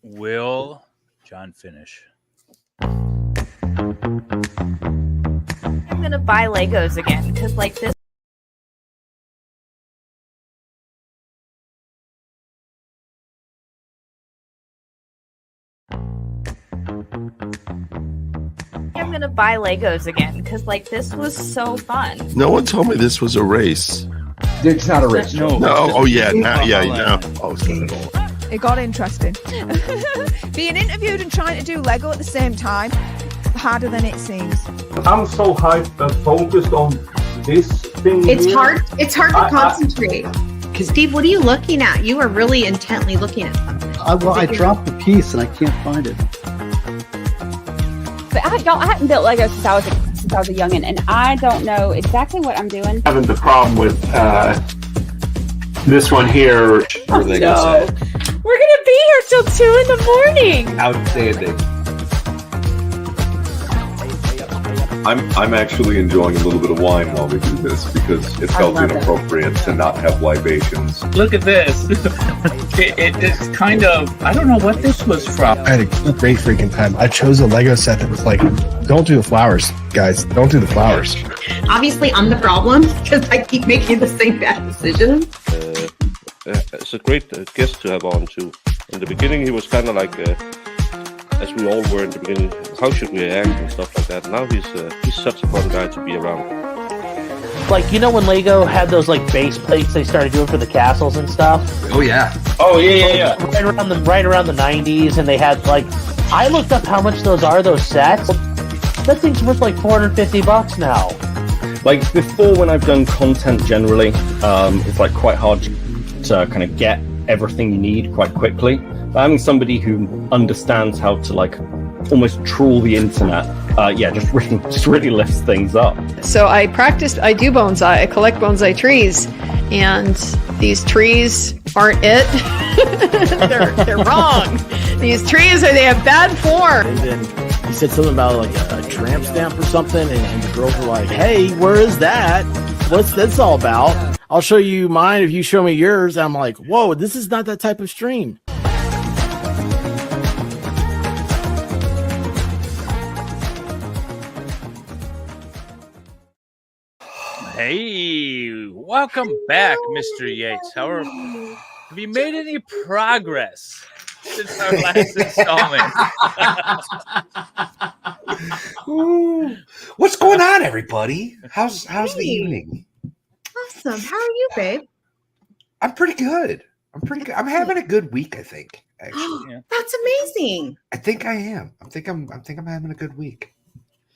Will John finish? I'm gonna buy Legos again because like this. I'm gonna buy Legos again because like this was so fun. No one told me this was a race. It's not a race. No. Oh yeah. Now. Oh, it got interesting. Being interviewed and trying to do Lego at the same time, harder than it seems. I'm so hyped and focused on this thing. It's hard to concentrate. Because Steve, what are you looking at? You are really intently looking at something. I dropped the piece and I can't find it. But I hadn't built Legos since I was a youngin', and I don't know exactly what I'm doing. Having the problem with this one here. We're gonna be here till 2 a.m. Outstanding. I'm actually enjoying a little bit of wine while we do this because it felt inappropriate to not have libations. Look at this. It's kind of, I don't know what this was from. I had a great freaking time. I chose a Lego set that was like, don't do the flowers, guys. Don't do the flowers. Obviously, I'm the problem because I keep making the same bad decisions. It's a great guest to have on too. In the beginning, he was kind of like, as we all were in the beginning, how should we act and stuff like that. Now he's such a fun guy to be around. Like, you know when Lego had those like base plates they started doing for the castles and stuff? Oh yeah. Right around the 90s, and they had like, I looked up how much those sets. That thing's worth like $450 now. Like before, when I've done content generally, it's like quite hard to kind of get everything you need quite quickly. But having somebody who understands how to like almost trawl the internet, just really lifts things up. So I do bonsai. I collect bonsai trees, and these trees aren't it. they're wrong. These trees they have bad form. And then he said something about like a tramp stamp or something, and the girls were like, "Hey, where is that? What's this all about? I'll show you mine if you show me yours." And I'm like, "Whoa, this is not that type of stream." Hey, welcome back, Mr. Yates. Have you made any progress since our last installment? What's going on, everybody? How's the evening? Awesome. How are you, babe? I'm pretty good. I'm having a good week, I think. Actually, That's amazing. I think I am. I think I'm having a good week.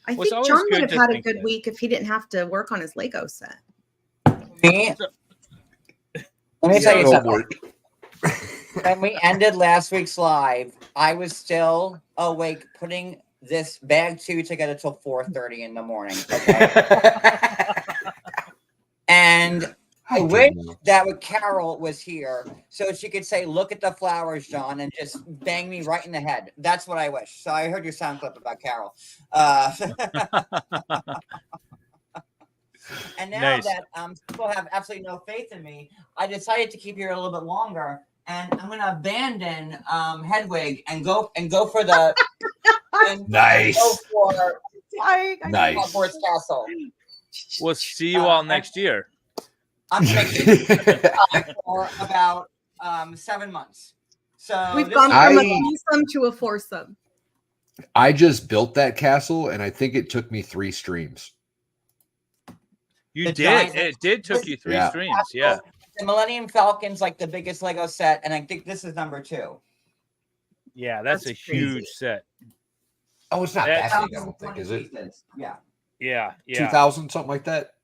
I think John would have had a good week if he didn't have to work on his Lego set. Let me tell you something. When we ended last week's live, I was still awake putting this bag 2 together till 4:30 in the morning. Okay? And I wish that Carol was here so she could say, "Look at the flowers, John," and just bang me right in the head. That's what I wish. So I heard your sound clip about Carol. And now that people have absolutely no faith in me, I decided to keep here a little bit longer, and I'm going to abandon Hedwig and go for the nice. Go for nice. Hogwarts Castle. We'll see you all next year. I'm thinking for about 7 months. So we've gone from a threesome to a foursome. I just built that castle, and I think it took me 3 streams. It did took you 3 streams, yeah. The Millennium Falcon's like the biggest Lego set, and I think this is number 2. Yeah, that's a huge set. Oh, it's not that big, I don't think, is it? Yeah. Yeah. 2,000, something like that?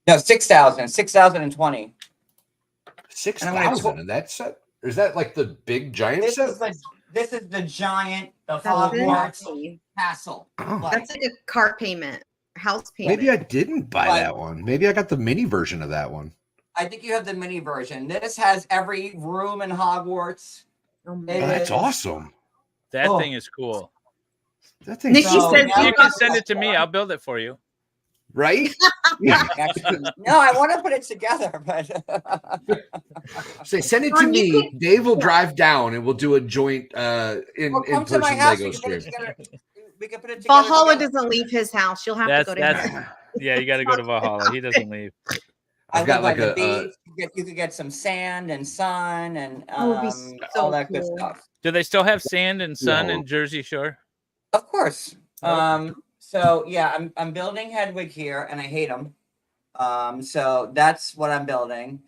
No, 6,000. 6,020. 6,000 in that set? Or is that like the big giant set? This is the giant, the Hogwarts castle. Oh. That's like a car payment, house payment. Maybe I didn't buy that one. Maybe I got the mini version of that one. I think you have the mini version. This has every room in Hogwarts. That's awesome. That thing is cool. That thing. Nikki says you can send it to me. I'll build it for you. right? Actually, no, I want to put it together, but Say, send it to John, you me. Dave will drive down and we'll do a joint come to my in-person house. Lego We can put it stream. together. We can put it together. Valhalla together. doesn't leave his house. You'll have to go to him. Yeah, you got to go to Valhalla. He doesn't leave. I I've got live by like the beach. You could get some sand and sun and would be so all that good cool. stuff. Do they still have sand and sun No. in Jersey Shore? Of course. So yeah, I'm building Hedwig here, and I hate them. So that's what I'm building,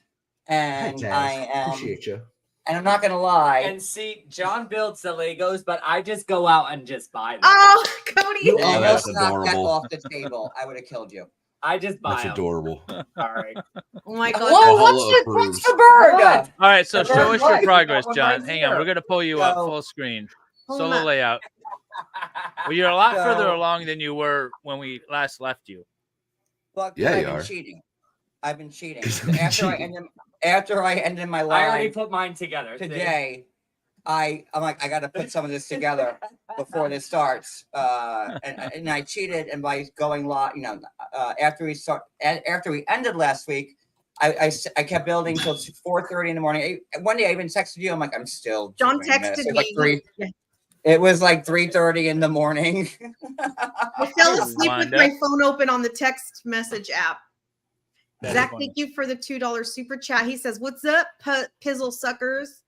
and Hi, Taz. I am. Appreciate you. And I'm not gonna lie. And see, John builds the Legos, but I just go out and just buy them. Oh, Cody. You Oh, almost that's knocked that adorable. off the table. I would have killed you. I just buy That's them. adorable. Sorry. Oh my God. Whoa, Valhalla what's approves. the bird? What? All right, so The show bird's us your right. progress, That one John. right Hang on, here. we're going to pull you up So- full screen. Pull Solo him up. layout. Well, you're a lot So- further along than you were when we last left you. Well, Yeah, I've you been are. cheating. I've been cheating. You've been After I ended my I already live put mine together. see? today, I'm like, I got to put some of this together before this starts. And I cheated, and by going live, after we ended last week, I kept building till 4:30 in the morning. One day I even texted you. I'm like, I'm still. John doing this. texted It was me. It was like 3:30 in the morning. I fell asleep with Wanda. my phone open on the text message app. That's Zach, funny. thank you for the $2 super chat. He says, "What's up, pizzle suckers?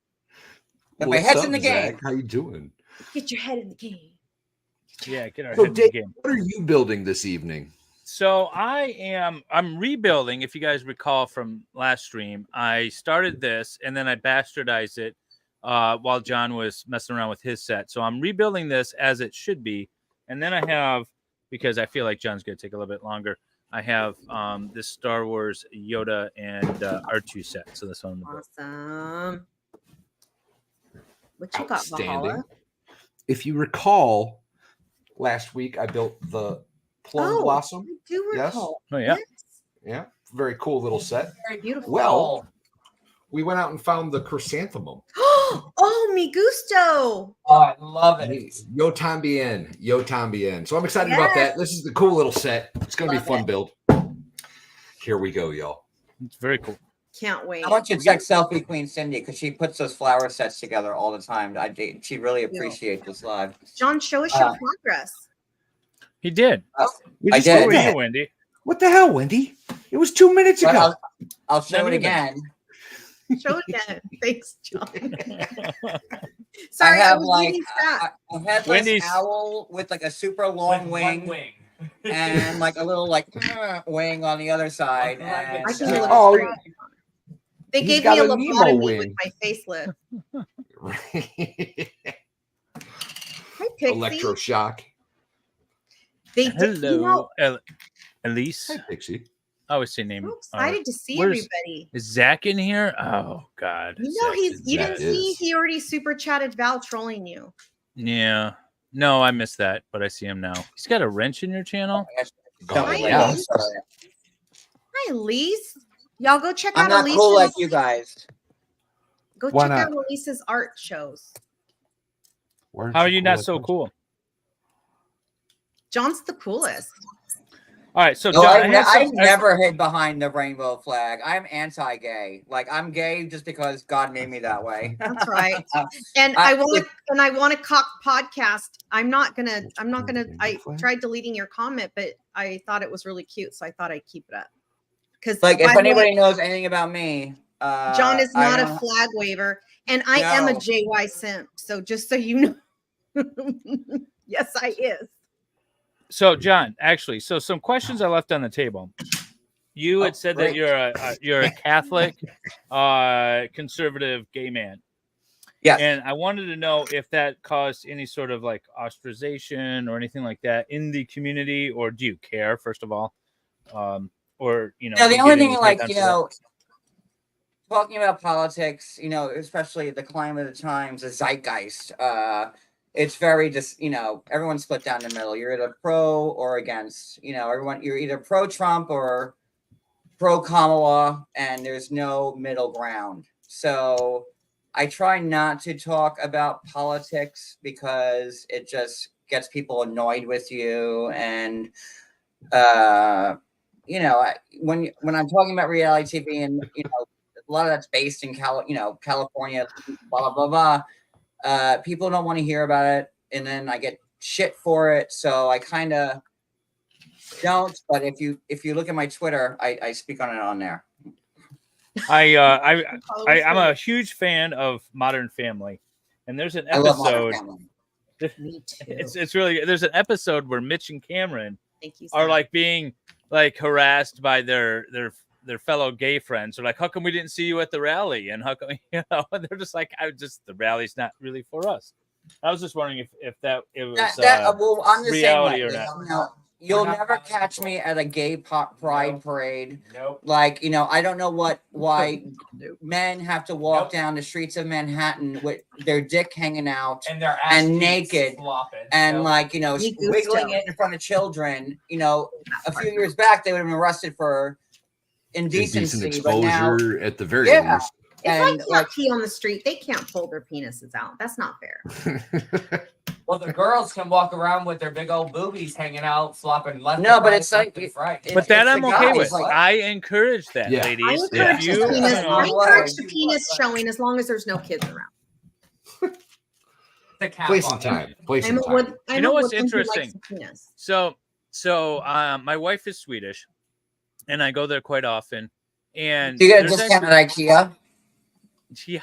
But my What's head's up, in the Zach? game. How you doing? Get your head in the game." Yeah, get our So, head in the Dave, game. what are you building this evening? So I'm rebuilding. If you guys recall from last stream, I started this and then I bastardized it while John was messing around with his set. So I'm rebuilding this as it should be. And then I have, because I feel like John's going to take a little bit longer, I have this Star Wars Yoda and R2 set. So this one. Awesome. What you got, Outstanding. Valhalla? If you recall, last week I built the Plum Blossom. I do Yes. recall. Oh, yeah. Yeah, very cool little set. Very beautiful. Well, we went out and found the chrysanthemum. Oh, mi gusto. Oh, I love it. Yo también. Yo también. So I'm excited about that. This is the cool little set. It's going to be a fun build. Here we go, y'all. It's very cool. Can't wait. I want you to check Selfie Queen Cindy because she puts those flower sets together all the time. She really appreciates this live. John, show us your progress. He did. I did. Where were you, Wendy? What the hell, Wendy? It was 2 minutes But ago. I'll show Not it even. again. Show it again. Thanks, John. I Sorry, I have was like reading stats. a headless Wendy's- owl with like a super long wing, and like a little wing on the other side. And, I can do Oh, it. They he's gave got me a a Nemo lobotomy wing. with my facelift. Hi, Pixie. Electroshock. They did, you know, Elise. Hi, Pixie. I always say name. I'm excited to see Where's- everybody. Is Zach in here? Oh God. You know, you Zach didn't see is. he already super chatted Val trolling you. Yeah. No, I missed that, but I see him now. He's got a wrench in your channel. Oh, Hi, yeah. Elise. Hi, Elise. Y'all go check I'm out not Elise's. cool like you guys. Go Why check out not? Elise's art shows. Weren't How are you cool not like so that? cool? John's the coolest. All right, so No, John, I've never hid behind the rainbow flag. I'm anti-gay. Like I'm gay just because God made me that way. That's right. And I want to cock podcast. I'm not gonna. I tried deleting your comment, but I thought it was really cute, so I thought I'd keep it up. Because Like if anybody knows anything about me, John is I not a don't- flag waver, and I am a No. JY simp. So just so you know, yes, I is. So John, actually, so some questions I left on the table. You had said that great. you're a Catholic, conservative gay man. Yes. And I wanted to know if that caused any sort of like ostracization or anything like that in the community, or do you care, first of all? Or you know, No, the you only get any thing, like, hate you on know, talking about politics, you know, especially the climate of the times, the zeitgeist, it's very just, you know, everyone's split down the middle. You're either pro or against, you know, you're either pro Trump or pro Kamala, and there's no middle ground. So I try not to talk about politics because it just gets people annoyed with you, and when I'm talking about reality TV, and a lot of that's based in California, blah blah blah blah. People don't want to hear about it, and then I get shit for it. So I kind of don't. But if you look at my Twitter, I speak on it on there. I'm a huge fan of Modern Family, and there's an I love Modern episode. Family. Me too. It's really there's an episode where Mitch and Cameron Thank you, are Sam. like being like harassed by their fellow gay friends. They're like, "How come we didn't see you at the rally?" And how come and they're just like, the rally's not really for us." I was just wondering if it was Well, I'm the reality same or way. not. You'll never catch me at a gay pride parade. Nope. Like, I don't know why men have to walk down the streets of Manhattan with their dick hanging out And their ass and cheeks naked flopping. and Nope. wiggling it in front of children. A few years back they would have been arrested for indecency. Indecent but now, exposure at the very yeah. least. If And, I can't pee on the street, they can't pull their penises out. That's not fair. Well, the girls can walk around with their big old boobies hanging out, flopping left. No, and but right, it's like- left and right. But that it's I'm the okay guys, with. like- I encourage that, Yeah. ladies. I If encourage, you- the penis, you know, I encourage the penis showing as long as there's no kids around. The cap Place on and it. time. Place I'm and a time. wood, I'm You know a what's woodman who likes interesting? the penis. So my wife is Swedish, and I go there quite often. And Do you get a there's discount actually- at IKEA? Yeah,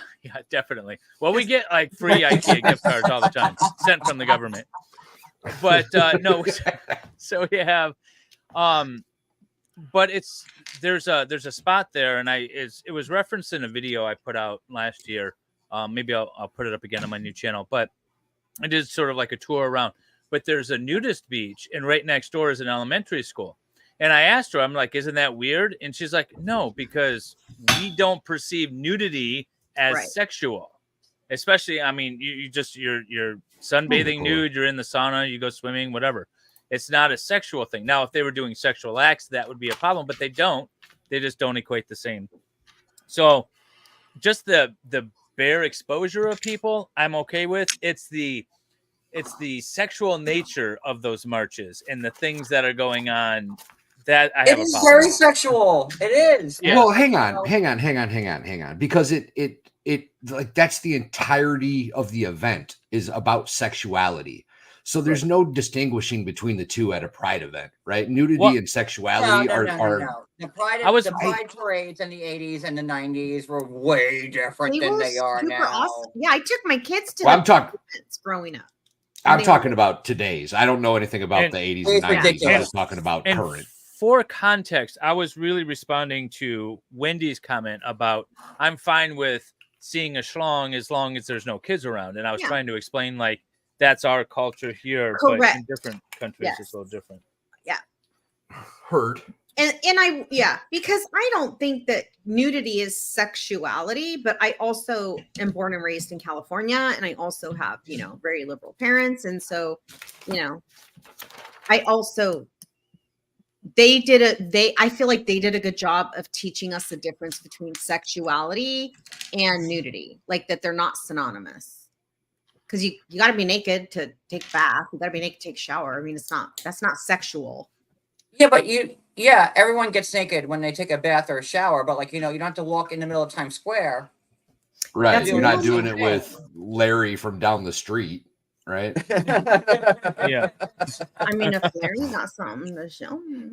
definitely. Well, we get like free IKEA gift cards all the time sent from the government. But no, so we have, but there's a spot there, and it was referenced in a video I put out last year. Maybe I'll put it up again on my new channel. But I did sort of like a tour around. But there's a nudist beach, and right next door is an elementary school. And I asked her, I'm like, isn't that weird? And she's like, no, because we don't perceive nudity as sexual. Especially, I mean, you're sunbathing nude, you're in the sauna, you go swimming, whatever. It's not a sexual thing. Now, if they were doing sexual acts, that would be a problem, but they don't. They just don't equate the same. So just the bare exposure of people, I'm okay with. It's the sexual nature of those marches and the things that are going on that I have It a is problem very with. sexual. It is. Yeah. Well, hang on. Because it like that's the entirety of the event is about sexuality. So there's no distinguishing between the two at a pride event, right? Nudity and sexuality are The pride, parades in the 80s and the 90s were way different than they are now. Awesome. Yeah, I took my kids to Well, the I'm talking- events growing up. I'm talking about today's. I don't know anything about the 80s and 90s. I'm just talking about And current. for context, I was really responding to Wendy's comment about I'm fine with seeing a schlong as long as there's no kids around. And I was trying to explain like that's our culture here, but in different countries it's a little different. Yeah. Heard. And because I don't think that nudity is sexuality, but I also am born and raised in California, and I also have, very liberal parents. And so, I also I feel like they did a good job of teaching us the difference between sexuality and nudity, like that they're not synonymous. Because you got to be naked to take a bath. You got to be naked to take a shower. I mean, that's not sexual. Yeah, but everyone gets naked when they take a bath or a shower, but you don't have to walk in the middle of Times Square. Right. You're not doing it with Larry from down the street, right? Yeah. I mean, if Larry got something to show me.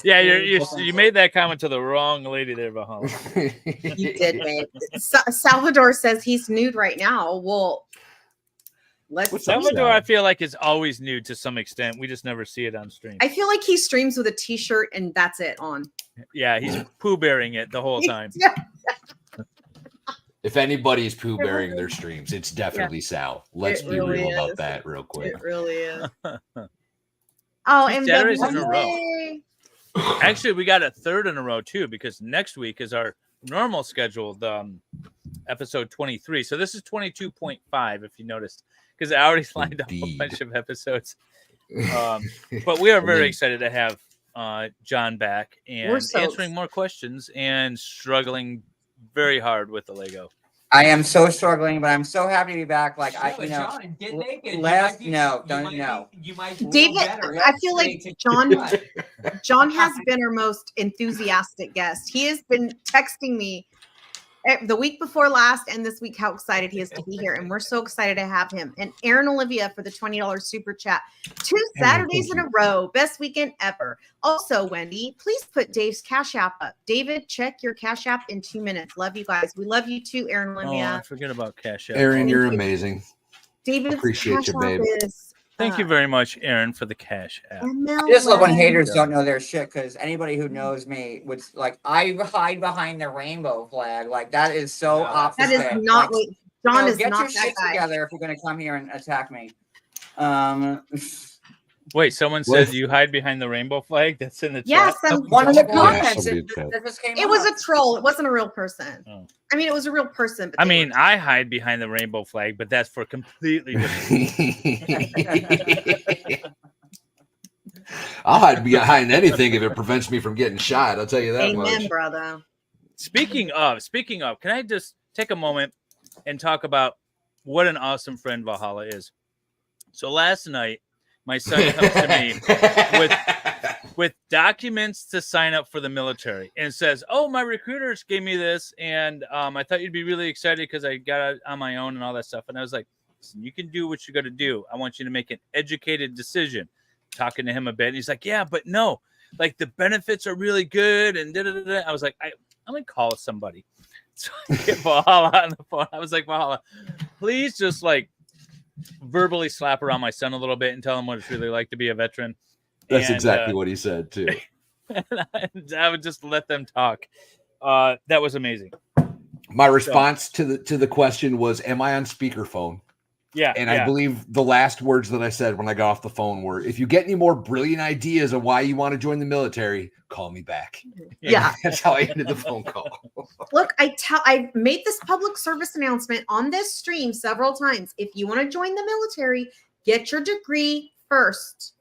Yeah, you made that comment to the wrong lady there, Valhalla. You did, babe. Salvador says he's nude right now. Well, Salvador, I feel like is always nude to some extent. We just never see it on stream. I feel like he streams with a t-shirt and that's it on. Yeah, he's poo bearing it the whole time. If anybody's poo bearing their streams, it's definitely Sal. Let's be real about that real quick. It really is. Oh, and Saturdays in a row. Actually, we got a third in a row too, because next week is our normal scheduled episode 23. So this is 22.5, if you noticed, because I already lined up a bunch of episodes. But we are very excited to have John back and answering more questions and struggling very hard with the Lego. I am so struggling, but I'm so happy to be back. Like John, get naked. last You no, might don't be, no. You might feel David, better. I feel like John has been our most enthusiastic guest. He has been texting me the week before last and this week how excited he is to be here, and we're so excited to have him. And Aaron Olivia for the $20 super chat. 2 Saturdays in a row, best weekend ever. Also, Wendy, please put Dave's Cash App up. David, check your Cash App in 2 minutes. Love you guys. We love you too, Aaron Oh, Olivia. I forget about Cash App. Aaron, you're amazing. David's Appreciate Cash you, babe. App is Thank you very much, Aaron, for the Cash App. I just love when haters don't know their shit, because anybody who knows me would like, I hide behind the rainbow flag. Like, that is so opposite. That is not what John is get not your that shit guy. together if you're going to come here and attack me. Wait, someone said you hide behind the rainbow flag? That's in the Yes, chat. One of the Yeah, comments somebody that just came It was up. a troll. It wasn't a real person. Oh. I mean, it was a real person. But I mean, I hide behind the rainbow flag, but that's for completely different. I'll hide behind anything if it prevents me from getting shot. I'll tell you that Amen, much. brother. Speaking of, can I just take a moment and talk about what an awesome friend Valhalla is? So last night, my son comes to me with documents to sign up for the military and says, "Oh, my recruiters gave me this, and I thought you'd be really excited because I got it on my own and all that stuff." And I was like, "Listen, you can do what you got to do. I want you to make an educated decision." Talking to him a bit, and he's like, "Yeah, but no, like the benefits are really good." And da-da-da-da. I was like, I'm gonna call somebody. So I get Valhalla on the phone. I was like, "Valhalla, please just like verbally slap around my son a little bit and tell him what it's really like to be a veteran." That's And, exactly what he said too. I would just let them talk. That was amazing. My response to the question was, "Am I on speakerphone?" Yeah, and I believe the last words that I said when I got off the phone were, "If you get any more brilliant ideas of why you want to join the military, call me back." Yeah. That's how I ended the phone call. Look, I made this public service announcement on this stream several times. If you want to join the military, get your degree first.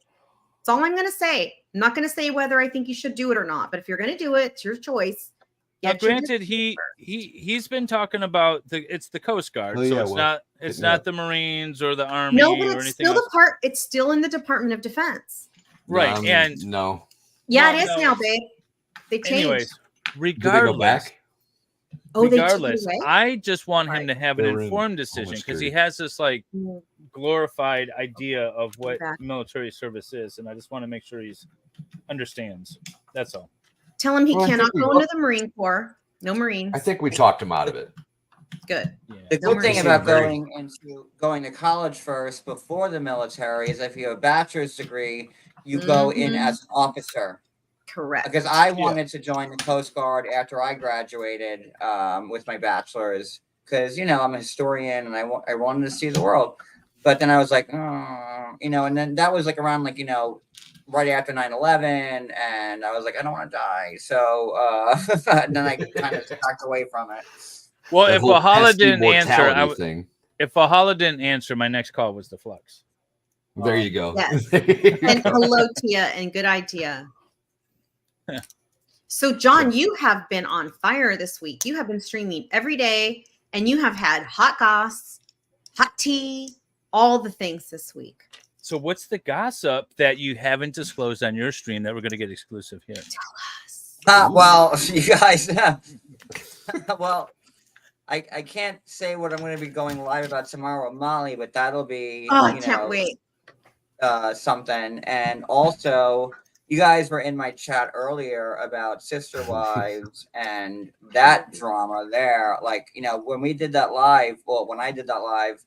That's all I'm going to say. I'm not going to say whether I think you should do it or not, but if you're going to do it, it's your choice. Now, granted, he's been talking about it's the Coast Guard, Oh, so yeah, it's not the Marines or the Army No, but or it's anything still else. it's still in the Department of Defense. Right, and no. Yeah, No, it is no. now, babe. They changed. Anyways, Do they regardless, go back? Oh, they took it regardless, away? I just want him to have an They're in informed decision because he Homeland has this like glorified idea of what Back. military service is, and I just want to make sure he understands. That's all. Tell him he Well, I cannot think we go both- into the Marine Corps. No Marines. I think we talked him out of it. Good. The No good thing Marines. about Very- going to college first before the military is if you have a bachelor's degree, you go in as an officer. Correct. Because I wanted to join the Coast Guard after I graduated with my bachelor's, because I'm a historian and I wanted to see the world. But then I was like, and then that was like around right after 9/11, and I was like, I don't want to die. So and then I kind of backed away from it. Well, That if whole Valhalla pesky didn't answer, mortality thing. if Valhalla didn't answer, my next call was the Flux. There you go. Yes. And hello, Tia, and good idea. So, John, you have been on fire this week. You have been streaming every day, and you have had hot goss, hot tea, all the things this week. So what's the gossip that you haven't disclosed on your stream that we're going to get exclusive here? Well, you guys, well, I can't say what I'm going to be going live about tomorrow with Molly, but that'll be, Oh, I can't wait. Something. And also, you guys were in my chat earlier about Sister Wives and that drama there. Like, when we did that live, when I did that live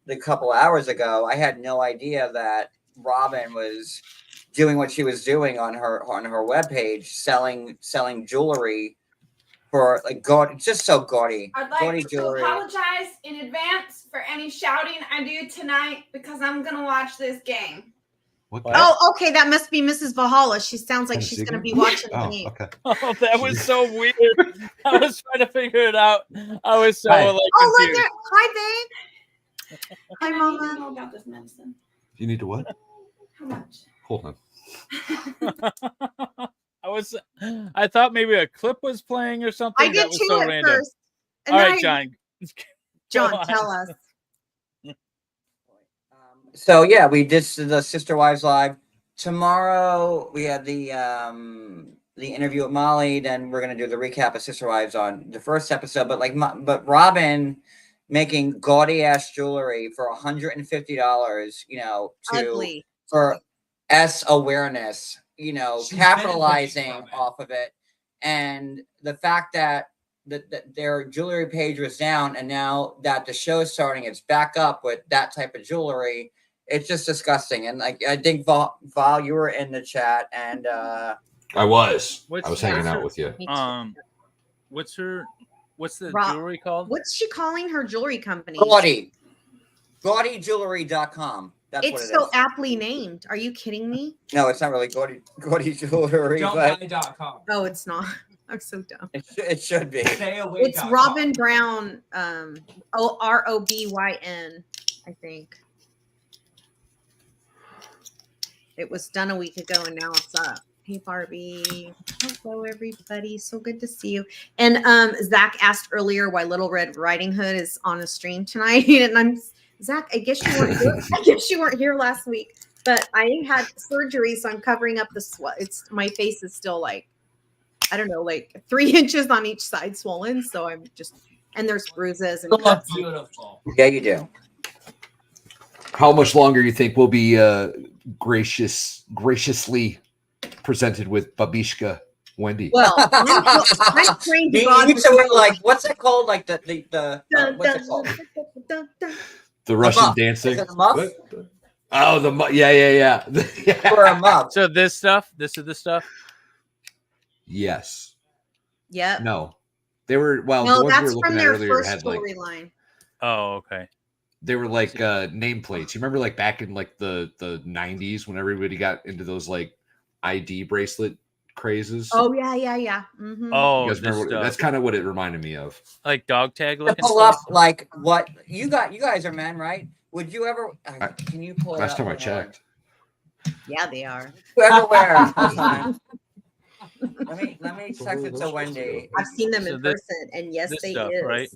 a couple hours ago, I had no idea that Robin was doing what she was doing on her webpage, selling jewelry for just so gaudy. I'd Gaudy like to jewelry. apologize in advance for any shouting I do tonight because I'm gonna watch this game. Oh, okay. That must be Mrs. Valhalla. She sounds like she's going to be watching the game. Okay. Oh, that was so weird. I was trying to figure it out. I was so Hi. like Oh, look confused. there. Hi, babe. Hi, I need to Mama. know about this medicine. You need to what? How much? Hold on. I thought maybe a clip was playing or something. I did that was too so at random. first. And All then right, John, John, tell us. So yeah, we did the Sister Wives Live. Tomorrow we have the interview with Molly. Then we're gonna do the recap of Sister Wives on the first episode. But Robin making gaudy ass jewelry for $150. For S awareness. Capitalizing off of it, and the fact that their jewelry page was down, and now that the show's starting, it's back up with that type of jewelry. It's just disgusting. And I think Val, you were in the chat, and I was hanging out with you. What's the jewelry called? What's she calling her jewelry company? GaudyJewelry.com. That's It's what it so is. aptly named. Are you kidding me? No, it's not really Gaudy Jewelry. Don't.com. Oh, it's not. I'm so dumb. It should be. It's Robin Brown, ROBYN, I think. It was done a week ago, and now it's up. Hey, Barbie. Hello, everybody. So good to see you. And Zach asked earlier why Little Red Riding Hood is on a stream tonight, and Zach, I guess you weren't here. I guess you weren't here last week, but I had surgery, so I'm covering up the sweat. My face is still like 3 inches on each side swollen. So I'm just, and there's bruises and cuts. Beautiful. Yeah, you do. How much longer you think we'll be graciously presented with Babishka Wendy? Well, I'm praying to God. You used to wear, like, what's it called? Like the what's it called? The Russian dancing. Is it a muff? Oh, the muff. Yeah. Or a muff. So this stuff. This is the stuff. Yes. Yeah. No, they were. Well, no, the ones we that's were from looking at their earlier first had like. storyline. Oh, okay. They were like nameplates. You remember, like back in like the 90s when everybody got into those like ID bracelet crazes. Oh yeah. Mm-hmm. Oh, you guys remember that's kind of what it reminded me of. Like dog tag looking Pull stuff? up like what you got. You guys are men, right? Would you ever? Can you pull? Last time I checked. Yeah, they are. Whoever wears. Let me text it to Wendy. I've seen them in person, and yes, they stuff, is. right?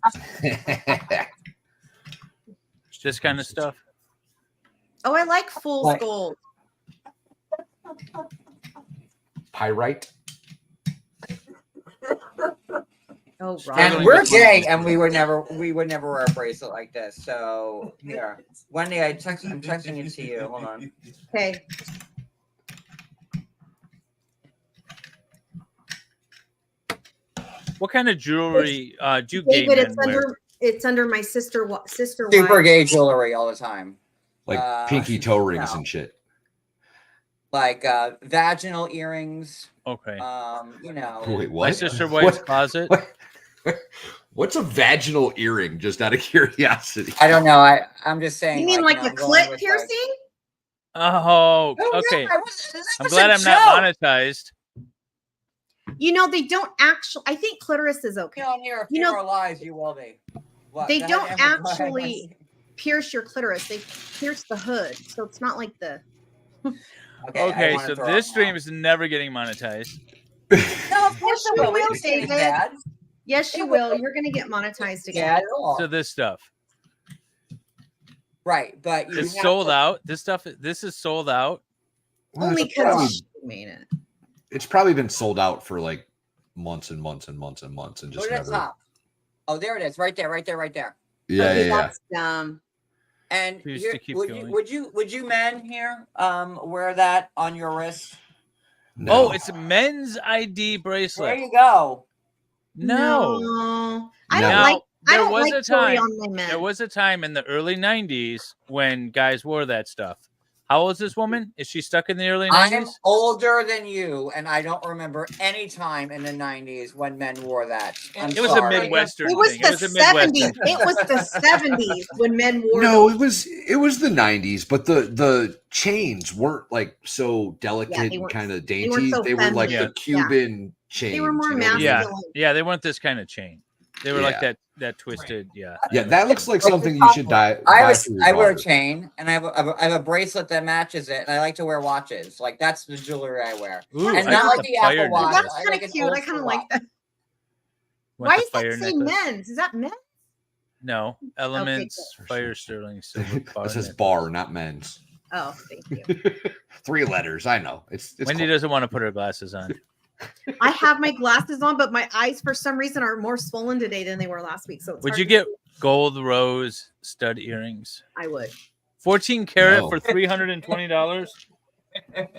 This kind of stuff. Oh, I like fool's gold. Pyrite. Oh, right. And we're gay, and we would never wear a bracelet like this. So here, Wendy, I'm texting it to you. Hold on. Okay. What kind of jewelry do gay David, men wear? it's under my sister. Super wife. gay jewelry all the time. Like pinky toe rings and shit. Like vaginal earrings. Okay. Wait, what? My sister wife's closet. What's a vaginal earring? Just out of curiosity. I don't know. I'm just saying. You mean like a clit piercing? Oh, okay. Yeah, I'm glad I'm not monetized. They don't actually. I think clitoris is okay. On here, if you're alive, you will be. What? They Go don't ahead, Amber, go ahead. actually pierce your clitoris. They pierce the hood, so it's not like the. Okay, so this stream is never getting monetized. No, of course you will, David. Yes, you will. You're going to get monetized again. So this stuff. Right, but it's sold out. This stuff. This is sold out. Only because she made it. It's probably been sold out for like months and months and months and months, and just Go to the top. Oh, there it is, right there. Yeah. That's dumb. And would you men here wear that on your wrist? No. Oh, it's a men's ID bracelet. There you go. No. I don't like. I don't like time. on my men. There was a time in the early '90s when guys wore that stuff. How old is this woman? Is she stuck in the early 90s? I'm older than you, and I don't remember any time in the 90s when men wore that. It was a Midwestern thing. It was the 70s. It was the 70s when men wore. No, it was the 90s, but the chains weren't like so delicate and kind of dainty. They were like the Cuban chains. They were more masculine. Yeah, they weren't this kind of chain. They were like that twisted. Yeah. Yeah, that looks like something you should buy. I wear a chain, and I have a bracelet that matches it, and I like to wear watches. Like that's the jewelry I wear, and not like the Apple Watch. That's kind of cute. I kind of like that. Why does that say men's? Is that men's? No, Elements, Fire Sterling, Silver Bar. It says bar, not men's. Oh, thank you. 3 letters. I know. It's Wendy cool. doesn't want to put her glasses on. I have my glasses on, but my eyes for some reason are more swollen today than they were last week. So it's Would hard you to get see. gold rose stud earrings? I would. 14 karat No. for $320.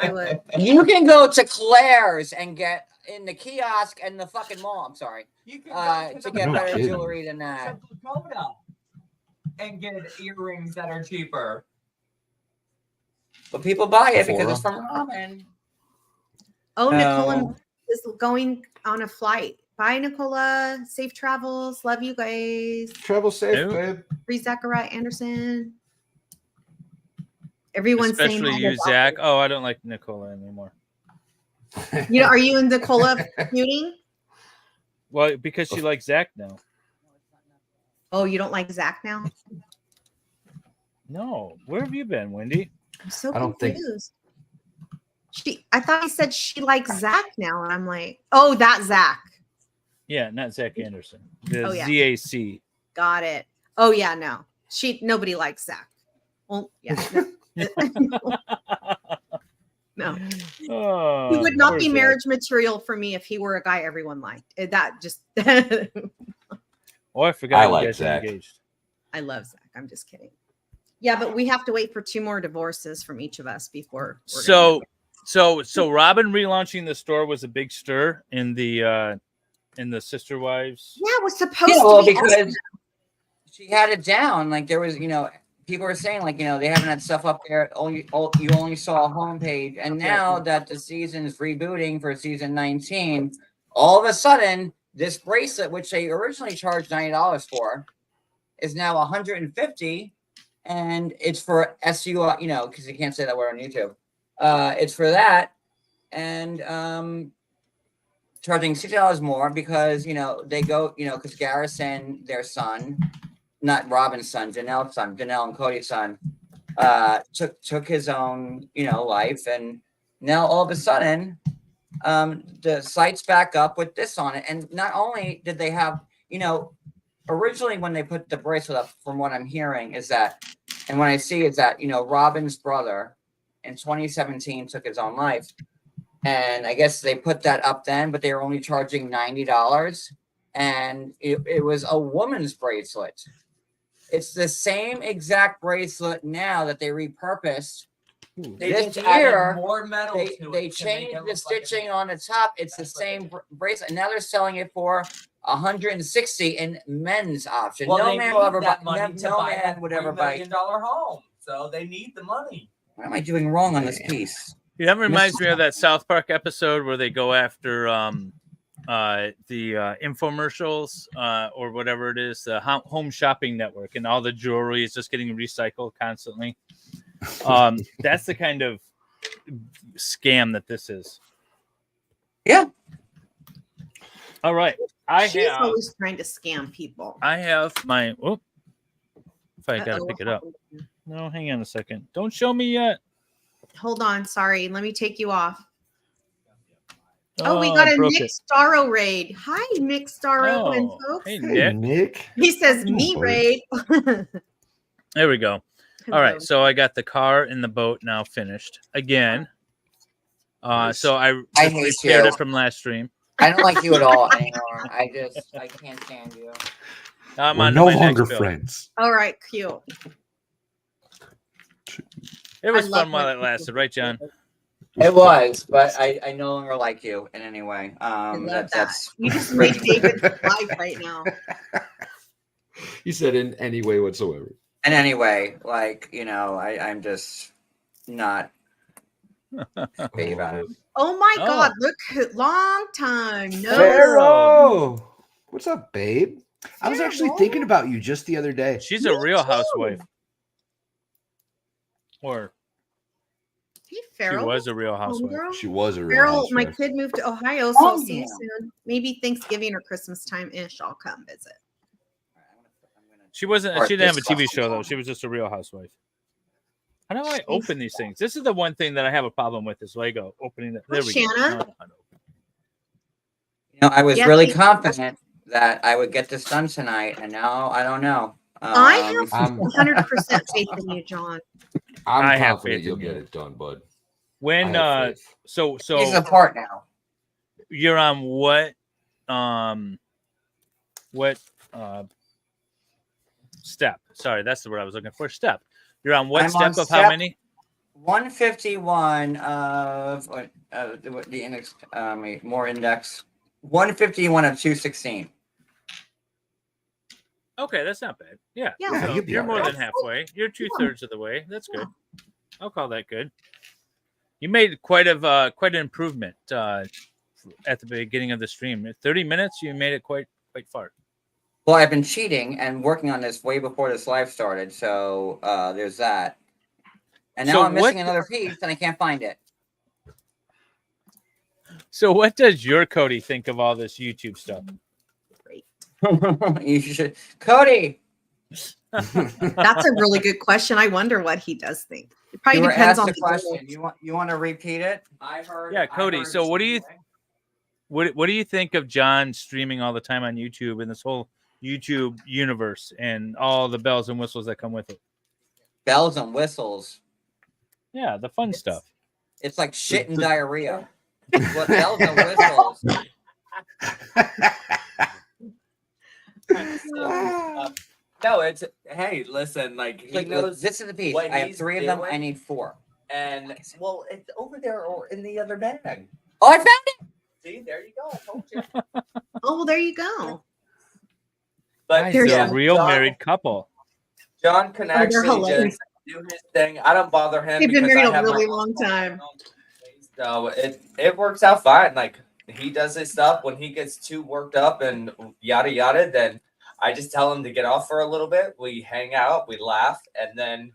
I would. You can go to Claire's and get in the kiosk and the fucking mall. I'm sorry. You can go To the get No better kidding. jewelry than that. Dakota and get earrings that are cheaper. But people buy it because Sephora. it's from Robin. Oh, Nicola Oh. is going on a flight. Bye, Nicola. Safe travels. Love you guys. Travel safe, Ew. babe. Free Zachariah Anderson. Everyone's saying Especially hi you, to Zach. Oh, I don't like Nicola anymore. You know, are you in Nicola feuding? Well, because she likes Zach now. Oh, you don't like Zach now? No. Where have you been, Wendy? I'm so I don't think- confused. I thought he said she likes Zach now, and I'm like, oh, that Zach. Yeah, not Zach Anderson. The Oh, yeah. ZAC. Got it. Oh yeah, no. Nobody likes Zach. Well, yeah. No. Oh, He would not poor be Zach. marriage material for me if he were a guy everyone liked. That just Oh, I forgot I you like guys are Zach. engaged. I love Zach. I'm just kidding. Yeah, but we have to wait for 2 more divorces from each of us before we're gonna So Robin relaunching the store was a big stir in the Sister Wives. Yeah, it was supposed Yeah, to well, be because awesome. she had it down. Like there was, people were saying like, they haven't had stuff up there. You only saw a homepage, and now that the season is rebooting for season 19, all of a sudden this bracelet, which they originally charged $90 for, is now $150, and it's for SU. Because you can't say that word on YouTube. It's for that, and charging $60 more because they go because Garrison, their son, not Robin's son, Janelle and Cody's son, took his own life, and now all of a sudden the site's back up with this on it. And not only did they have originally when they put the bracelet up, from what I'm hearing is that, and what I see is that Robin's brother in 2017 took his own life, and I guess they put that up then, but they were only charging $90, and it was a woman's bracelet. It's the same exact bracelet now that they repurposed. They This just added year, more metal to it they to make changed it the look like stitching on the top. It's the same bracelet, and now they're selling it for $160 in men's option. Well, no they man need will ever buy. that money to No buy man that would ever $3 buy. million home, so they need the money. What am I doing wrong on this piece? Yeah, that reminds me of that South Park episode where they go after the infomercials or whatever it is, the home shopping network, and all the jewelry is just getting recycled constantly. That's the kind of scam that this is. Yeah. All right. She's always trying to scam people. I have my. Oh, if I gotta Uh-oh, pick it what up. happened? No, hang on a second. Don't show me yet. Hold on, sorry. Let me take you off. Oh, we got I a broke Nick it. Starro raid. Hi, Nick Starro and Oh, folks. hey, Hey, Nick. Nick. He says me raid. There we go. All Hello. right, so I got the car and the boat now finished again. So I I just hate repaired you. it from last stream. I don't like you at all anymore. I can't stand you. I'm We're on to no my next longer build. friends. All right, cute. It was I love fun while my it lasted, right, John? It was, but I no longer like you in any way. I love that. That's You just made David live right now. You said in any way whatsoever. in any way. Like I'm just not happy about it. Oh my Oh. God! Look, long time. No. Pharaoh, what's up, babe? I was actually Pharaoh? thinking about you just the other day. She's a real housewife. Or Hey, she Farrell. was a real housewife. Homegirl. She was a real Farrell, my housewife. kid moved to Ohio, so I'll see you Oh. soon. Maybe Thanksgiving or Christmas time ish. I'll come visit. She wasn't. Or She didn't have a this TV one. show though. She was just a real housewife. How do I open these things? This is the one thing that I have a problem with is Lego opening it. There we go. Shanna. Now I know how to open I was Yeah, really thank- confident that I would get this done tonight, and now I don't know. I have I'm 100% faith in you, John. I I'm have confident faith you'll in get you. it done, bud. When I have faith. so He's apart now. you're on what step? Sorry, that's the word I was looking for. Step. You're on what I'm step on of how step many? 151 of the index, more index. 151 of 216. Okay, that's not bad. Yeah. Yeah, So you'll be you're all more right. than halfway. You're 2/3 of the way. That's good. I'll call that good. You made quite an improvement at the beginning of the stream. 30 minutes, you made it quite far. Well, I've been cheating and working on this way before this live started, so there's that. And now So I'm missing what- another piece, and I can't find it. So what does your Cody think of all this YouTube stuff? You should, Cody. That's a really good question. I wonder what he does think. It probably You were depends asked on a the question. You want to repeat it? I heard. Yeah, I Cody. heard So the what do same you thing. what do you think of John streaming all the time on YouTube and this whole YouTube universe and all the bells and whistles that come with it? Bells and whistles. Yeah, the fun stuff. It's like shit and diarrhea. What bells and whistles? No, it's hey, listen, like he Like, knows this is the piece. what I have he's 3 of them. I doing, need 4. and well, it's over there or in the other bag. Oh, I found it. See, there you go. I told you. Oh, well, there you go. But They're yeah, a real John, married couple. John can they're actually hilarious. just do his thing. I don't bother him. They've been because married I a have my really own long time. So it works out fine. Like he does his stuff. When he gets too worked up and yada yada, then I just tell him to get off for a little bit. We hang out, we laugh, and then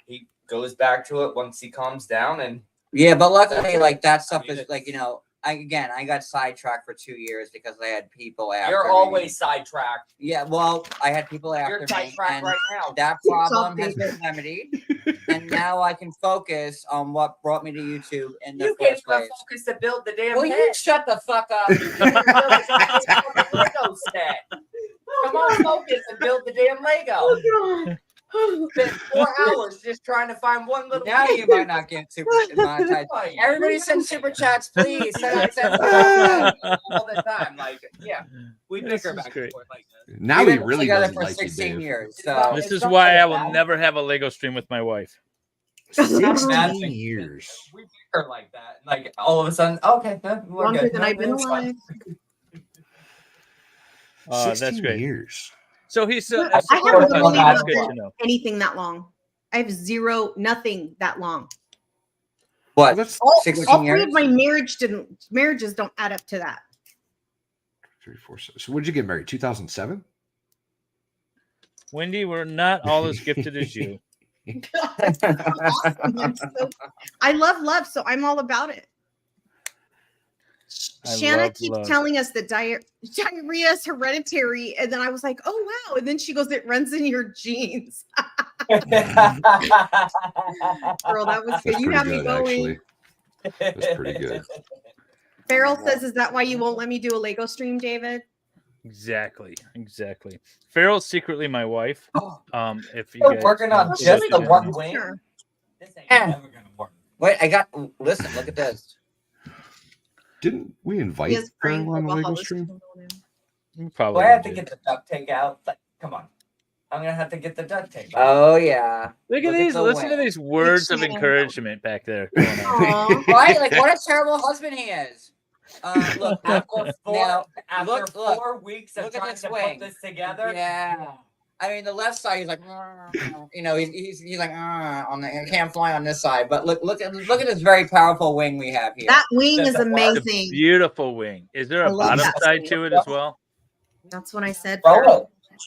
he goes back to it once he calms down. And Yeah, but luckily, like that stuff mean, is like, you know, I got sidetracked for 2 years because I had people after you're me. always sidetracked. Yeah, well, I had people after You're me, sidetracked and right now. that problem has been remedied, and now I can focus on what brought me to YouTube in the You can't first place. focus to build the damn Well, pit. you shut the fuck up. Lego set. Come on, focus and build the damn Lego. Spent 4 hours just trying to find one little. Now piece. you might not get super monetized. Like, Everybody send super chats, please. Send all the time. Like, yeah, we This bicker is back great. and forth like this. Now We've he been really together doesn't for like you, 16 Dave. years. So This is why I will never have a Lego stream with my wife. 16 years. We bicker like that. Like all of a sudden, okay, we're Longer good. than No, I've been it's fine. alive. 16 That's great. years. So he's I that's haven't good literally to been know. anything that long. I have nothing that long. What? All 16 three years? of my marriages don't add up to that. 3, 4, 6. So when did you get married? 2007? Wendy, we're not all as gifted as you. Awesome. I love love, so I'm all about it. I Shanna love keeps love. telling us that diarrhea is hereditary, and then I was like, "Oh wow!" And then she goes, "It runs in your genes." Girl, that was good. That's You pretty have me good, going. actually. That's pretty good. Farrell says, "Is that why you won't let me do a Lego stream, David?" Exactly. Farrell's secretly my wife. If you We're guys working on know, just the didn't one know. wing. Sure. This ain't never gonna work. Wait, listen, look at this. Didn't we invite Yes, praying Farrell for on the Lego Valhalla stream? You Do probably I have to did. get the duct tape out? Like, come on. I'm gonna have to get the duct tape. Oh yeah. Look at these. the Listen to wing. these words of Shannon. encouragement back there. going on. Aw. Right? Like what a terrible husband he is. Look, After now, after look, 4 weeks of look at trying this to wing. put this together. Yeah. I mean, the left side, he's like, you know, he's like, on the, I can't fly on this side. But look at this very powerful wing we have here. That wing Does is it work? amazing. Beautiful wing. Is there I a love bottom that side wing. to it as well? That's what I said. Roll Farrell. it.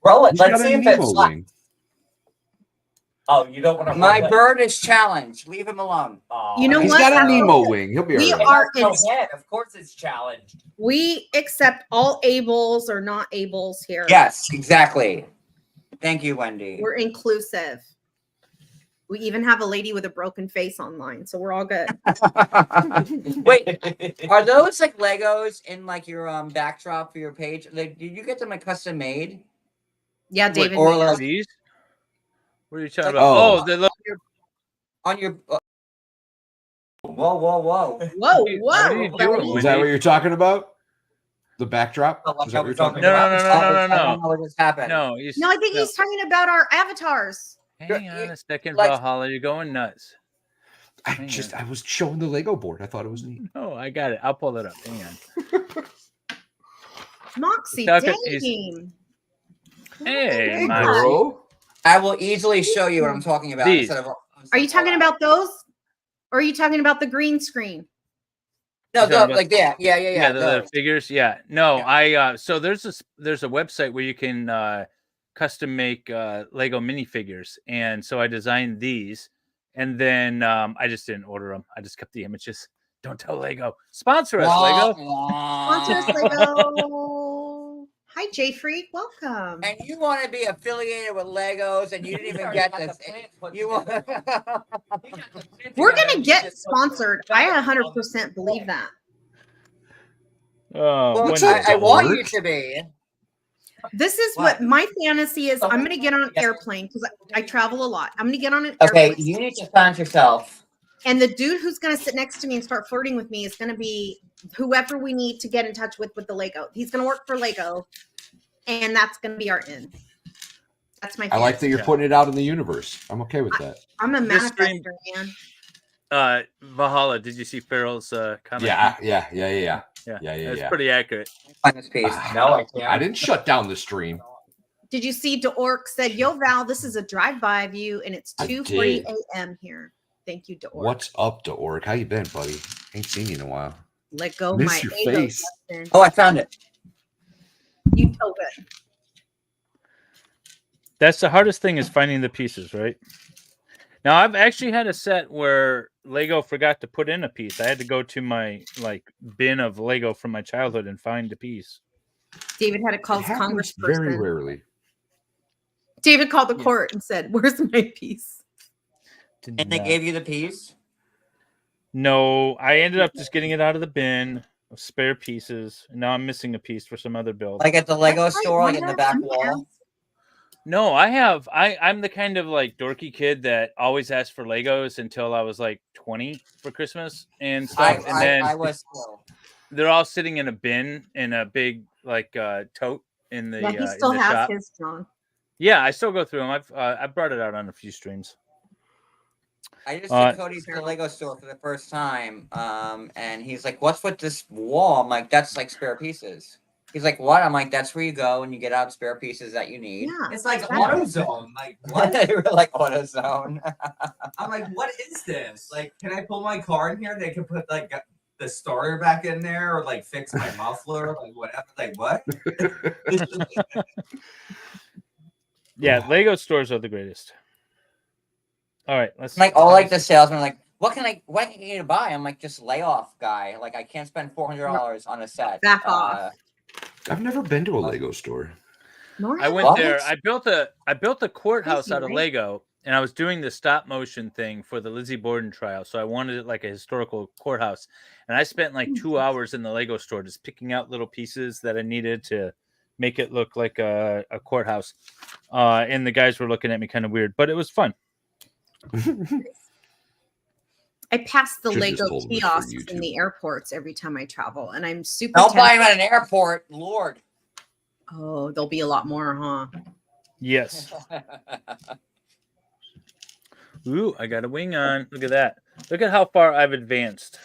Roll it. He's Let's got see a if Nemo it's flat. wing. Oh, you don't want to. My bird is challenged. Leave him alone. You know He's what? got a Farrell? Nemo wing. He'll be We all right. are No ex- head. Of course, it's challenged. we accept all ables or not ables here. Yes, exactly. Thank you, Wendy. We're inclusive. We even have a lady with a broken face online, so we're all good. Wait, are those like Legos in like your backdrop for your page? Like, did you get them like custom made? Yeah, What, David. or made like us. These? What are you talking Like, about? Oh. Oh, the little. on your whoa, whoa, whoa. Whoa, What are you whoa. doing, Is that what Wendy? you're talking about? The backdrop? Like Is that what you're talking No, about? no, no, no, no, I no, don't know what just happened. no. No, I think he's talking about our avatars. Hang on a second, like- Valhalla. You're going nuts. I was showing the Lego board. I thought it was neat. Oh, I got it. I'll pull it up. Hang on. Moxie, Talking- dang. Hey, Hey, Moxie. bro. I will easily show you what I'm talking about. These. Instead of, Are you talking about those? Or are you talking about the green screen? no, You're talking like that. Yeah. the those. figures. Yeah. No, I so there's a website where you can custom make Lego minifigures, and so I designed these, and then I just didn't order them. I just kept the images. Don't tell Lego. Sponsor us, Lego. Sponsor us, Lego. Hi, Jay Freak. Welcome. And you want to be affiliated with Legos, and you didn't even get this. You want... We're going to get sponsored. I 100% believe that. Oh, Well, Wendy. I want you to be. This is what my fantasy is. I'm going to get on an airplane because I travel a lot. I'm going to get on an Okay, airplane. you need to find yourself. And the dude who's going to sit next to me and start flirting with me is going to be whoever we need to get in touch with the Lego. He's going to work for Lego, and that's going to be our end. That's my I like that fantasy. you're putting it out in the universe. I'm okay with that. I'm a This stream- manifester, man. Valhalla, did you see Farrell's comment? Yeah. It's pretty accurate. Find this piece. No, I can't. I didn't shut down the stream. Did you see Deork said, "Yo, Val, this is a drive-by view, and it's I 2:40 did. a.m. here." Thank you, Deork. What's up, Deork? How you been, buddy? Ain't seen you in a while. Let go Miss my your ego, face. Justin. Oh, I found it. You oh good. That's the hardest thing is finding the pieces, right? Now I've actually had a set where Lego forgot to put in a piece. I had to go to my bin of Lego from my childhood and find the piece. David had to call It his happens very congressperson. rarely. David called the court and said, "Where's my piece?" And they gave you the piece? No, I ended up just getting it out of the bin of spare pieces. And now I'm missing a piece for some other build. Like at the Lego store, like in the back wall? No, I'm the kind of like dorky kid that always asked for Legos until I was like 20 for Christmas and stuff. And then I was they're all sitting in a bin in a big like tote in the Yeah, he in still the has shop. his, John. Yeah, I still go through them. I brought it out on a few streams. I just took Cody to the Lego store for the first time, and he's like, "What's with this wall?" I'm like, "That's like spare pieces." He's like, "What?" I'm like, "That's where you go and you get out spare pieces that you need." Yeah, It's like AutoZone. Like what? They were like AutoZone. I'm like, what is this? Like, can I pull my car in here? They can put like the starter back in there, or like fix my muffler, like whatever. Like what? Yeah, Lego stores are the greatest. All right, let's Like all like the salesman, like, what can I get you to buy? I'm like, just lay off, guy. Like I can't spend $400 on a set. Back off. I've never been to a Lego store. I went there. I built a courthouse out of Lego, and I was doing the stop motion thing for the Lizzie Borden trial. So I wanted it like a historical courthouse, and I spent like 2 hours in the Lego store just picking out little pieces that I needed to make it look like a courthouse. And the guys were looking at me kind of weird, but it was fun. I pass the Should've Lego just told him it's for kiosks YouTube. in the airports every time I travel, and I'm super. Don't buy them tempted- at an airport, Lord. Oh, there'll be a lot more, huh? Yes. Ooh, I got a wing on. Look at that. Look at how far I've advanced.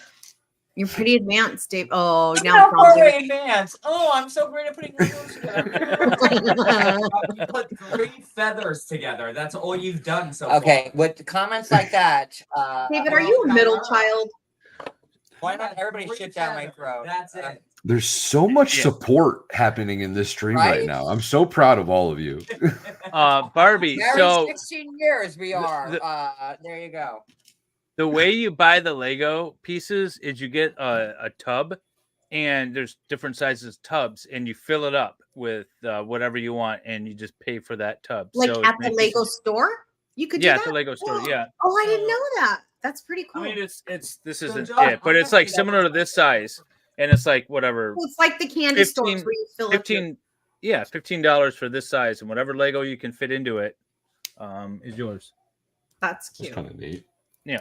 You're pretty advanced, Dave. Oh, Look now how it's far all we good. advance. Oh, I'm so great at putting Legos together. Put 3 feathers together. That's all you've done so Okay, with comments like that, David, are you a middle child? why not everybody shit down my throat? That's it. There's so much support happening in this stream right Right? now. I'm so proud of all of you. Barbie. Married So 16 years we are. There you go. the way you buy the Lego pieces is you get a tub, and there's different sizes tubs, and you fill it up with whatever you want, and you just pay for that tub. Like So at the maybe- Lego store? You could do Yeah, that. at the Lego store. Yeah. Oh, I didn't know that. That's pretty cool. I mean, this isn't John, it, but it's like similar to this size, and it's like whatever. Well, it's like the candy stores where you fill up your... Yeah, $15 for this size, and whatever Lego you can fit into it is yours. That's cute. That's kind of neat. Yeah.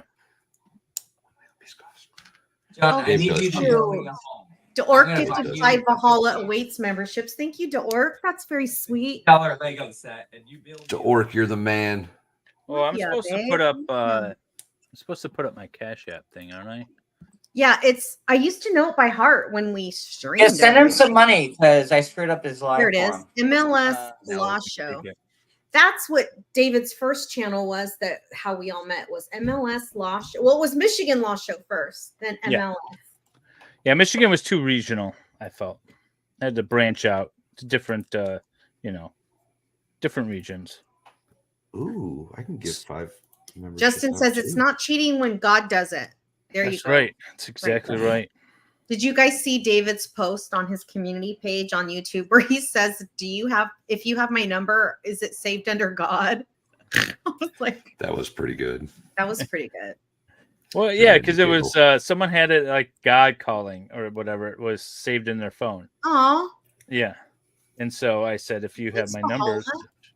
John, I need you to go home. Deork gifted 5 Valhalla Awaits memberships. Thank you, Deork. That's very sweet. $1 Lego set, and you build. Deork, you're the man. Well, I'm Yeah, supposed to babe. put up. I'm supposed to put up my Cash App thing, aren't I? Yeah, I used to know it by heart when we streamed. Yeah, send him it. some money because I screwed up his live. Here it is. for him. MLS Law Show. That's what David's first channel was. That how we all met was MLS Law Show. Well, it was Michigan Law Show first, then MLS. Yeah. Yeah, Michigan was too regional. I felt I had to branch out to different, different regions. Ooh, I can give 5 members. Justin says it's not cheating when God does it. There you That's go. right. That's exactly right. Did you guys see David's post on his community page on YouTube where he says, if you have my number, is it saved under God? I was like, That was pretty good. that was pretty good. Well, yeah, because it was someone had it like God calling or whatever. It was saved in their phone. Aw. Yeah, and so I said, if you have my numbers,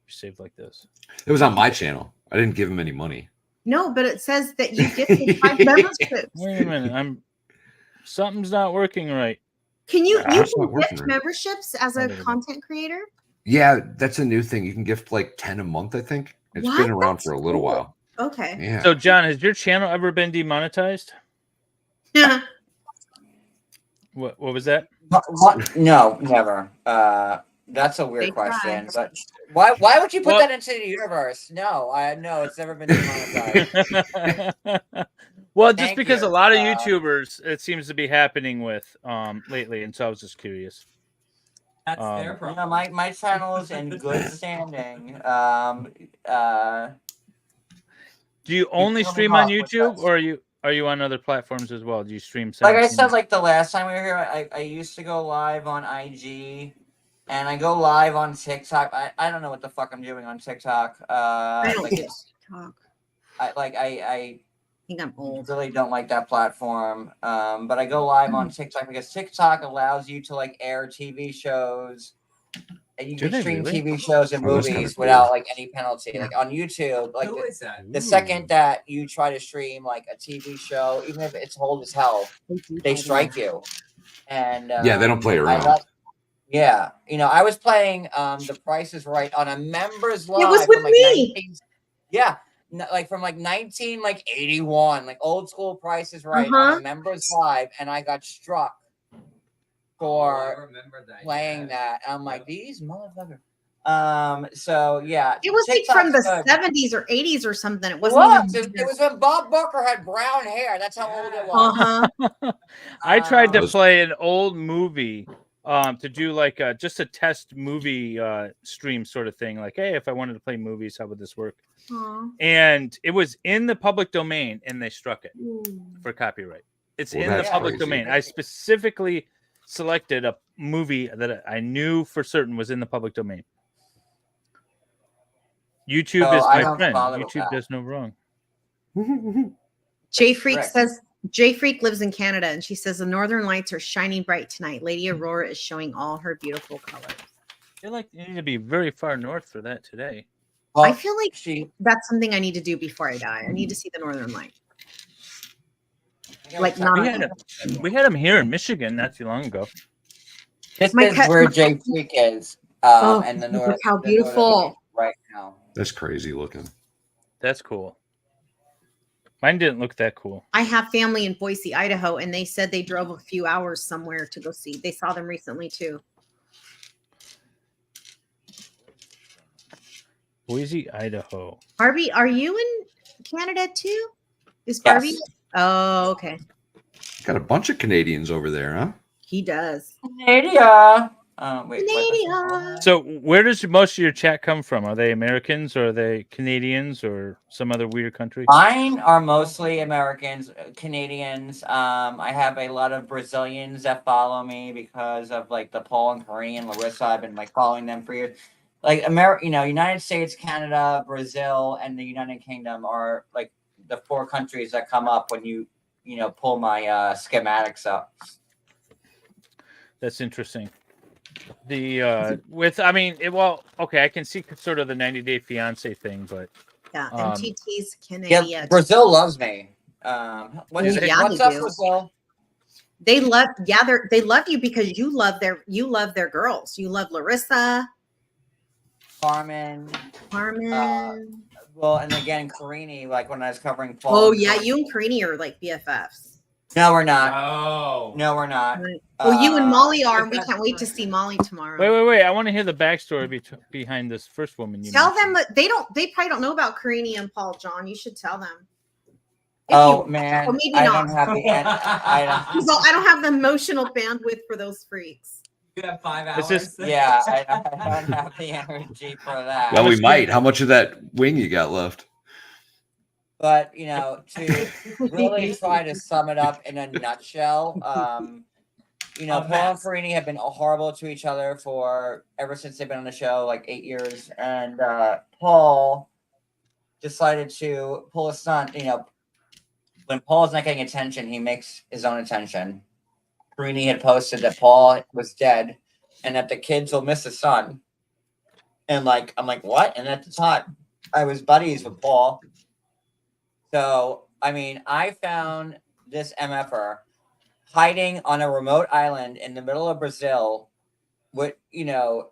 saved like this. It was on my channel. I didn't give him any money. No, but it says that you gifted 5 memberships. Wait a minute, something's not working right. Can you It's can not working gift right. memberships as a content creator? Yeah, that's a new thing. You can gift like 10 a month, I think. It's What? been around That's for a little cool. while. Okay. Yeah. So, John, has your channel ever been demonetized? Yeah. What was that? What? No, never. That's a weird They question. tried. But why would you put Well- that into the universe? No, it's never been demonetized. Well, just Thank because you. a lot of YouTubers, it seems to be happening with lately, and so I was just curious. That's their problem. No, my channel is in good standing. Do you only come stream on up with YouTube, us. or are you on other platforms as well? Do you stream? Like I simultaneously? said, like the last time we were here, I used to go live on IG, and I go live on TikTok. I don't know what the fuck I'm doing on TikTok. I don't like get TikTok. I think I'm old. really don't like that platform. But I go live on TikTok because TikTok allows you to like air TV shows. And you Do can they stream really? TV shows and Oh, that's kinda movies cool. without like any penalty. Like on YouTube, like Who is that? the second that you try to stream like a TV show, even if it's old as hell, they strike you. And Yeah, they don't play around. Yeah, I was playing The Price is Right on a members live. It was from, with like, me. from like 1981, like old school Price is Right on a members live, and I got struck for playing that. I'm like, these motherfuckers. So yeah, It was like from the TikTok's good. 70s or 80s or something. It It wasn't was. It was when Bob Booker had brown hair. That's how old it was. Uh-huh. I tried to Those- play an old movie to do like just a test movie stream sort of thing. Like, hey, if I wanted to play movies, how would this work? Aw. And it was in the public domain, and they struck it for copyright. It's Well, in the that's public crazy. domain. I specifically selected a movie that I knew for certain was in the public domain. YouTube So is I my don't friend. bother with YouTube that. does no wrong. Jay Freak Correct. says Jay Freak lives in Canada, and she says the northern lights are shining bright tonight. Lady Aurora is showing all her beautiful colors. I feel like you need to be very far north for that today. Well, I feel like that's something I need to do before I die. I need to see the northern light. Like not. We had him here in Michigan not too long ago. This My is cut- where my- Jay Freak is. Oh, And the look north. how the northern beautiful. lights right now. That's crazy looking. That's cool. Mine didn't look that cool. I have family in Boise, Idaho, and they said they drove a few hours somewhere to go see. They saw them recently too. Boise, Idaho. Barbie, are you in Canada too? Is Barbie? Yes. Oh, okay. Got a bunch of Canadians over there, huh? He does. Canada. Wait. Canada. So where does most of your chat come from? Are they Americans or are they Canadians or some other weird country? Mine are mostly Americans, Canadians. I have a lot of Brazilians that follow me because of like the Paul and Korean Larissa. I've been like following them for years. like America, United States, Canada, Brazil, and the United Kingdom are like the 4 countries that come up when you pull my schematics up. That's interesting. The okay, I can see sort of the 90 Day Fiance thing, but yeah, MTT's Yeah, Brazil loves me. What's they up, do. Brazil? They love you because you love their girls. You love Larissa, Carmen. Well, and again, Karini, like when I was covering Paul. Oh yeah, you and Karini are like BFFs. No, we're not. No, we're not. Well, you and Molly are, and we can't wait to see Molly tomorrow. Wait. I want to hear the backstory behind this first woman you Tell mentioned. them they probably don't know about Karini and Paul, John. You should tell them. Man, or maybe I not. don't have the So I don't have the emotional bandwidth for those freaks. You have 5 This hours. is- Yeah, I don't have the energy for that. Well, we might. How much of that wing you got left? But to really try to sum it up in a nutshell, Paul and Karini have been horrible to each other ever since they've been on the show, like 8 years. And Paul decided to pull a stunt. When Paul's not getting attention, he makes his own attention. Karini had posted that Paul was dead and that the kids will miss his son. And I'm like, what? And at the time, I was buddies with Paul. So, I found this MFer hiding on a remote island in the middle of Brazil with, In a Our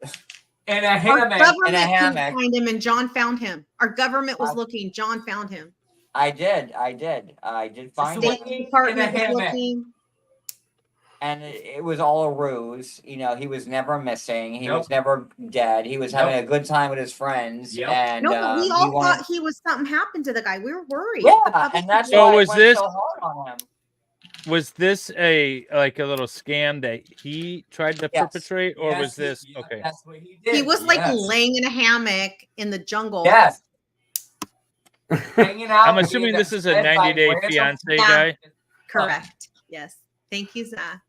hammock. government couldn't find him, and John found him. Our government was looking. John found him. I did find him. State Department was looking. And it was all a ruse. He was never missing. He was never dead. He was having a good time with his friends. And We all thought something happened to the guy. We were worried. Yeah, and that's So why was I went this- so hard on him. Was this a little scam that he tried to perpetrate, or was this okay? That's what he did. He was laying in a hammock in the jungle. Yes. Hanging out. I'm assuming this is a 90 Day Fiance guy. Correct. Yes. Thank you, Zach.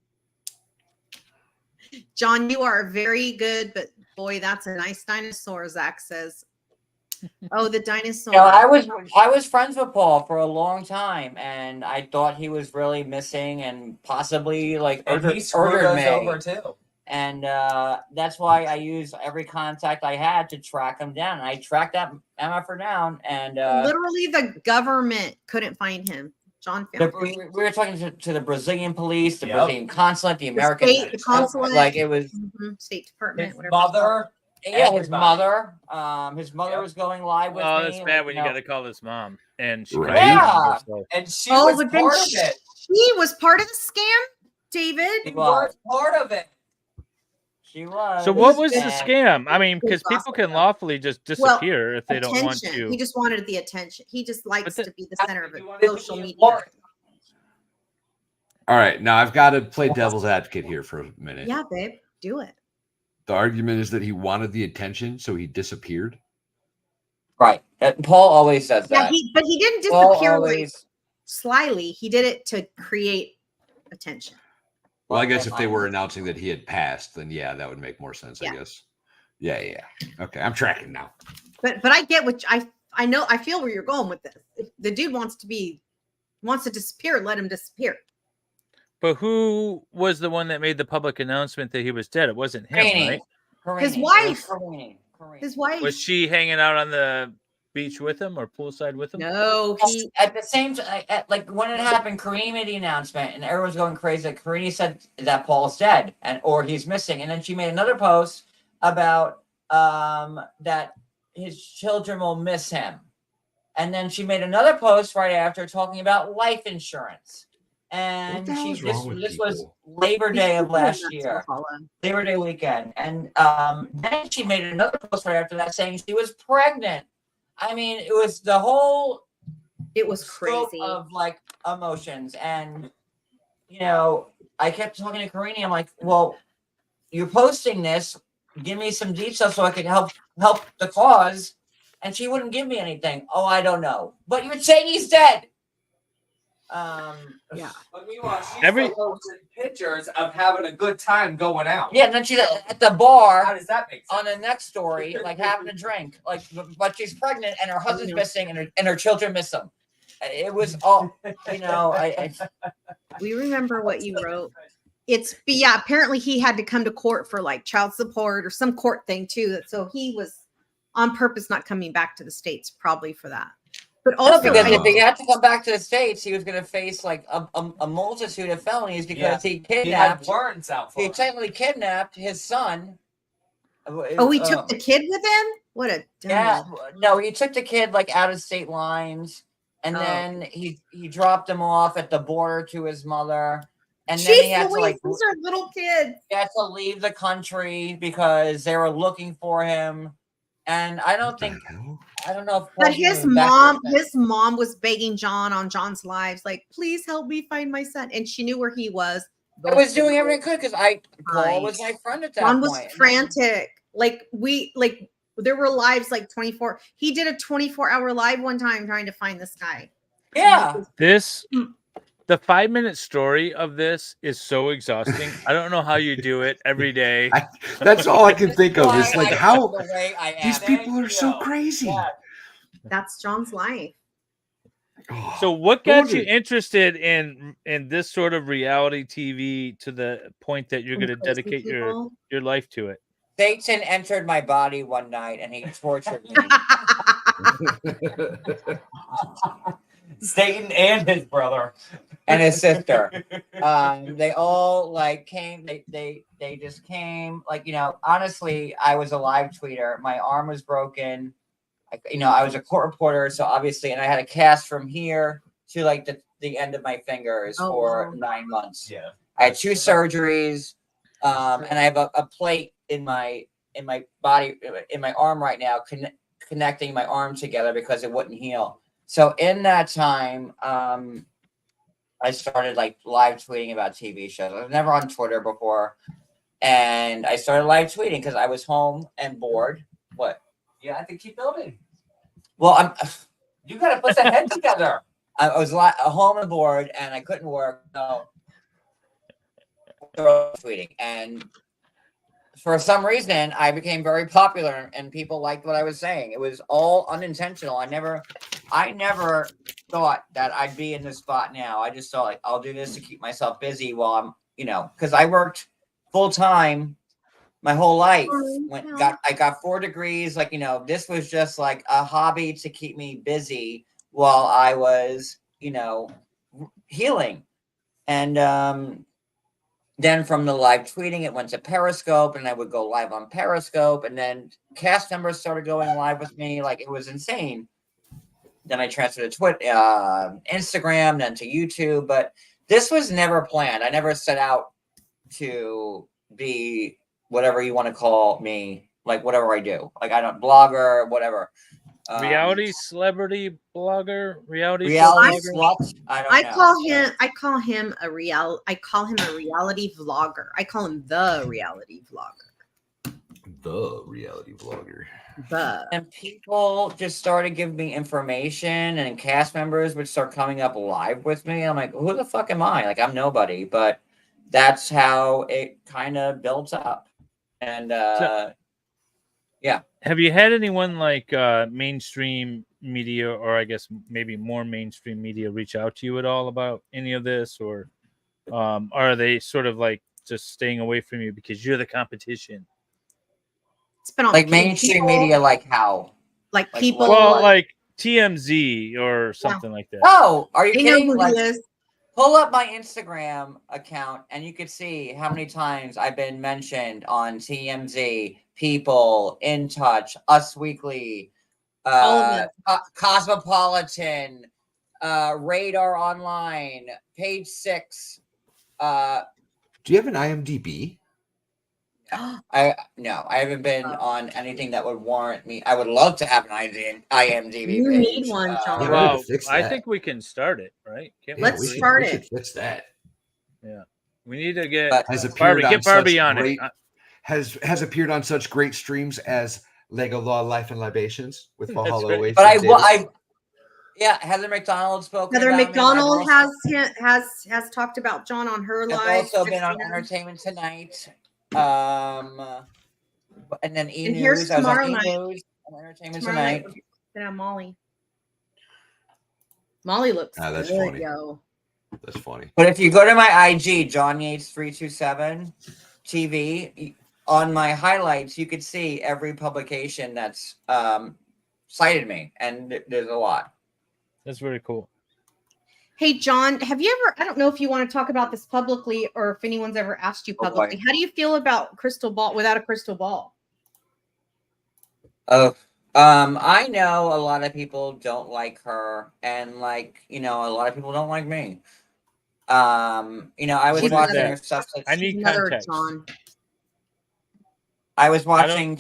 John, you are very good, but boy, that's a nice dinosaur, Zach says. Oh, the dinosaur. I was friends with Paul for a long time, and I thought he was really missing and possibly And he screwed us over too. And that's why I used every contact I had to track him down. And I tracked that MFer down, and literally the government couldn't find him. John found him. we were talking to the Brazilian police, the Brazilian consulate, the American the consulate, it was State Department, His whatever. mother. his mother. His mother was going live with me. Oh, that's bad when you got to call his mom, and she Yeah. And she Oh, was but then part of it. she was part of the scam, David. She was. Part of it. She was. So what was the And- scam? Because people can lawfully just disappear if they don't want Attention. to. He just wanted the attention. He just likes to be the center of it. Social media. All right, now I've got to play devil's advocate here for a minute. Yeah, babe, do it. The argument is that he wanted the attention, so he disappeared. Right. Paul always says Yeah, that. but he didn't Paul disappear like always- slyly. He did it to create attention. Well, I guess if they were announcing that he had passed, then yeah, that would make more sense. I guess. Yeah. Okay, I'm tracking now. But I get what I know. I feel where you're going with this. If the dude wants to disappear, let him disappear. But who was the one that made the public announcement that he was dead? It wasn't him, Karini. right? His wife. Karini. His wife. Was she hanging out on the beach with him or poolside with him? No, At the same time, like when it happened, Karini made the announcement, and everyone's going crazy. Karini said that Paul's dead, or he's missing, and then she made another post about that his children will miss him, and then she made another post right after talking about life insurance. And this was Labor Day of last year, Labor Day weekend, and then she made another post right after that saying she was pregnant. I mean, it was the whole. It was crazy of like emotions, and I kept talking to Karini. I'm like, well, you're posting this. Give me some details so I can help the cause. And she wouldn't give me anything. Oh, I don't know. But you're saying he's dead. Yeah. But meanwhile, she's posting pictures of having a good time going out. Yeah, and then she's at the bar. How does that make sense? On the next story, like having a drink, like, but she's pregnant and her husband's missing and her children miss him. It was all, you know. We remember what you wrote. But yeah, apparently he had to come to court for like child support or some court thing too. So he was on purpose not coming back to the States, probably for that. But also, because if he had to come back to the States, he was going to face like a multitude of felonies because he kidnapped. He had warrants out for He him. technically kidnapped his son. Oh, he took the kid with him? What a dumb. No, he took the kid like out of state lines, and then he dropped him off at the border to his mother, and then he had to like these are little kids. He had to leave the country because they were looking for him, and I don't know if. But his mom was begging John on John's lives, like, please help me find my son, and she knew where he was. I was doing everything I could because Paul was my friend at that John point. was frantic. There were lives like 24. He did a 24-hour live one time trying to find this guy. Yeah. The 5-minute story of this is so exhausting. I don't know how you do it every day. That's all I can think of is like how these people are so you. crazy. Yeah. That's John's life. So what got you interested in this sort of reality TV to the point that you're going to dedicate your life to it? Satan entered my body one night and he tortured me. Satan and his brother and his sister. They all like came. They just came. Like, you know, honestly, I was a live tweeter. My arm was broken. I was a court reporter, so obviously, and I had a cast from here to like the end of my fingers for 9 months. Yeah, I had 2 surgeries, and I have a plate in my body, in my arm right now, connecting my arm together because it wouldn't heal. So in that time, I started like live tweeting about TV shows. I was never on Twitter before, and I started live tweeting because I was home and bored. What? Yeah, I think keep building. Well, you got to put the head together. I was home and bored, and I couldn't work. So tweeting, and for some reason, I became very popular, and people liked what I was saying. It was all unintentional. I never thought that I'd be in this spot now. I just thought, like, I'll do this to keep myself busy while I'm, because I worked full time my whole life. I got 4 degrees. Like, this was just like a hobby to keep me busy while I was, healing. And then from the live tweeting, it went to Periscope, and I would go live on Periscope, and then cast members started going live with me. Like, it was insane. Then I transferred to Twitter, Instagram, then to YouTube. But this was never planned. I never set out to be whatever you want to call me, like whatever I do. Like, I don't blogger, whatever. Reality celebrity blogger, reality slut. I call him a reality vlogger. I call him the reality vlogger. The reality vlogger. And people just started giving me information, and cast members would start coming up live with me. I'm like, who the fuck am I? Like, I'm nobody. But that's how it kind of built up. And yeah. Have you had anyone like mainstream media, or I guess maybe more mainstream media, reach out to you at all about any of this, or are they sort of like just staying away from you because you're the competition? It's been on like mainstream media, like how? Like people. Well, like TMZ or something like that. Oh, are you kidding? Who Like, he is. pull up my Instagram account, and you could see how many times I've been mentioned on TMZ, People, In Touch, Us Weekly, Cosmopolitan, Radar Online, Page 6. Do you have an IMDb? I haven't been on anything that would warrant me. I would love to have an IMDb. You page. need one, John. Well, I think we can start it, right? Let's start we it. should fix that. Yeah, we need to get Barbie. Get Barbie on it. Has appeared on such great streams as Lego Law, Life, and Libations with Valhalla Awaits. But Yeah, Heather McDonald spoke. Heather about McDonald me. I've also, has talked about John on her I've live. also been on Entertainment Tonight. And then E And here's News. I was on tomorrow E night. News and Entertainment Tomorrow night, Tonight. we're gonna have Molly. Molly looks that's good, funny. yo. That's funny. But if you go to my IG, John Yates 327 TV, on my highlights, you could see every publication that's cited me, and there's a lot. That's very cool. Hey, John, have you ever, I don't know if you want to talk about this publicly or if anyone's ever asked you publicly. How do you feel about crystal ball without a crystal ball? Oh, I know a lot of people don't like her, and like, a lot of people don't like me. I was watching her stuff. I need context. John. I was watching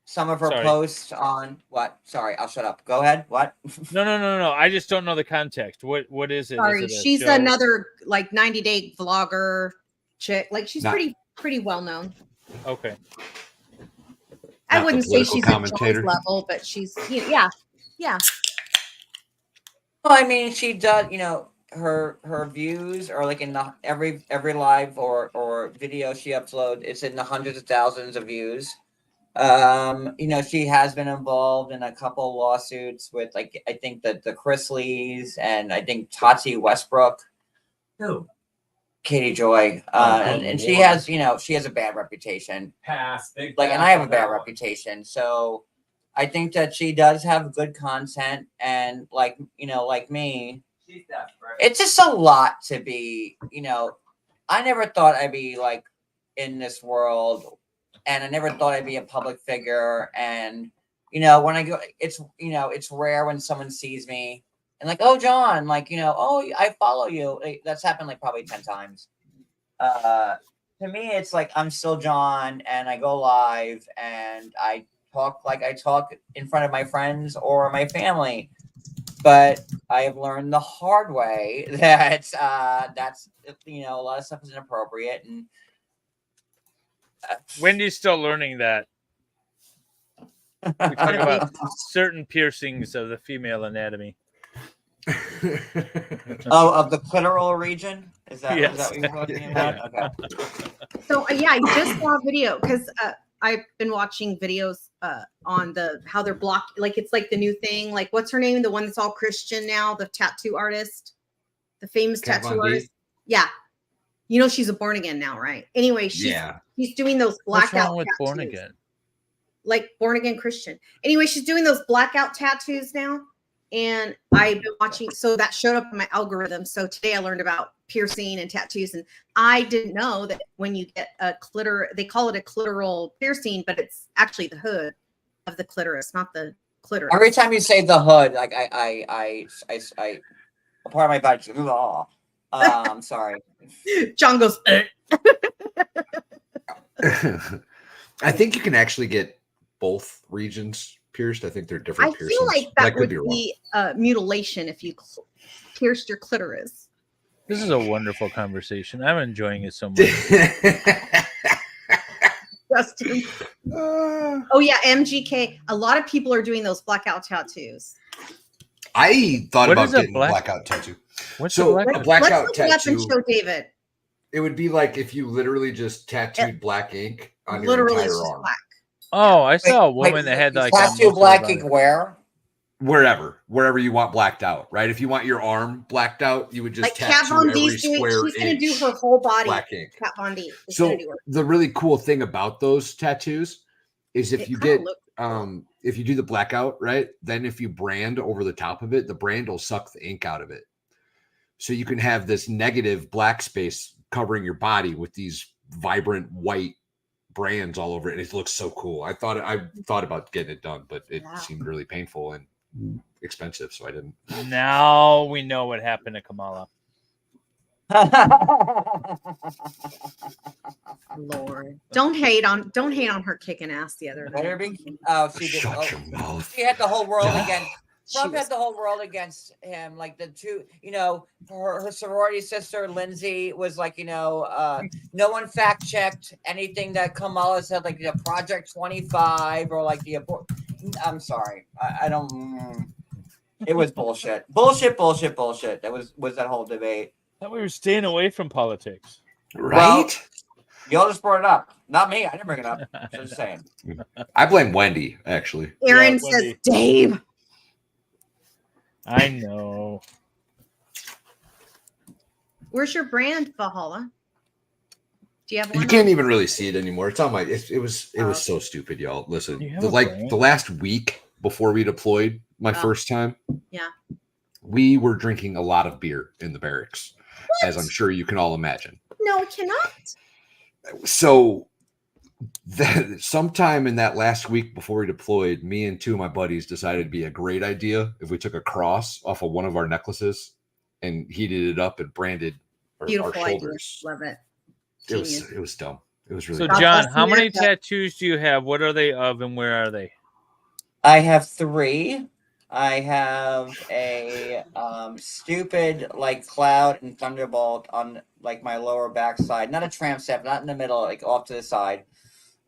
some of her Sorry. posts on what? Sorry, I'll shut up. Go ahead. What? No. I just don't know the context. What is it? Sorry, is it she's show? another like 90-day vlogger chick. Like she's pretty well known. Okay. I wouldn't say she's at commentator. John's level, but she's yeah. Well, I mean, she does. Her views are like in the every live or video she uploads. It's in the hundreds of thousands of views. She has been involved in a couple lawsuits with, like, I think that the Chrisleys and I think Tati Westbrook. Who? Katie Joy. And she has, she has a bad reputation. Pass. Big Like, and pass I have a on bad that one. reputation. So I think that she does have good content, and like me, She's desperate. it's just a lot to be, I never thought I'd be like in this world, and I never thought I'd be a public figure. And, when I go, it's rare when someone sees me and like, oh, John, like, oh, I follow you. Like, that's happened like probably 10 times. To me, it's like, I'm still John, and I go live and I talk like I talk in front of my friends or my family. But I have learned the hard way that that's a lot of stuff is inappropriate, and Wendy's still learning that. We talk about certain piercings of the female anatomy. of the clitoral region. Is that Yes. what you're talking about? Okay. So I just saw a video because I've been watching videos on how they're blocked. Like it's like the new thing. Like what's her name? The one that's all Christian now, the tattoo artist, the famous Kat tattoo Von D? artist. Yeah, she's a born again now, right? Anyway, she's doing those What's blackout wrong with tattoos. born again? Like born again Christian. Anyway, she's doing those blackout tattoos now. And I've been watching, so that showed up in my algorithm. So today I learned about piercing and tattoos. And I didn't know that when you get a they call it a clitoral piercing, but it's actually the hood of the clitoris, not the clitoris. Every time you say the hood, like I a part of my body. I'm sorry. John goes. I think you can actually get both regions pierced. I think they're different I piercings. feel like But I that could would be wrong. be mutilation if you pierced your clitoris. This is a wonderful conversation. I'm enjoying it so much. Justin. Oh yeah, MGK. A lot of people are doing those blackout tattoos. I thought What about is a getting a blackout tattoo. What's So a a blackout? blackout Let's look it up and tattoo. show David. It would be like if you literally just tattooed black ink on your Literally, entire it's just arm. black. Oh, I saw a Wait, woman that had like tattoo black ink where? Wherever you want blacked out, right? If you want your arm blacked out, you would just Like Kat tattoo Von every D's doing. square She's gonna do inch her whole body. black ink. Kat Von D. is So gonna do her. the really cool thing about those tattoos is if It you kinda get looks if you do the blackout, right, then if you brand over the top of it, the brand will suck the ink out of it. So you can have this negative black space covering your body with these vibrant white brands all over it, and it looks so cool. I thought about getting it done, but it seemed really painful and expensive, so I didn't. Now we know what happened to Kamala. Lord, don't hate on her kicking ass the other Better day. be. Oh, she did. Shut your mouth. She had the whole world Yeah. against. Trump had the whole world against him. Like the two, her sorority sister Lindsay was like, no one fact checked anything that Kamala said, like the Project 25 or like the abort. I'm sorry, I don't. It was bullshit. Bullshit. That was that whole debate. I thought we were staying away from politics. Well, y'all just brought it up. Not me. I didn't bring it up. Just saying. I blame Wendy, actually. Aaron Yeah, says, Wendy. Dave. I know. Where's your brand, Valhalla? Do you have one? You can't even really see it anymore. It's on my. It was so stupid, y'all. Listen, You have the a like brand? the last week before we deployed, my first time, Yeah. we were drinking a lot of beer in the barracks, as I'm sure you can all imagine. No, it cannot. So, sometime in that last week before we deployed, me and two of my buddies decided it'd be a great idea if we took a cross off of one of our necklaces and heated it up and branded our Beautiful idea. shoulders. Love it. It was dumb. It was really So, dumb. John, how many tattoos do you have? What are they of, and where are they? I have 3. I have a stupid like cloud and thunderbolt on like my lower backside. Not a tramp stamp, not in the middle, like off to the side.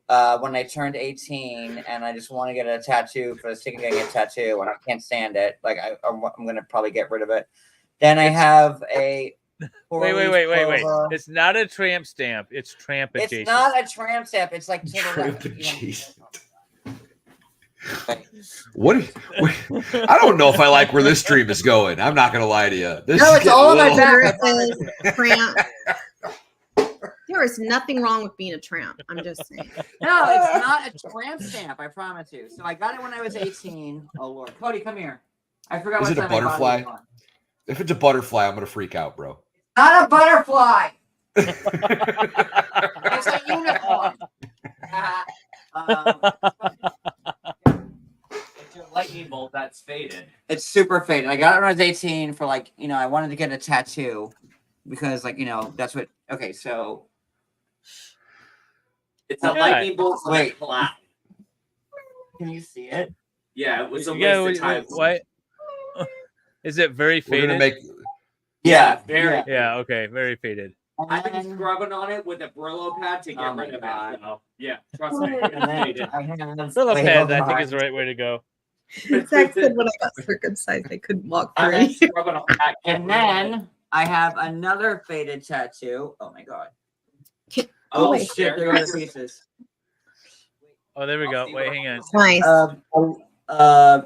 When I turned 18, and I just want to get a tattoo for the sake of getting a tattoo, and I can't stand it. Like I'm gonna probably get rid of it. Then I have a. Wait. It's not a tramp stamp. It's tramp adjacent. It's not a tramp stamp. It's like to the left. What? I don't know if I like where this stream is going. I'm not gonna lie to you. This No, is it's getting all a on my little- back. Tramp. There is nothing wrong with being a tramp. I'm just saying. No, it's not a tramp stamp. I promise you. So I got it when I was 18. Oh Lord, Cody, come here. I forgot. Is what it a time I bought butterfly? it on. If it's a butterfly, I'm gonna freak out, bro. Not a butterfly. It's a unicorn. It's your lightning bolt that's faded. It's super faded. I got it when I was 18 for like, I wanted to get a tattoo because like, that's what. Okay, so It's a lightning bolt. Wait. Cloud. Can you see it? Yeah, it was a Yeah, waste of time. what? Is it very We're gonna faded? make. Yeah, very. Yeah, okay, very faded. I've been scrubbing on it with a Brillo pad to get rid of it. So, yeah, trust me. And It's then faded. I have- Brillo wait, pads, hold I on. think, is the right way to go. Zach said when I got circumcised, I couldn't walk I through have it. Scrubbing on that. And then I have another faded tattoo. Oh my god. Oh, Oh shit, shit, they're going to pieces. Oh, there we go. Wait, hang on. Nice.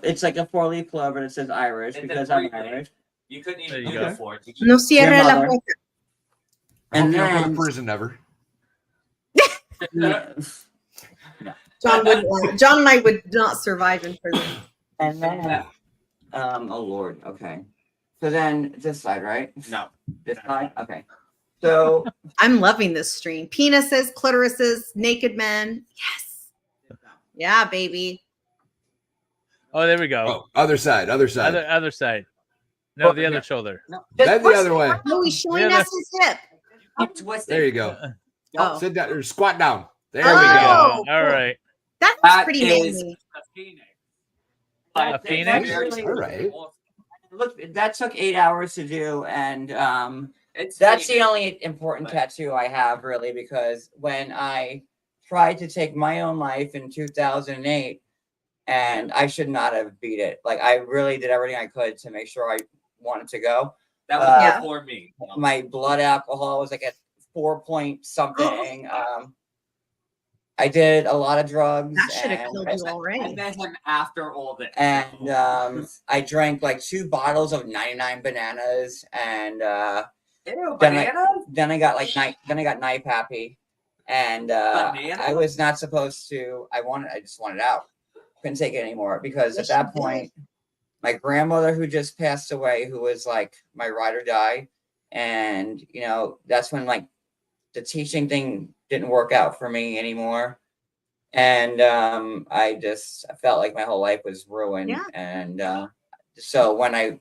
It's like a 4-leaf clover that says Irish It's because a I'm free thing. Irish. You couldn't There even you do go. it for it. No cierre Your la mother. boca. I hope And you don't go to then prison ever. John and I would not survive in prison. and then oh Lord, okay. So then this side, right? No. This side? Okay. So I'm loving this stream. Penises, clitorises, naked men. Yes. Yeah, baby. Oh, there we go. Oh, other side. Other side. No, the other shoulder. Then the other way. No, he's showing Yeah, us his hip. keep twisting. There you go. Oh. Sit down or squat down. There There we we go. go. All right. That's That pretty is manly. A phoenix. A phoenix? All right. Look, that took 8 hours to do, and It's that's the faded. only important But- tattoo I have, really, because when I tried to take my own life in 2008, and I should not have beat it. Like, I really did everything I could to make sure I wanted to go. That was Yeah. before me. My blood alcohol was like at 4 point something. I did a lot of drugs. That should have and- killed you I already. met him after all this. And I drank like 2 bottles of 99 bananas, and Ew, then banana? I got like then I got knife happy, and Banana? I was not supposed to. I just wanted out. Couldn't take it anymore because at that point, my grandmother, who just passed away, who was like my ride or die, and that's when like the teaching thing didn't work out for me anymore. And I felt like my whole life was ruined. Yeah. And so when I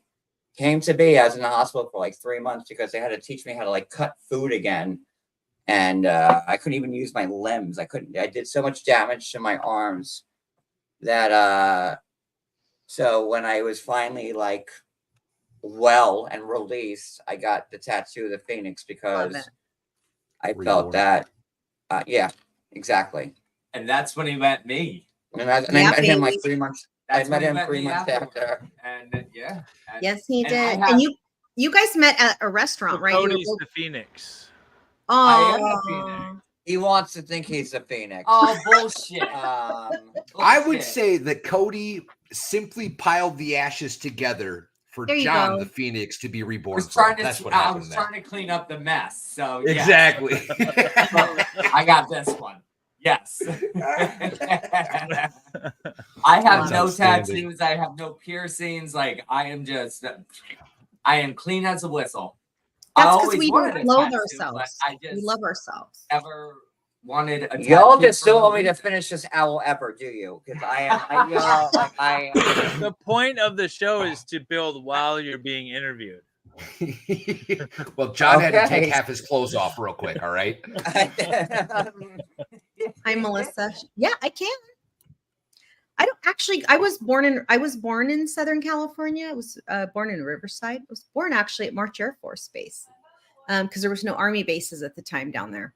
came to be, I was in the hospital for like 3 months because they had to teach me how to like cut food again. And I couldn't even use my limbs. I did so much damage to my arms that so when I was finally like well and released, I got the tattoo of the phoenix because I felt that yeah, exactly. And that's when he met me. And I met him like 3 months I That's met when he him 3 me months afterward. after. And yeah. Yes, he and did. I And have- you guys met at a restaurant, right? You were Cody's both- the Phoenix. I am the Aw. Phoenix. He wants to think he's a phoenix. Oh, bullshit. I would say that Cody simply piled the ashes together for There you John go. the Phoenix to be I reborn. was trying That's to, what I happened was there. trying to clean up the mess. So yes. Exactly. I got this one. Yes. I have That's no outstanding. tattoos. I have no piercings. Like I am clean as a whistle. That's I because always we wanted don't a loathe tattoo, ourselves. but I just We love ourselves. never wanted a Y'all tattoo just for still no want me to reason. finish this owl ever, do you? Because I The point of the show is to build while you're being interviewed. Well, John had to Okay. take half his clothes off real quick. All right. Hi, Melissa. Yeah, I can. I don't actually. I was born in Southern California. I was born in Riverside. I was born actually at March Air Force Base because there was no Army bases at the time down there.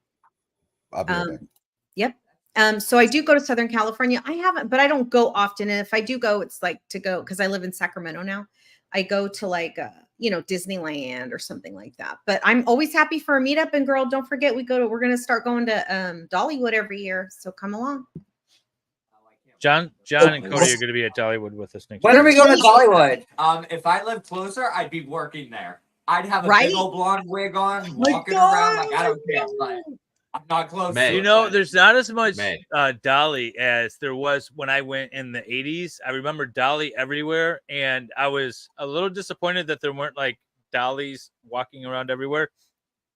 I'll be right back. Yep. So I do go to Southern California. I haven't, but I don't go often. And if I do go, it's like to go because I live in Sacramento now. I go to like Disneyland or something like that. But I'm always happy for a meetup. And girl, don't forget we're gonna start going to Dollywood every year. So come along. John and Cody are going to be at Dollywood with us next When are we week. going to Dollywood? If I lived closer, I'd be working there. I'd have a Right? big old blonde wig on, My walking God. around like I don't care. But I'm not close. May. To You it, know, but- there's not as much May. Dolly as there was when I went in the 80s. I remember Dolly everywhere, and I was a little disappointed that there weren't like Dollies walking around everywhere.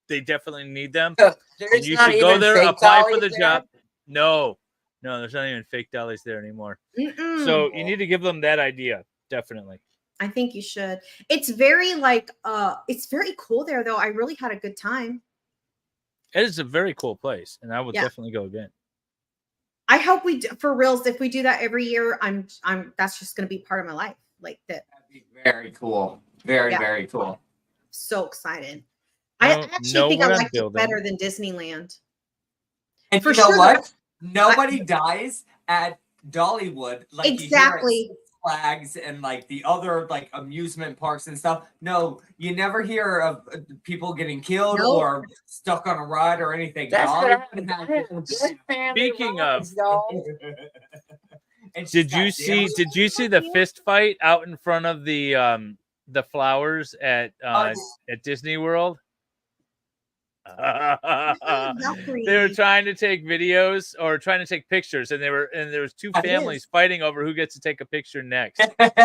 They definitely need them. And There's you not should go even there, fake apply for dollies the there? job. No, there's not even fake Dollies there anymore. So you need to give them that idea. Definitely. I think you should. It's very like it's very cool there though. I really had a good time. It is a very cool place, and I would Yeah. definitely go again. I hope we do, for reals. If we do that every year, I'm that's just going to be part of my life. Like that. Very cool. Very, Yeah. very cool. So excited. I I don't actually know think I what I'm like it building. better than Disneyland. And For you know sure. what? Nobody dies at Dollywood like Exactly. you hear at Six Flags and like the other like amusement parks and stuff. No, you never hear of people getting killed Nope. or stuck on a ride or anything. That's Dollywood gonna has- happen. Good family Speaking of, rides, y'all. It's Did just you that see? Did you see the fist fight out in front of the flowers at Disney World? They were trying to take videos or trying to take pictures, and there was two It is. families fighting over who gets to take a picture next.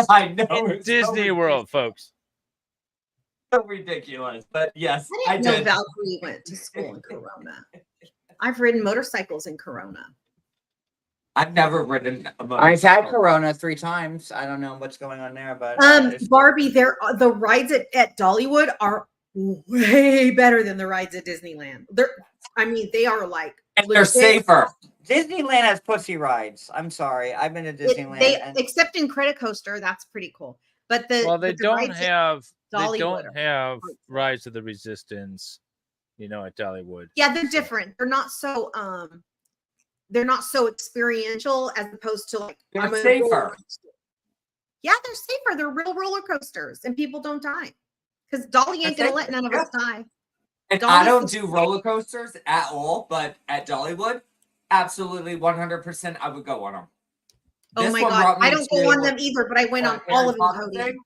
I know. In it's so Disney World, folks. So ridiculous. But yes, I I didn't know did. Valkyrie went to school in Corona. I've ridden motorcycles in Corona. I've never ridden a I've motorcycle. had Corona 3 times. I don't know what's going on there, but Barbie, the rides at Dollywood are way better than the rides at Disneyland. They are like And they're legit. safer. Disneyland has pussy rides. I'm sorry. I've been to Disneyland. and Except in Credit Coaster, that's pretty cool. But They but the don't rides at have Dollywood are- Rise of the Resistance, at Dollywood. Yeah, they're different. They're not so experiential as opposed to like They're I'm gonna safer. roller coaster. Yeah, they're safer. They're real roller coasters, and people don't die because Dolly ain't They're gonna let none of us die. And I don't do roller coasters at all, but at Dollywood, absolutely 100% I would go on them. Oh my God, I don't go on them either, but I went on all of them. Cody.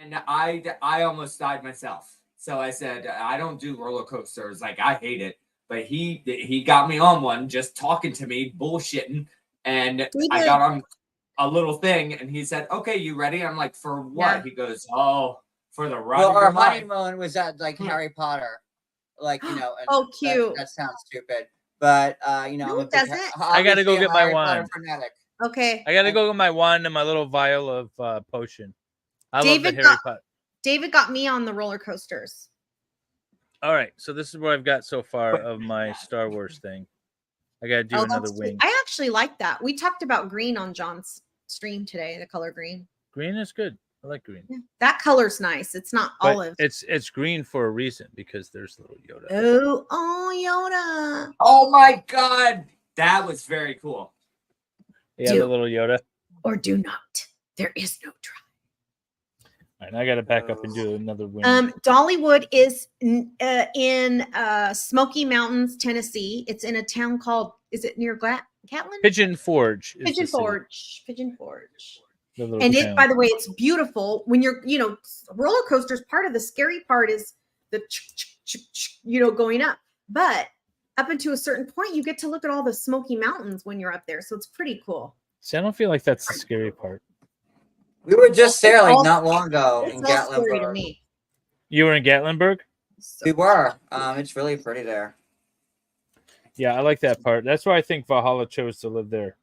And I almost died myself. So I said, I don't do roller coasters. Like, I hate it. But he got me on one, just talking to me, bullshitting. And I got on a little thing, and he said, okay, you ready? I'm like, for what? Yeah. He goes, oh, for the ride well, of your our life. honeymoon was at like Harry Potter. Like, and Oh, cute. That sounds stupid. But No, I'm a it big, doesn't. I gotta go obviously a get my Harry Potter wand. fanatic. Okay. I gotta go get my wand and my little vial of potion. I love David the Harry got- Potter. David got me on the roller coasters. All right, so this is what I've got so far of my Star Wars thing. I gotta do Oh, another that's cute. wing. I actually like that. We talked about green on John's stream today, the color green. Green is good. I like green. That color's nice. It's not But olive. it's green for a reason because there's little Yoda. Oh, Yoda. Oh my God. That was very cool. Yeah, the little Yoda. Or do not. There is no try. All right, I got to back up and do another win. Dollywood is in Smoky Mountains, Tennessee. It's in a town called, is it near Catlin? Pigeon Forge. Pigeon Forge. Pigeon Forge. The little And town. by the way, it's beautiful. When you're, roller coasters, part of the scary part is the, going up. But up until a certain point, you get to look at all the Smoky Mountains when you're up there. So it's pretty cool. See, I don't feel like that's the scary part. We were just there like not long ago in It's all scary to Gatlinburg. me. You were in Gatlinburg? We were. It's really pretty there. Yeah, I like that part. That's why I think Valhalla chose to live there.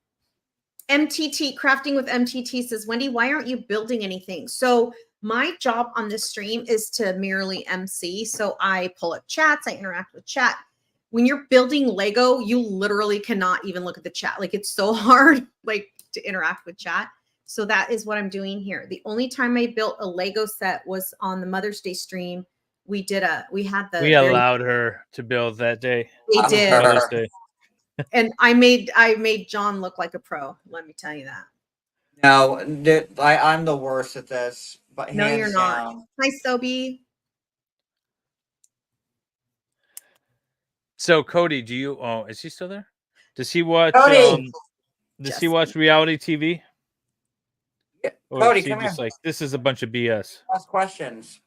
MTT, Crafting with MTT says, Wendy, why aren't you building anything? So my job on this stream is to merely MC. So I pull up chats, I interact with chat. When you're building Lego, you literally cannot even look at the chat. Like, it's so hard, to interact with chat. So that is what I'm doing here. The only time I built a Lego set was on the Mother's Day stream. We allowed her to build that day. We did. Mother's Day. And I made John look like a pro. Let me tell you that. No, I'm the worst at this. But No, you're not. down. Hi, Sobe. So Cody, is he still there? Does he watch Cody! Does he watch reality TV? Yeah. Or Cody, is he come just here. like, this is a bunch of BS? Ask questions.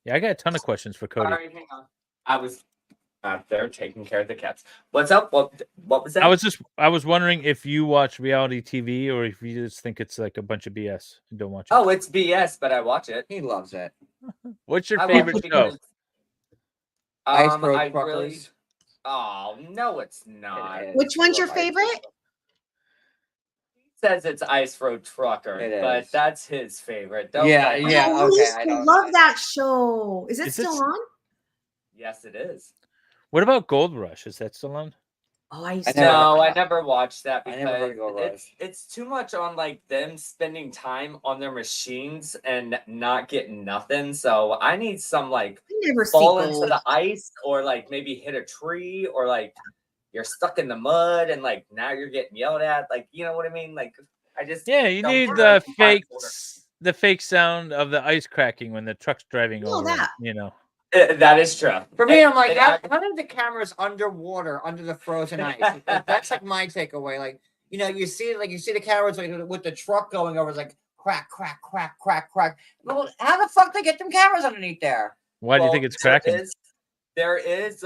Yeah, I got a ton of questions for Cody. All right, hang on. I was out there taking care of the cats. What's up? What was that? I was wondering if you watch reality TV or if you just think it's like a bunch of BS and don't watch it. Oh, it's BS, but I watch it. He loves it. What's your I favorite watch it show? because, Ice Road I Truckers. really. Oh no, it's not. Which one's your favorite? Says it's Ice Road Trucker, It but is. that's his favorite. Don't Yeah, let- yeah. I Okay, used I to don't love that show. Is it still on? Yes, it is. What about Gold Rush? Is that still on? Oh, I never watched that I because never heard of Gold it's too much on like them spending time on their machines and not getting nothing. So I need some like never see fall into gold. the ice or like maybe hit a tree or like you're stuck in the mud and like now you're getting yelled at. Like, you know what I mean? Like I just You don't need have the time fake sound of the ice cracking when the truck's driving over. that. That is true. For me, I'm like, And how did the cameras underwater, under the frozen ice? That's like my takeaway. Like, you see the cameras like, with the truck going over, it's like crack, crack, crack, crack, crack. Well, how the fuck they get them cameras underneath there? Why do you think it's cracking? There is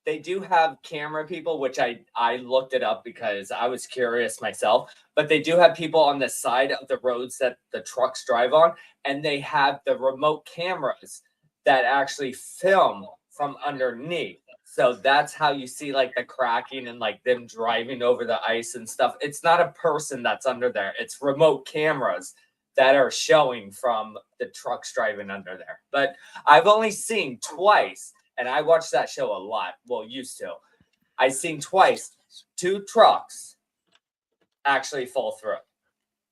they do have camera people, which I looked it up because I was curious myself, but they do have people on the side of the roads that the trucks drive on, and they have the remote cameras that actually film from underneath. So that's how you see like the cracking and like them driving over the ice and stuff. It's not a person that's under there. It's remote cameras that are showing from the trucks driving under there. But I've only seen twice, and I watched that show a lot. Well, used to. I've seen twice 2 trucks actually fall through.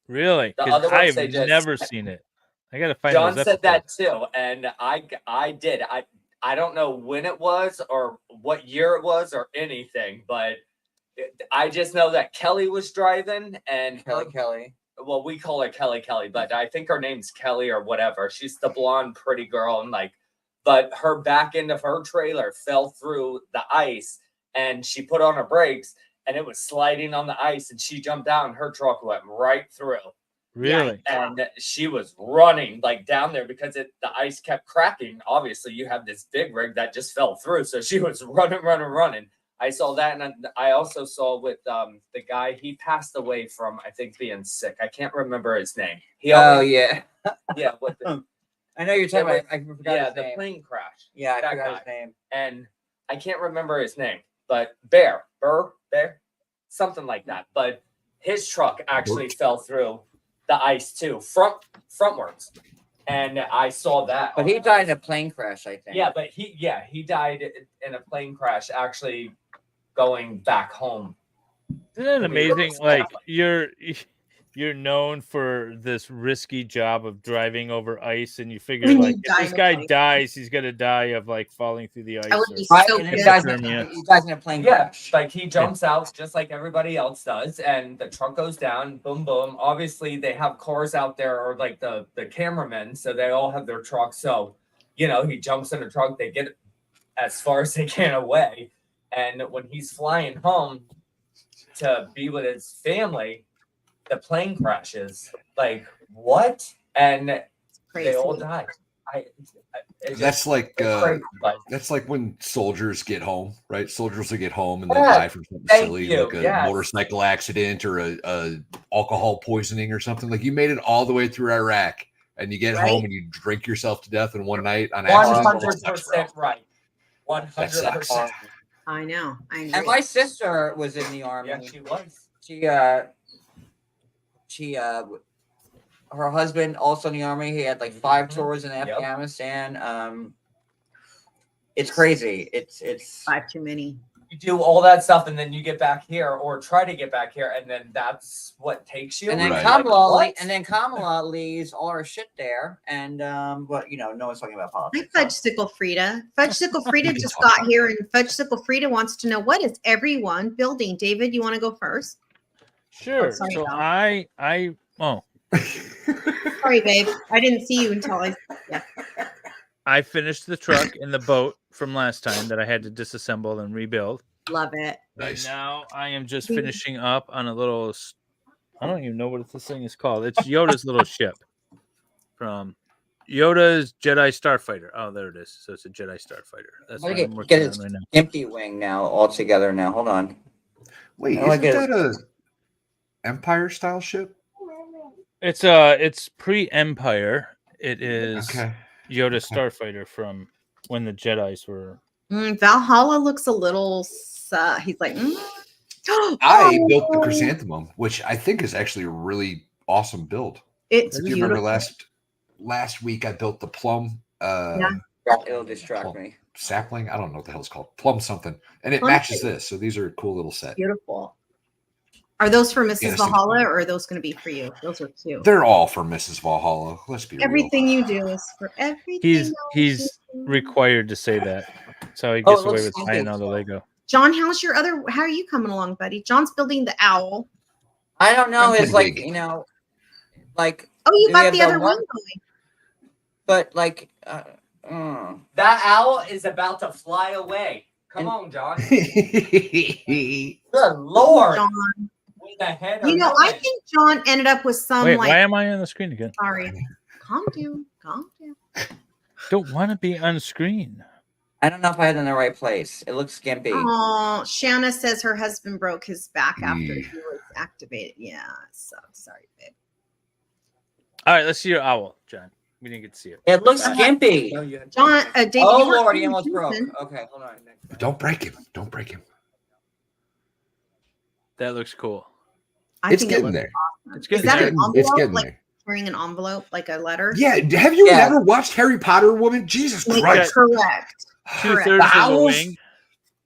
Really? The 'Cause other ones, I've they just- never seen it. I gotta find John those said that episodes. too, and I did. I don't know when it was or what year it was or anything, but I just know that Kelly was driving and Kelly. Well, we call her Kelly, but I think her name's Kelly or whatever. She's the blonde, pretty girl, and but her back end of her trailer fell through the ice, and she put on her brakes, and it was sliding on the ice, and she jumped out, and her truck went right through. Really? And she was running like down there because the ice kept cracking. Obviously, you have this big rig that just fell through. So she was running. I saw that. And I also saw with the guy, he passed away from, I think, being sick. I can't remember his name. Yeah. Yeah. With the, I know you're talking about. I forgot yeah, his the name. plane crash. Yeah, I That forgot guy. his name. And I can't remember his name, but Bear, something like that. But his truck actually fell through the ice too, frontwards, and I saw that. But he died in a plane crash, I think. Yeah, but he died in a plane crash, actually going back home. Isn't it amazing? Like you're known for this risky job of driving over ice, and you figure And like you if die this in a guy plane. dies, he's gonna die of like falling through the ice. I would or be Right, so and pissed. you guys in a plane Yeah, crash. like he jumps out just like everybody else does, and the truck goes down. Boom, boom. Obviously, they have cars out there, or like the cameramen, so they all have their trucks. So, he jumps in a truck. They get as far as they can away, and when he's flying home to be with his family, the plane crashes. Like what? And they all die. That's like crazy. that's like when soldiers get home, right? Soldiers will get home and they'll Yeah, die from something thank silly, you, like a yes. motorcycle accident or a alcohol poisoning or something. Like you made it all the way through Iraq, and you get Right? home and you drink yourself to death in one night on accident. 100% right. 100%. I know. I agree. And my sister was in the army. Yeah, she was. Her husband also in the army. He had like 5 tours in Afghanistan. It's crazy. It's 5 too many. You do all that stuff, and then you get back here, or try to get back here, and then that's what takes you. And then Like, Kamala, what? Kamala leaves all her shit there, and no one's talking about politics. Hi, Fudgesicle Frida. Fudgesicle Frida just got here, and Fudgesicle Frida wants to know, what is everyone building? David, you want to go first? Sure. Oh, sorry, so Val. Sorry, babe. I didn't see you until I finished the truck and the boat from last time that I had to disassemble and rebuild. Love it. Nice. And now I am just finishing up on a little. I don't even know what this thing is called. It's Yoda's little ship from Yoda's Jedi Starfighter. Oh, there it is. So it's a Jedi Starfighter. That's what I'm working on right now. Empty wing now altogether. Now hold on. Wait, How do I isn't get that a Empire style ship? It's pre-Empire. It is Yoda Starfighter from when the Jedis were. Valhalla looks a little. He's like, I built the chrysanthemum, which I think is actually a really awesome build. It's if you remember beautiful. last week, I built the plum. It'll distract me. Sapling. I don't know what the hell it's called. Plum something, and it Plum matches tree. this. So these are a cool little set. Beautiful. Are those for Mrs. Yes, Valhalla, or are those going to be for you? Those are cute. They're all for Mrs. Valhalla. Let's be real. Everything you do is for everything. He's required to say that. That's how he gets away with buying all the Lego. John, how are you coming along, buddy? John's building the owl. I don't know. I'm It's like big. like. Oh, you we got have the other one, one going. but like. That owl is about to fly away. Come on, John. Good Lord. John. With the head I think John ended up with some Wait, like. why am I on the screen again? Sorry. Calm down. Don't want to be on screen. I don't know if I had it in the right place. It looks skimpy. Oh, Shanna says her husband broke his back after he was activated. Yeah, so sorry, babe. All right, let's see your owl, John. We didn't get to see it. It looks skimpy. John, David. Oh you weren't Lord, he paying almost broke. attention. Okay, hold on. Don't break him. Don't break him. That looks cool. I It's think it getting looks there. awesome. It's Is getting that there. an It's envelope? getting Like there. carrying an envelope, like a letter? Yeah. Have you never watched Harry Potter, woman? Jesus Christ. Correct. Two-thirds of the wing.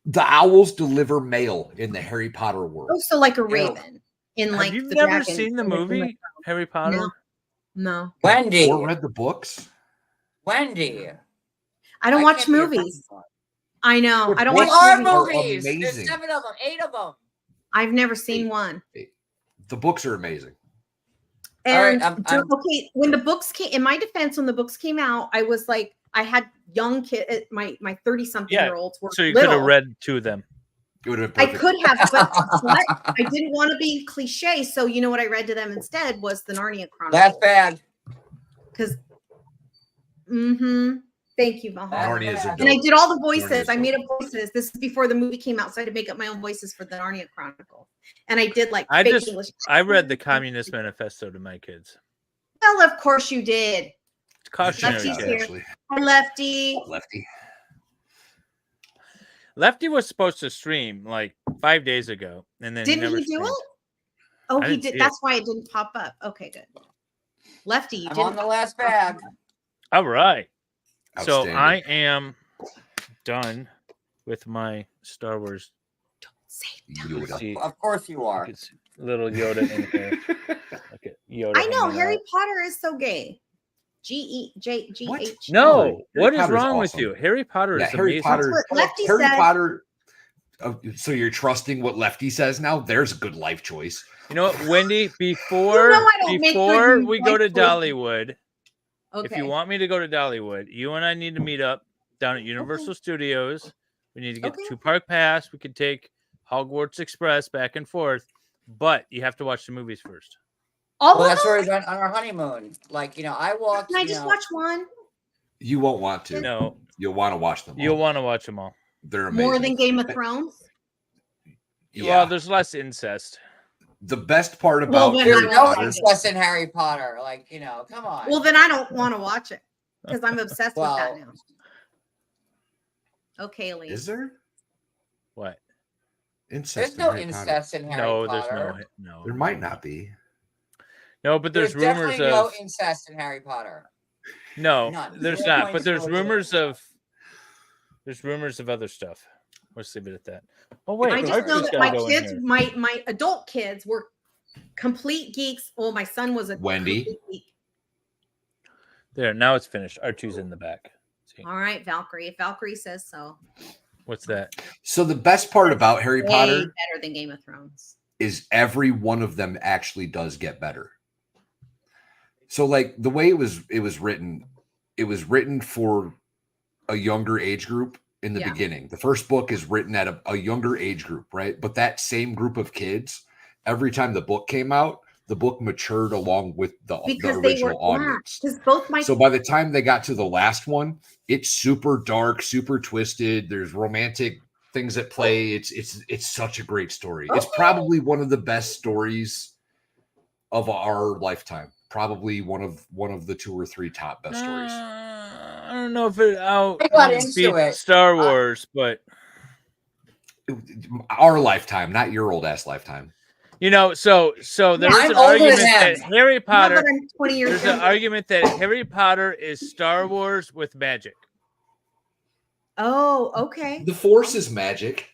The owls deliver mail in the Harry Potter world. Oh, so like a raven in like Have you the never dragon seen the in movie Harry Potter? No. Wendy. Or read the books? Wendy. I don't watch can't be your friend movies. anymore. I know. I don't They watch are movies. movies. There's amazing. 7 of them, 8 of them. I've never seen one. The books are amazing. And All right, okay, when the books came, in my defense, when the books came out, I was like, I had young kids, my 30-something-year-olds were So you little. could have read to them. It would have been I perfect. could have, but I didn't want to be cliche. So you know what I read to them instead was the Narnia Chronicles. Last bag. Because, thank you, Valhalla. Narnias are And I dope. did all the voices. Narnia's I made dope. up voices. This is before the movie came out, so I had to make up my own voices for the Narnia Chronicles. And I did like fake English. I read the Communist Manifesto to my kids. Well, of course you did. It's cautionary Lefty's tale. here. Hi, Lefty. Lefty. Lefty was supposed to stream like 5 days ago, and then Didn't never he do streamed. it? Oh, I he didn't did. see That's it. why it didn't pop up. Okay, good. Lefty, you I'm didn't. on the last bag. All right. So Outstanding. I am done with my Star Wars. Yoda. See, Of course you are. it's little Yoda in here. Yoda I know hanging Harry out. Potter is so gay. G-E-J-G-H. No, what is Potter's wrong with awesome. you? Harry Potter Yeah, is Harry amazing. Potter. That's what Lefty Harry said. Potter. So you're trusting what Lefty says now? There's a good life choice. You know what, Wendy? Before I don't make before good we go to life choices. Dollywood, if Okay. you want me to go to Dollywood, you and I need to meet up down at Universal Studios. We need to get the 2-park pass. We could take Hogwarts Express back and forth, but you have to watch the movies first. All Well, of that's them? where we went on our honeymoon. Like, I walked. Can I just watch one? You won't want to. No. You'll want to watch them all. You'll want to watch them all. They're amazing. More than Game of Thrones? Yeah. Well, there's less incest. The best part about then There's I no won't watch it. incest in Harry Potter. Like, come on. Well, then I don't want to watch it because I'm obsessed with that now. Okay, Lee. Is there? What? Incest There's no in Harry incest Potter. in Harry No, Potter. there's no. There might not be. No, but there's rumors definitely no of incest in Harry Potter. no, None. there's 0 not. But there's points rumors of other stuff. Let's leave it at that. Oh wait, I just Archie's know that gotta my go in kids, here. my adult kids were complete geeks. Well, my son was a Wendy. complete geek. There, now it's finished. R2's in the back. See, All right, Valkyrie. If Valkyrie says so. what's that? So the best part about Harry Way Potter better than Game of Thrones. is every one of them actually does get better. So like the way it was written for a younger age group in the beginning. The first book is written at a younger age group, right? But that same group of kids, every time the book came out, the book matured along with the original audience. Because both my So by the time they got to the last one, it's super dark, super twisted. There's romantic things at play. It's such a great story. It's probably one of the best stories of our lifetime. Probably one of the 2 or 3 top best stories. I don't know if it out I got into beat it. Star Wars, but Our lifetime, not your old ass lifetime. you know, so there's I'm an older argument than that Harry Now Potter. that I'm 20 years There's an younger. argument that Harry Potter is Star Wars with magic. Oh, okay. The Force is magic.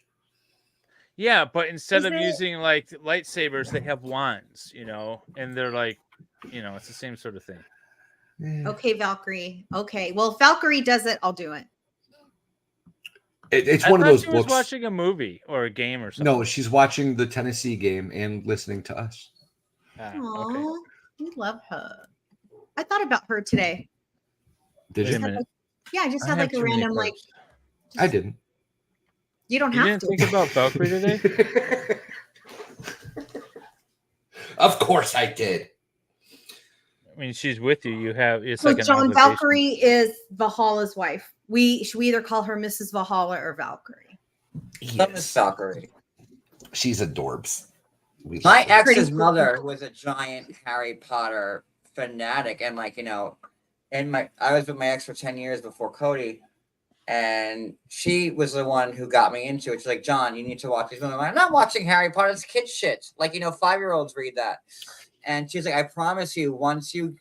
Yeah, but instead Is of it- using like lightsabers, they have wands, and they're like, it's the same sort of thing. Okay, Valkyrie. Okay. Well, if Valkyrie does it, I'll do it. It's I one of thought those she was books. watching a movie or a game or something. No, she's watching the Tennessee game and listening to us. Ah, Aw, okay. we love her. I thought about her today. Did Wait a you? minute. Yeah, I just I had have like a too many random like. cards. I didn't. You don't You have didn't to. think about Valkyrie today? Of course I did. I mean, she's with you. You have it's So like an John, obligation. Valkyrie is Valhalla's wife. Should we either call her Mrs. Valhalla or Valkyrie? Miss Valkyrie. She's adorbs. My Pretty ex's cool. mother was a giant Harry Potter fanatic, and I was with my ex for 10 years before Cody, and she was the one who got me into it. She's like, John, you need to watch these movies. I'm like, I'm not watching Harry Potter. It's kid shit. Like 5-year-olds read that. And she's like, I promise you, once you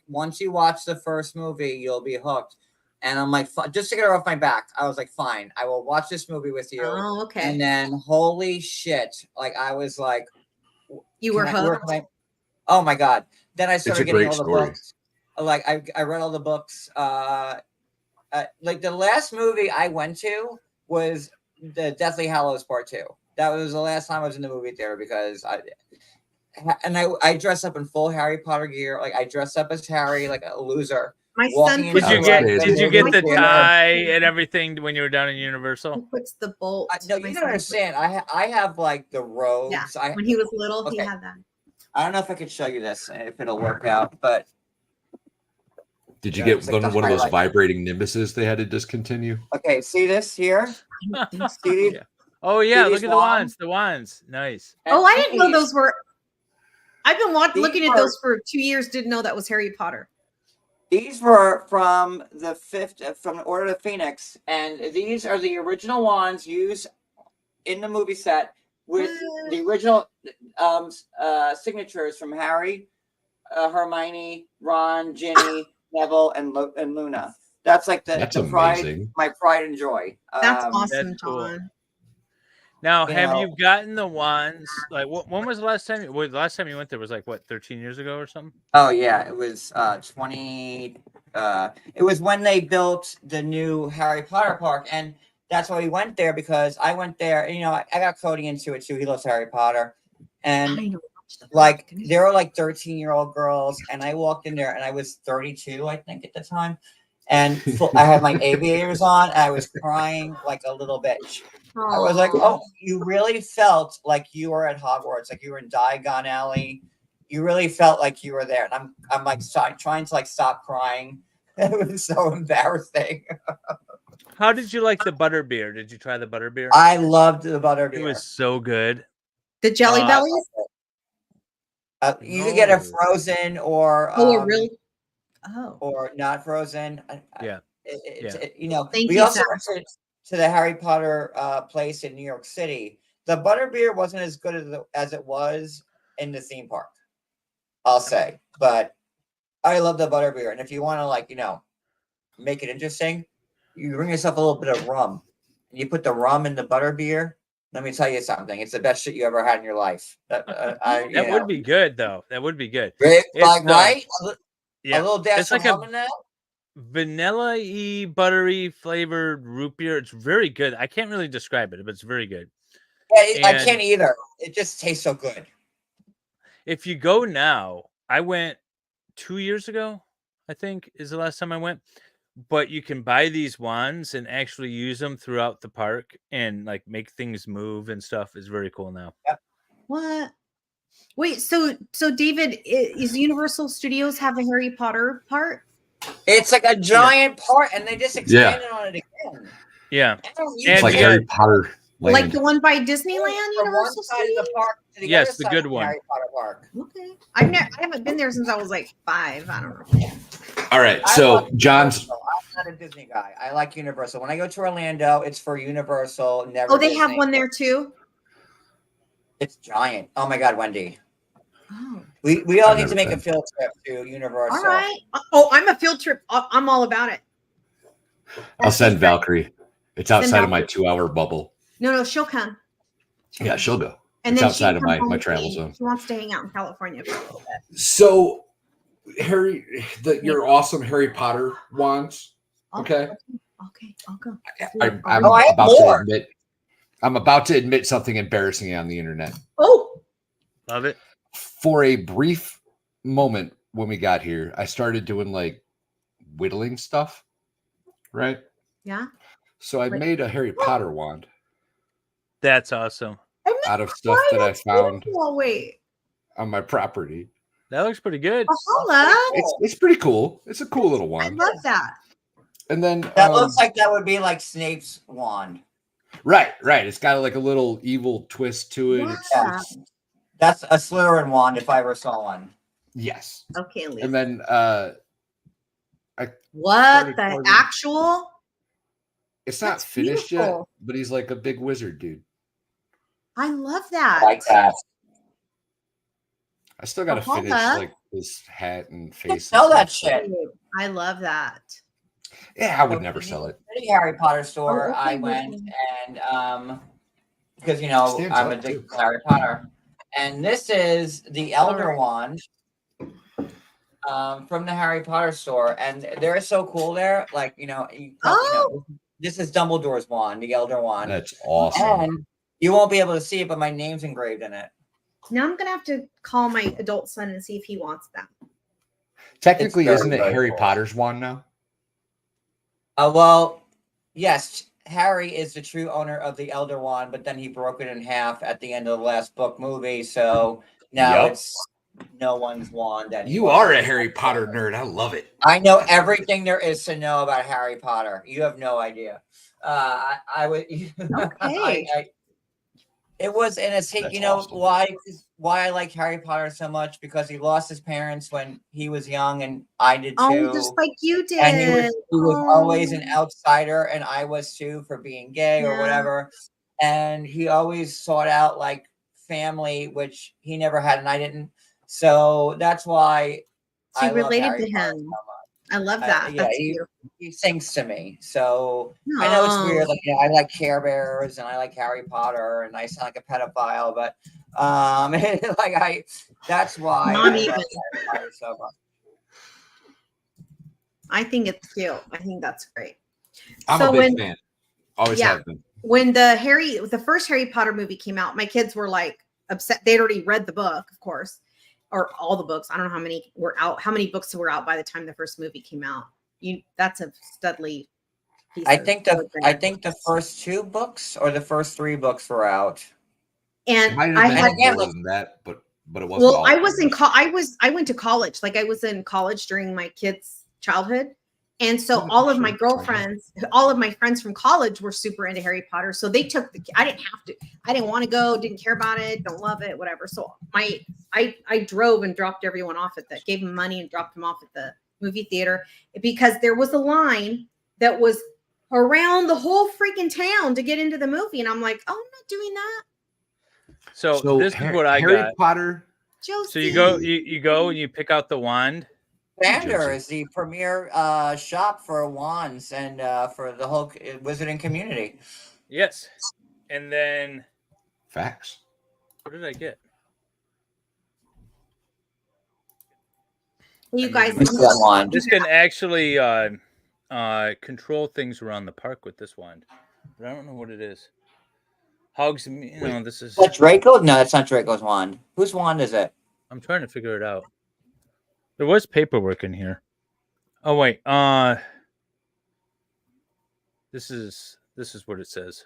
watch the first movie, you'll be hooked. And I'm like, just to get her off my back, I was like, fine, I will watch this movie with you. Oh, okay. And then, holy shit, like I was like, You were where hooked. can I- oh my god! Then I a started getting great all the story. books. Like I read all the books. Like the last movie I went to was the Deathly Hallows Part 2. That was the last time I was in the movie theater because I dressed up in full Harry Potter gear. Like I dressed up as Harry, like a loser. My walking son into Did you get the movie theater. tie and everything when you were down in Universal? Puts the bolt. No, you don't understand. I have like the robes. Yeah. When he was little, he Okay. had that. I don't know if I could show you this, if it'll work out, but Did you Yeah, get it's like the one of those highlight. vibrating nimbuses they had to discontinue? okay, see this here? See these? Oh yeah, See look these at the wands? wands. The wands, nice. Oh, I didn't know these- those were. I've been looking at are- those for 2 years. Didn't know that was Harry Potter. These were from the Order of the Phoenix, and these are the original wands used in the movie set with the original signatures from Harry, Hermione, Ron, Ginny, Neville, and Luna. That's like That's the pride, amazing. my pride and joy. That's awesome, That's cool. John. Now, You have know, you gotten the wands? Like, when was the last time? The last time you went there was like what, 13 years ago or something? Oh yeah, it was 20. It was when they built the new Harry Potter park, and that's why we went there because I went there. And, I got Cody into it too. He loves Harry Potter, and like there were like 13-year-old girls, and I walked in there, and I was 32, I think, at the time, and I had my aviators on, and I was crying like a little bitch. I was like, "Oh, you really felt like you were at Hogwarts, like you were in Diagon Alley." You really felt like you were there, and I'm like trying to like stop crying. It was so embarrassing. How did you like the butterbeer? Did you try the butterbeer? I loved the butterbeer. It was so good. The Jelly Bellies. You could get a frozen or really? Oh, or not frozen. Yeah. Thank we you, also Zach. went to the Harry Potter place in New York City. The butterbeer wasn't as good as it was in the theme park, I'll say, but I love the butterbeer. And if you want to make it interesting, you bring yourself a little bit of rum and you put the rum in the butterbeer. Let me tell you something. It's the best shit you ever had in your life. That would be good, though. That would be good. Right? It's, Right? Yeah. A little dash It's of like rum in that. vanilla-y, buttery flavored root beer. It's very good. I can't really describe it, but it's very good. Yeah, I can't either. It just tastes so good. If you go now, I went 2 years ago, I think is the last time I went. But you can buy these wands and actually use them throughout the park and like make things move and stuff. It's very cool now. What? Wait, so David, is Universal Studios have a Harry Potter part? It's like a giant part, and they just expanded on it again. Yeah. It's like Harry Potter land. Like the one by Disneyland, From one Universal side of Studios? the park to the Yes, other the side good of the one. Harry Potter park. Okay. I haven't been there since I was like 5. I don't know. All right, I so love John's. Universal. I'm not a Disney guy. I like Universal. When I go to Orlando, it's for Universal. Never. Oh, they have Disney. one there too? It's giant. Oh my God, Wendy. Oh. We all need to make a field trip to Universal. All right. Oh, I'm a field trip. I'm all about it. I'll send Valkyrie. It's Send outside of my Valkyrie. 2-hour bubble. No, she'll come. Yeah, she'll go. And It's then outside she of can come home my with travel me. zone. She wants to hang out in California for a little bit. So, Harry, your awesome Harry Potter wands. Okay. Okay, I'll go. I'm about to admit something embarrassing on the internet. Oh, love it. For a brief moment when we got here, I started doing like whittling stuff, right? Yeah. So I made a Harry Potter wand That's awesome. out of stuff that I found Oh, wait. on my property. That looks pretty good. Valhalla. It's pretty cool. It's a cool little I wand. love that. And then That looks like that would be like Snape's wand. right. It's got like a little evil twist to it. Yeah. That's a Slytherin wand if I ever saw one. Yes. Okay, Lee. And then What the actual? it's not That's finished beautiful. yet, but he's like a big wizard dude. I love that. Like that. I still got to finish Valhalla. like his hat and face. Sell and that stuff. shit. I love that. Yeah, I would never sell it. At the Harry Potter store, Oh, okay, I went listen. and because Stands I'm up, addicted too. to Harry Potter, and this is the Elder Wand from the Harry Potter store, and they're so cool there. Like this is Dumbledore's wand, the Elder Wand. That's awesome. And you won't be able to see it, but my name's engraved in it. Now I'm gonna have to call my adult son and see if he wants that. Technically, It's isn't it very Harry cool. Potter's wand now? Well, yes, Harry is the true owner of the Elder Wand, but then he broke it in half at the end of the last book movie, so now Yep. it's no one's wand anymore. You are a Harry Potter nerd. I love it. I know everything there is to know about Harry Potter. You have no idea. I would. Okay. It was, and it's That's you know awesome. why I like Harry Potter so much, because he lost his parents when he was young, and I did too. Oh, just like you did. And he was always an Oh. outsider, and I was too, for being gay or Yeah. whatever. And he always sought out like family, which he never had, and I didn't. So that's why So you I love related Harry to Potter him. so much. I love that. Yeah, That's he sings to me. So I know it's weird. Like, I like Care Bears and I like Harry Potter and I sound like a pedophile, but that's why Not I even. love Harry Potter so much. I think it's cute. I think that's great. I'm a big fan. Always have been. When the first Harry Potter movie came out, my kids were like upset. They'd already read the book, of course, or all the books. I don't know how many were out. How many books were out by the time the first movie came out? That's a studly piece. I think the first 2 books or the first 3 books were out. And I had more than that, but it wasn't. Well, I was I went to college. Like I was in college during my kids' childhood. And so all of my girlfriends, all of my friends from college were super into Harry Potter. So they took I didn't have to, I didn't want to go, didn't care about it, don't love it, whatever. So I drove and dropped everyone off gave them money and dropped them off at the movie theater because there was a line that was around the whole freaking town to get into the movie. And I'm like, oh, I'm not doing that. So this is what I got. Harry Potter. So you go and you pick out the wand. Banter is the premier shop for wands and for the whole wizarding community. Yes. And then facts. What did I get? You guys, this can actually control things around the park with this wand, but I don't know what it is. Hogs, this is. That's Draco? No, that's not Draco's wand. Whose wand is it? I'm trying to figure it out. There was paperwork in here. Oh wait, this is what it says.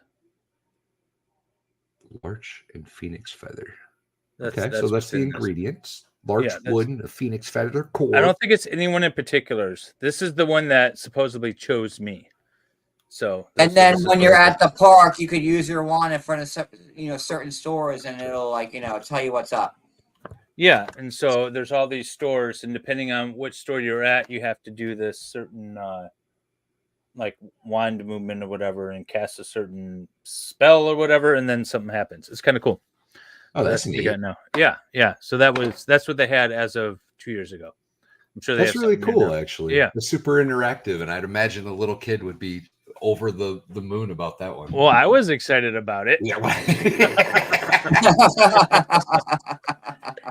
Larch and phoenix feather. That's so that's the ingredients. Larch wood and a phoenix feather core. I don't think it's anyone in particulars. This is the one that supposedly chose me. So and then when you're at the park, you could use your wand in front of certain stores, and it'll tell you what's up. Yeah, and so there's all these stores, and depending on which store you're at, you have to do this certain like wand movement or whatever, and cast a certain spell or whatever, and then something happens. It's kind of cool. Oh, that's neat. Yeah. So that's what they had as of 2 years ago. I'm sure that's really cool, actually. Yeah, it's super interactive, and I'd imagine a little kid would be over the moon about that one. Well, I was excited about it. Yeah.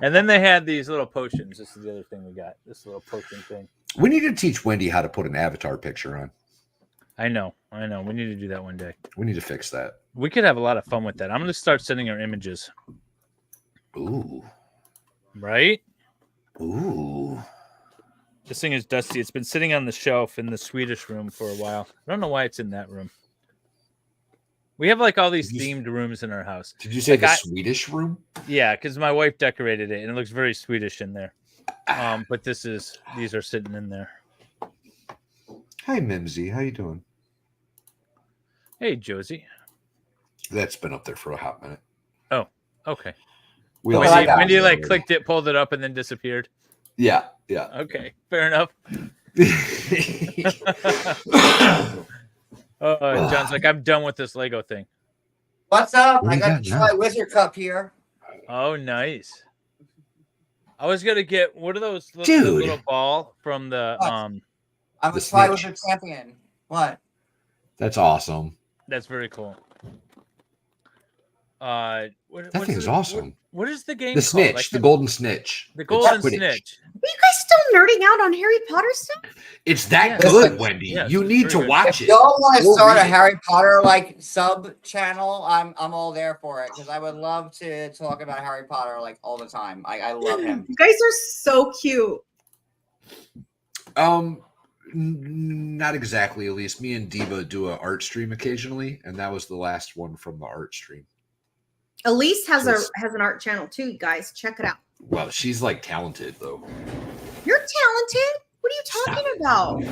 And then they had these little potions. This is the other thing we got. This little potion thing. We need to teach Wendy how to put an avatar picture on. I know. We need to do that one day. We need to fix that. We could have a lot of fun with that. I'm going to start sending her images. Ooh. Right? Ooh. This thing is dusty. It's been sitting on the shelf in the Swedish room for a while. I don't know why it's in that room. We have like all these themed rooms in our house. Did you say the Swedish room? Yeah, because my wife decorated it and it looks very Swedish in there. But these are sitting in there. Hi, Mimsy. How you doing? Hey, Josie. That's been up there for a hot minute. Oh, okay. Wendy like clicked it, pulled it up, and then disappeared. Yeah. Okay, fair enough. John's like, I'm done with this Lego thing. What's up? I got the Toy Wizard Cup here. Oh, nice. I was gonna get what are those little ball from the I'm a Toy Wizard champion. What? That's awesome. That's very cool. That thing is awesome. What is the game the called? Snitch, the Golden Snitch. The Golden Snitch. Are you guys still nerding out on Harry Potter stuff? It's that good, Wendy. You need to watch it. If y'all want to start a Harry Potter like sub channel, I'm all there for it because I would love to talk about Harry Potter like all the time. I love him. You guys are so cute. Not exactly. At least me and Diva do an art stream occasionally, and that was the last one from the art stream. Elise has an art channel too, guys. Check it out. Well, she's like talented though. You're talented. What are you talking about?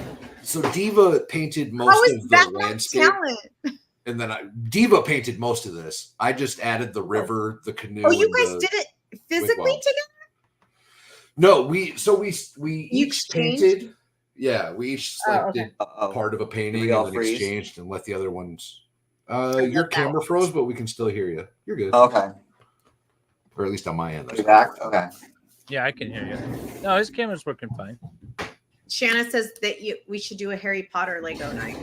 So Diva painted most of the landscape, and then Diva painted most of this. I just added the river, the canoe. Oh, you guys did it physically together? No, we each painted. Yeah, we each did part of a painting and then exchanged and let the other ones. Your camera froze, but we can still hear you. You're good. Okay. Or at least on my end. You're back? Okay. Yeah, I can hear you. No, his camera's working fine. Shanna says that we should do a Harry Potter Lego night.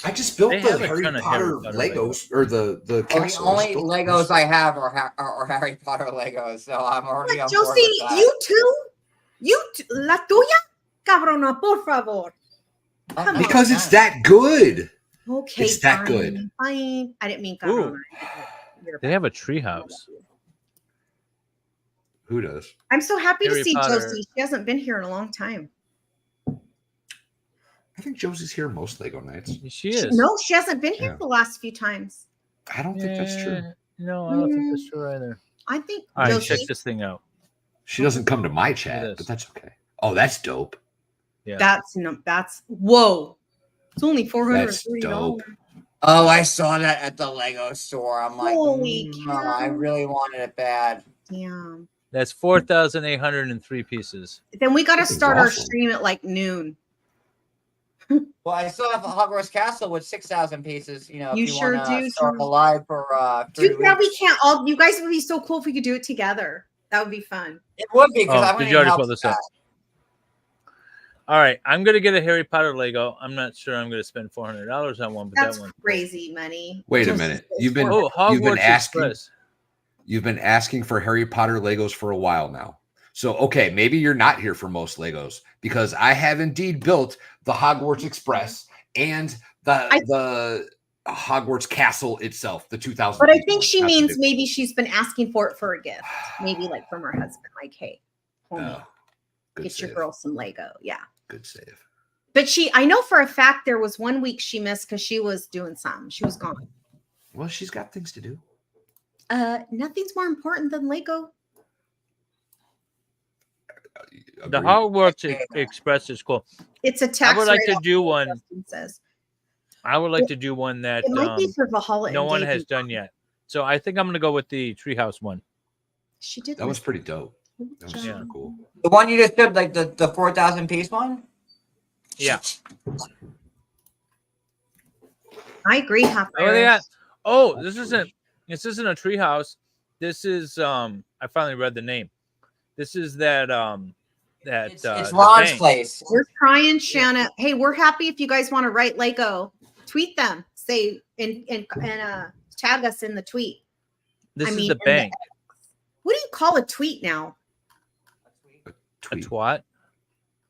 I just built They the have a Harry ton of Potter Harry Potter Legos or the The castles. only Legos I have are Harry Potter Legos, so I'm already on board Josie, with that. you too? La tuya? Cabrona, por favor. Come Because on. it's that good. Okay, It's that fine, good. Fine. I didn't mean cabrona. They have a treehouse. Who does? I'm so happy Harry to see Potter. Josie. She hasn't been here in a long time. I think Josie's here most Lego nights. She is. No, she hasn't been here Yeah. the last few times. I don't think that's true. No, I don't think that's true either. I think All right, Josie. check this thing out. She doesn't come to my chat, but that's okay. Oh, that's dope. Yeah. That's whoa. It's only $430. That's dope. Oh, I saw that at the Lego store. I'm like, Holy I really wanted it bad. Damn. That's 4,803 pieces. Then we got to That is start our awesome. stream at like noon. Well, I still have a Hogwarts Castle with 6,000 pieces. You know, You if you sure want to do, start too. a live for 3 Dude, yeah, we weeks. can't all. You guys would be so cool if we could do it together. That would be fun. It would be because Oh, I'm did going you already to pull this up? All right, I'm gonna get a Harry Potter Lego. I'm not sure I'm gonna spend $400 on one, but That's that one. crazy money. Wait a Just minute. so You've been smart. you've been Hogwarts asking Express. you've been asking for Harry Potter Legos for a while now. So okay, maybe you're not here for most Legos because I have indeed built the Hogwarts Express and the Hogwarts Castle itself, the 2000. But I think she Not the means big- maybe she's been asking for it for a gift. Maybe like from her husband. Like, hey, homie, Oh, good get your save. girl some Lego. Yeah. Good save. But I know for a fact there was 1 week she missed because she was doing something. She was gone. Well, she's got things to do. Nothing's more important than Lego. The Hogwarts Express is cool. It's a tax I would like to write-off, do one. Justin says. I would like to do one that It might be for Valhalla no and one Dave has and done yet. So I think I'm gonna go with the treehouse one. She did. That was pretty dope. That was Yeah. super cool. The one you just did, like the 4,000 piece one? Yeah. I agree. Half Oh, they got. Oh, this isn't a treehouse. This is I finally read the name. This is that It's the Ron's bank. place. We're trying, Shanna. Hey, we're happy if you guys want to write Lego. Tweet them. Say and tag us in the tweet. This is mean, the in bank. What do you call a tweet now? A twat.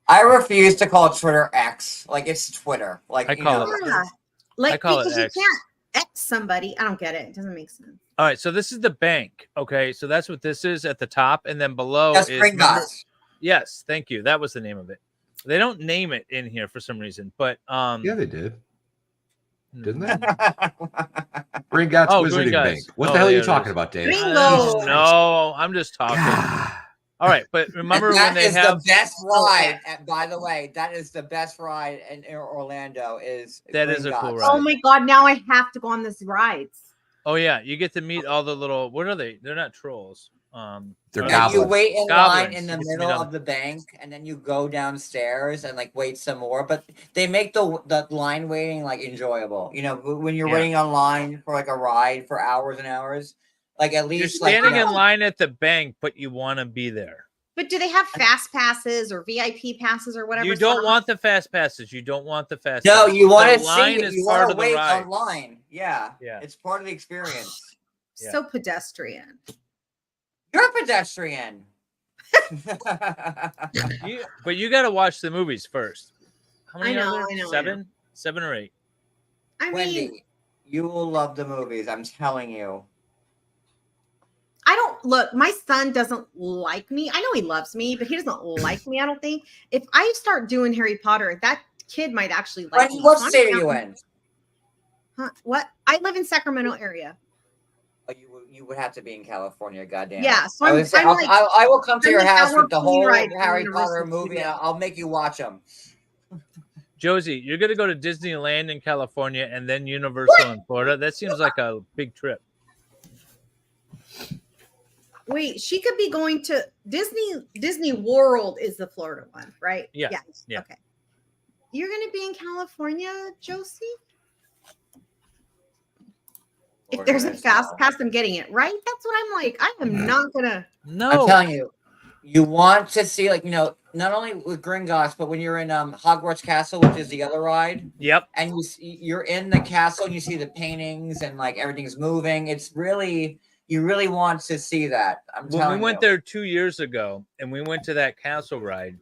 I refuse to call Twitter X. Like it's Twitter. Like I call it. Yeah. Like I call it because X. you can't X somebody. I don't get it. It doesn't make sense. All right, so this is the bank. Okay, so that's what this is at the top, and then below That's is Gringotts. Yes, thank you. That was the name of it. They don't name it in here for some reason, but Yeah, they did. Hmm. Didn't they? Gringotts Wizarding Gringotts. Bank. What Oh, the hell are there you it talking is. about, Dave? No, I'm just talking. All right, but remember And when that they is have the best ride. And by the way, that is the best ride in Orlando. That is a cool Gringotts. ride. Oh my god! Now I have to go on this rides. Oh yeah, you get to meet all the little. What are they? They're not trolls. They're are they- And you wait in line goblins. in the You get to meet middle all- of the bank, and then you go downstairs and like wait some more. But they make the line waiting like enjoyable. You know, when you're Yeah. waiting online for like a ride for hours and hours, like at You're least like standing you know, in line at the bank, but you want to be there. But do they have fast passes or VIP passes or whatever? You don't stuff? want the fast passes. You don't want the fast. No, passes. you want The to line see it. is You part want to of the wait ride. online. Yeah, Yeah. it's part of the experience. So pedestrian. You're a pedestrian. But you got to watch the movies first. How many I know, are there? I know, I Seven? 7 or 8? I mean, Wendy, you will love the movies. I'm telling you. I don't look. My son doesn't like me. I know he loves me, but he doesn't like me. I don't think. If I start doing Harry Potter, that kid might actually like Wendy, me. what So I'm state are down- you in? Huh? What? I live in Sacramento area. Oh, you would have to be in California, goddamn. Yeah, so I I'm- would say, I'm I'll- like- I will come to I'm your an house hour with the plane whole ride from Harry Universal Potter movie, and Studios. I'll make you watch them. Josie, you're going to go to Disneyland in California and then Universal in Florida. That seems like a big trip. Wait, she could be going to Disney World is the Florida one, right? Yeah, Yes. yeah. Okay. You're going to be in California, Josie? If there's a fast pass, I'm getting it, right? That's what I'm like. I am not going to. No. I'm telling you, you want to see, like, you know, not only with Gringotts, but when you're in Hogwarts Castle, which is the other ride. Yep. And you're in the castle and you see the paintings and like everything's moving. It's really, you really want to see that. I'm When telling we went you. there 2 years ago and we went to that castle ride,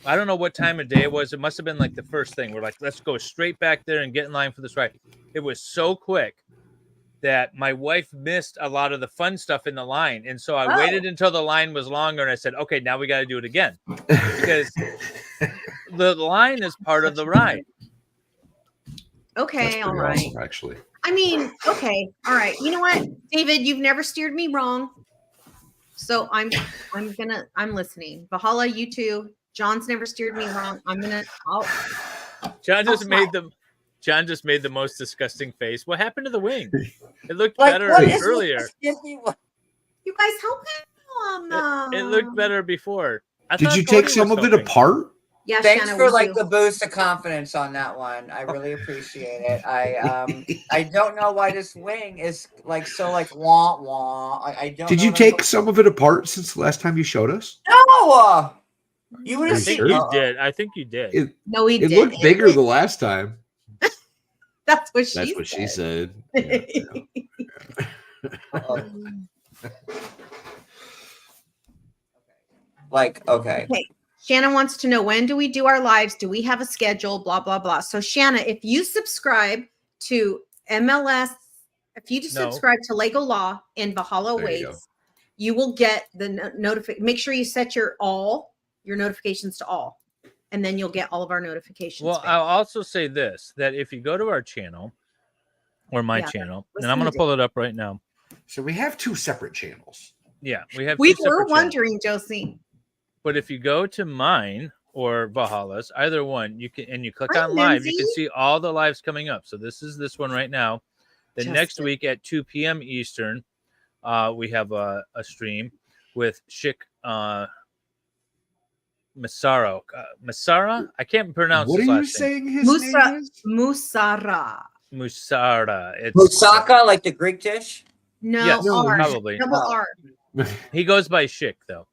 I don't know what time of day it was. It must have been like the first thing. We're like, let's go straight back there and get in line for this ride. It was so quick that my wife missed a lot of the fun stuff in the line. And so I waited until the line was longer and I said, okay, now we got to do it again. Because the line is part of the ride. Okay, all right. Awesome, actually. I mean, okay, all right. You know what, David, you've never steered me wrong. So I'm listening. Valhalla, you too. John's never steered me wrong. John just made the most disgusting face. What happened to the wing? It looked better earlier. You guys help him. It looked better before. Did you take some of it apart? Yeah, thanks Shanna, for we like do. the boost of confidence on that one. I really appreciate it. I don't know why this wing is like so like wah wah. I don't. Did you take some of it apart since the last time you showed us? No. You would I have think seen. you did. I think you did. No, he It did. looked bigger the last time. That's what she said. Like, okay. Shanna wants to know, when do we do our lives? Do we have a schedule? Blah, blah, blah. So Shanna, if you subscribe to MLS, if you subscribe to Lego Law and Valhalla Awaits, you will get the notification. Make sure you set your notifications to all, and then you'll get all of our notifications. Well, I'll also say this, that if you go to our channel or my channel, and I'm going to pull it up right now. So we have two separate channels. Yeah, we have. We two separate were channels. wondering, Josie. But if you go to mine or Valhalla's, either one, you can, and you click Hi, on live, you Lindsay. can see all the lives coming up. So this is this one right now. Then next week at 2 p.m. Eastern, we have a stream with Shik Masaro. Masara? I can't pronounce What his are you last name. saying his name is? Musara. Musara. It's Moussaka, like the Greek dish? No, yes, R. probably. Double R. He goes by Shik though.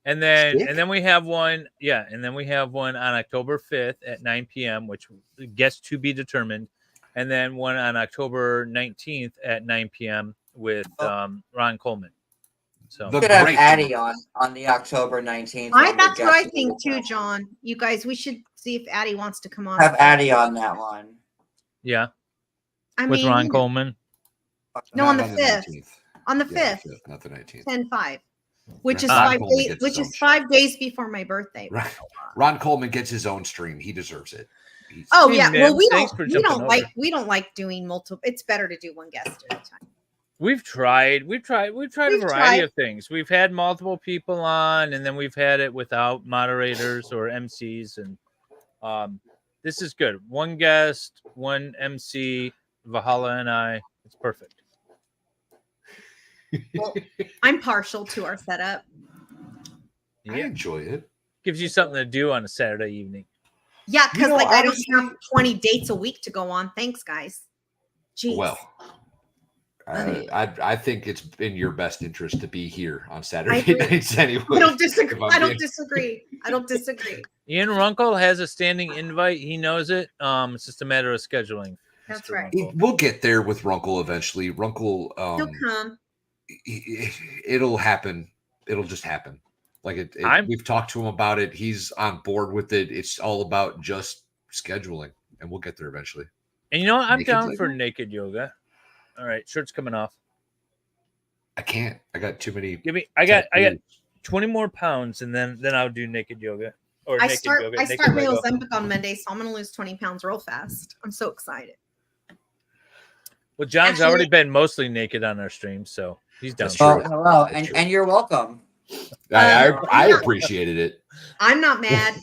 And then we have one, and then we have one on October 5th at 9 p.m., which gets to be determined. And then one on October 19th at 9 p.m. with Ron Coleman. So We could have Addie on the October 19th. That's what I think too, John. You guys, we should see if Addie wants to come on. Have Addie on that one. Yeah. I with mean, Ron Coleman. No, on the 5th. On the 5th. Not the 19th. 10-5. Which is Ron 5 Coleman days. gets Which his is 5 days before my birthday. Ron Coleman gets his own stream. He deserves it. Oh Hey, yeah. man, Well, we thanks for jumping over. like doing multiple. It's better to do one guest at a time. We've tried a variety of things. We've had multiple people on, and then we've had it without moderators or MCs, and this is good. One guest, one MC, Valhalla and I. It's perfect. Well, I'm partial to our setup. I enjoy it. Gives you something to do on a Saturday evening. Yeah, because You know, I don't have 20 dates a week to go on. Thanks, guys. Jeez. Well, I think it's in your best interest to be here on Saturday nights anyway. I don't disagree. if I'm I don't being- disagree. I don't disagree. Ian Runkle has a standing invite. He knows it. It's just a matter of scheduling. That's right. We'll get there with Runkle eventually. Runkle, He'll come. it'll happen. It'll just happen. Like we've talked to him about it. He's on board with it. It's all about just scheduling, and we'll get there eventually. And you know what? I'm Naked down Lego? for naked yoga. All right, shirt's coming off. I can't. I got too many. I got 20 more pounds, and then I'll do naked yoga or I naked start yoga. my naked Lego. Ozempic on Monday, so I'm gonna lose 20 pounds real fast. I'm so excited. Well, John's already been mostly naked on our stream, so he's down. Oh, hello, and you're welcome. I appreciated it. I'm not mad.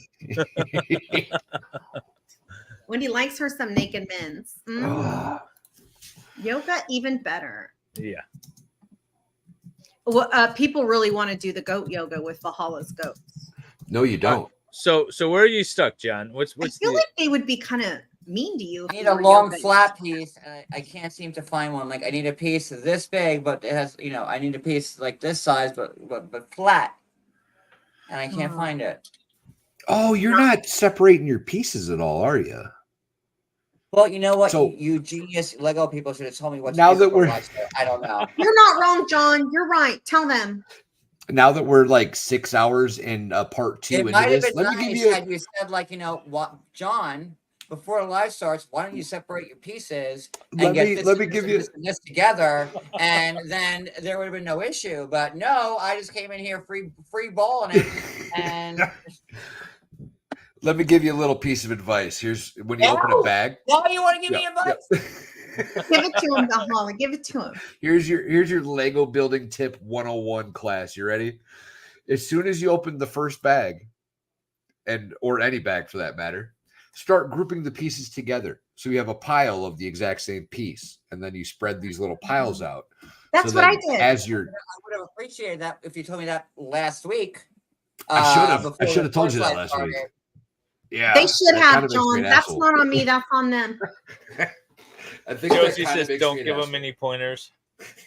Wendy likes her some naked men's. Yoga even better. Yeah. Well, people really want to do the goat yoga with Valhalla's goats. No, you don't. So where are you stuck, John? What's I feel like they would be kind of mean to you. I need a long flat piece, and I can't seem to find one. Like I need a piece this big, but it has, I need a piece like this size, but flat, and I can't find it. Oh, you're not separating your pieces at all, are you? Well, you know what? So- you genius Lego people should have told me what to Now do that before we're- live, so I don't know. You're not wrong, John. You're right. Tell them. Now that we're like 6 hours in part 2 It into might have this, been let me nice give you. had you said, like, you know what, John, before live starts, why don't you separate your pieces and Let get me- this, let me and give this, you- and this, and this together, and then there would have been no issue. But no, I just came in here free balling it, and Let me give you a little piece of advice. Here's when you open a bag. now you want to give me Yeah, advice? Give it to him, Holly. Give it to him. Here's your Lego building tip 101 class. You ready? As soon as you open the first bag, or any bag for that matter, start grouping the pieces together. So you have a pile of the exact same piece, and then you spread these little piles out. That's So what I then did. As you're, I would have appreciated that if you told me that last week. I should have. I before should the have told you first that live last week. started. Yeah, They should that have, kinda makes me John. an That's asshole. not on me. That's on them. I think that Josie kinda says, makes "Don't me an give him asshole. any pointers."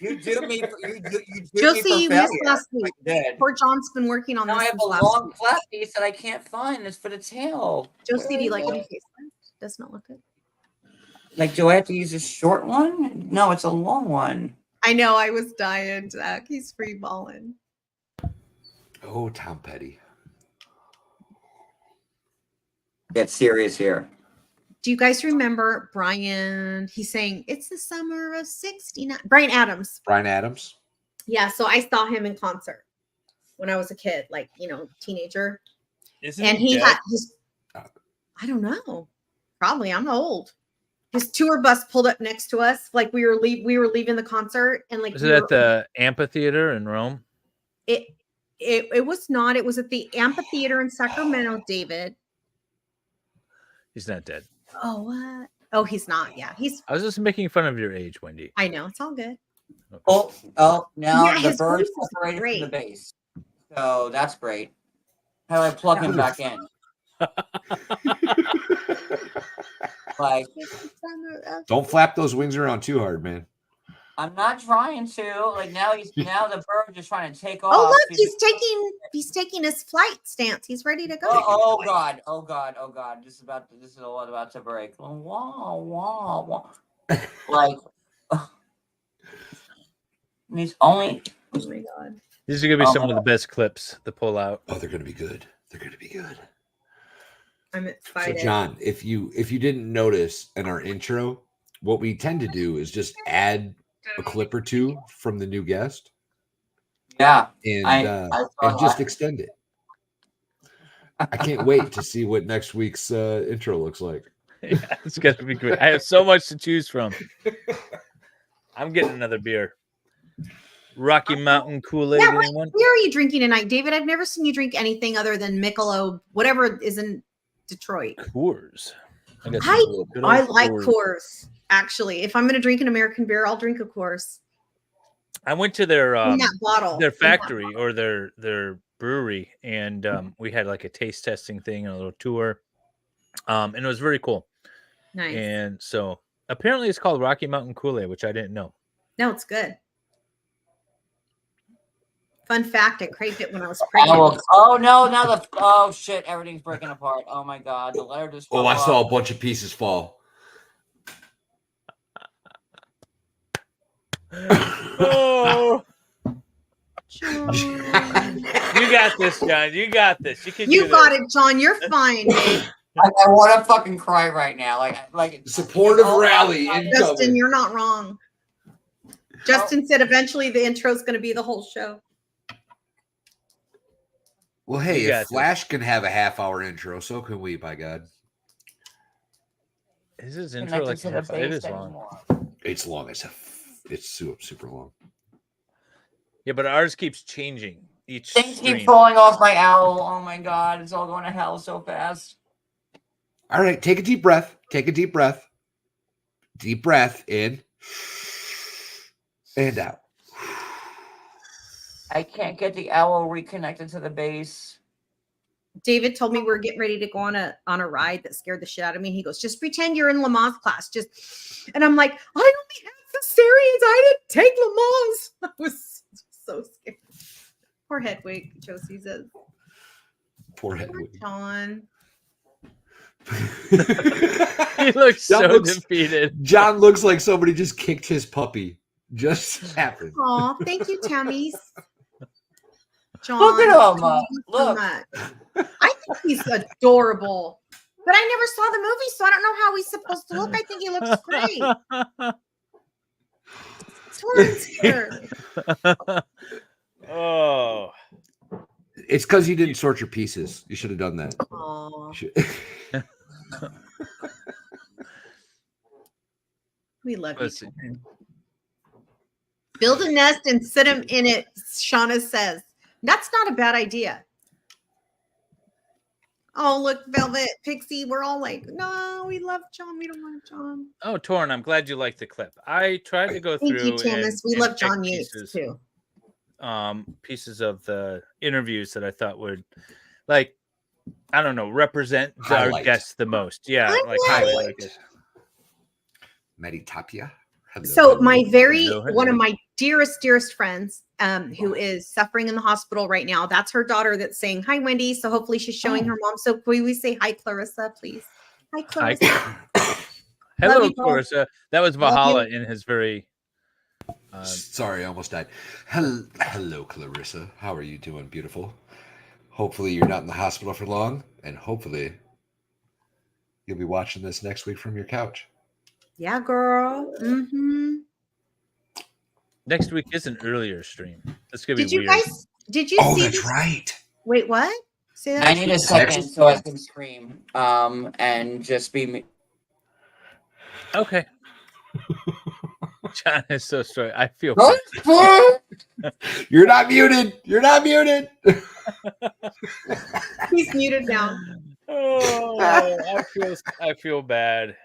You do me. You do Josie, me you for missed failure. last week. You did. Poor John's been working on Now this I have since a last long week. flat piece that I can't find. It's for the tail. Josie, do you like Where my is it? face? Does not look good. Like, do I have to use a short one? No, it's a long one. I know. I was dying, Zach. He's free balling. Oh, Tom Petty. Get serious here. Do you guys remember Brian? He's saying it's the summer of '69. Brian Adams. Brian Adams. Yeah. So I saw him in concert when I was a kid, like, teenager. Isn't And he he dead? had his, I don't know. Probably. I'm old. His tour bus pulled up next to us, like we were leaving the concert, and like Was it at the amphitheater in Rome? it was not. It was at the amphitheater in Sacramento, David. He's not dead. Oh, what? Oh, he's not. Yeah, he's. I was just making fun of your age, Wendy. I know, it's all good. Oh, now Yeah, the his bird's voice is separated great. from the base. So that's great. How do I plug him back in? Like, Don't flap those wings around too hard, man. I'm not trying to. Like, now the bird just trying to take off. Oh, look, he's taking his flight stance. He's ready to go. Oh God! Oh God! Oh God! This is a lot about to break. Wow! Wow! Wow! Like, he's only. Oh my God! These are gonna be some of the best clips to pull out. Oh, they're gonna be good. They're gonna be good. I'm excited. So, John, if you didn't notice in our intro, what we tend to do is just add a clip or two from the new guest. Yeah, and I saw and just that. extend it. I can't wait to see what next week's intro looks like. Yeah, it's gonna be great. I have so much to choose from. I'm getting another beer. Rocky Mountain Kool-Aid. Yeah, what Anyone? beer are you drinking tonight, David? I've never seen you drink anything other than Michelob, whatever is in Detroit. Coors. I good old like Coors. Coors. Actually, if I'm going to drink an American beer, I'll drink a Coors. I went to their In that bottle. their In that factory or their brewery, and we had like a taste testing thing and a little tour, and it was very cool. Nice. And so apparently it's called Rocky Mountain Kool-Aid, which I didn't know. No, it's good. Fun fact: I craved it when I was pregnant. Oh no! Now oh shit! Everything's breaking apart. Oh my God! The letter just. Oh, fell I saw off. a bunch of pieces fall. Oh. You got this, John. You got this. You can. You do got this. it, John. You're fine, babe. I want to fucking cry right now. Like supportive Oh, rally. Justin, you're not wrong. Justin said eventually the intro is going to be the whole show. Well, hey, You got if Flash can have a half-hour intro, so can we. By God, Is his intro like Connected to the it is base long? anymore. it's long as it's super long. Yeah, but ours keeps changing each. Things stream. keep falling off my owl. Oh my God! It's all going to hell so fast. All right, take a deep breath. Take a deep breath. Deep breath in and out. I can't get the owl reconnected to the base. David told me we're getting ready to go on a ride that scared the shit out of me. He goes, "Just pretend you're in Lamaze class." And I'm like, "I only have cesareans. I didn't take Lamaze." I was so scared. Poor Hedwig, Josie says. Forehead. John. He looks so defeated. John looks like somebody just kicked his puppy. Just happened. Aw, thank you, Tammy's. John, Look at him. thank you so Look. much. I think he's adorable. But I never saw the movie, so I don't know how he's supposed to look. I think he looks great. Torrance here. Oh. It's because you didn't sort your pieces. You should have done that. We love you. Build a nest and sit him in it, Shauna says. That's not a bad idea. Oh, look, Velvet, Pixie, we're all like, no, we love John. We don't want John. Oh, Torn, I'm glad you liked the clip. I tried to go through. Thank you, Thomas. We love John Yates too. Pieces of the interviews that I thought would, like, I don't know, represent our guests the most. Yeah, highlight. Meditapia. So my one of my dearest friends, who is suffering in the hospital right now. That's her daughter that's saying hi, Wendy. So hopefully she's showing her mom. So can we say hi, Clarissa, please? Hi, Clarissa. Hello, Clarissa. That was Valhalla in his very. Sorry, I almost died. Hello, Clarissa. How are you doing, beautiful? Hopefully you're not in the hospital for long, and hopefully you'll be watching this next week from your couch. Yeah, girl. Mm-hmm. Next week is an earlier stream. That's gonna be Did you weird. guys? Did you see? That's right. Wait, what? Say that. I need a second so I can scream. And just be me. Okay. John is so strong. I feel. You're not muted. You're not muted. He's muted now. Oh, I feel bad.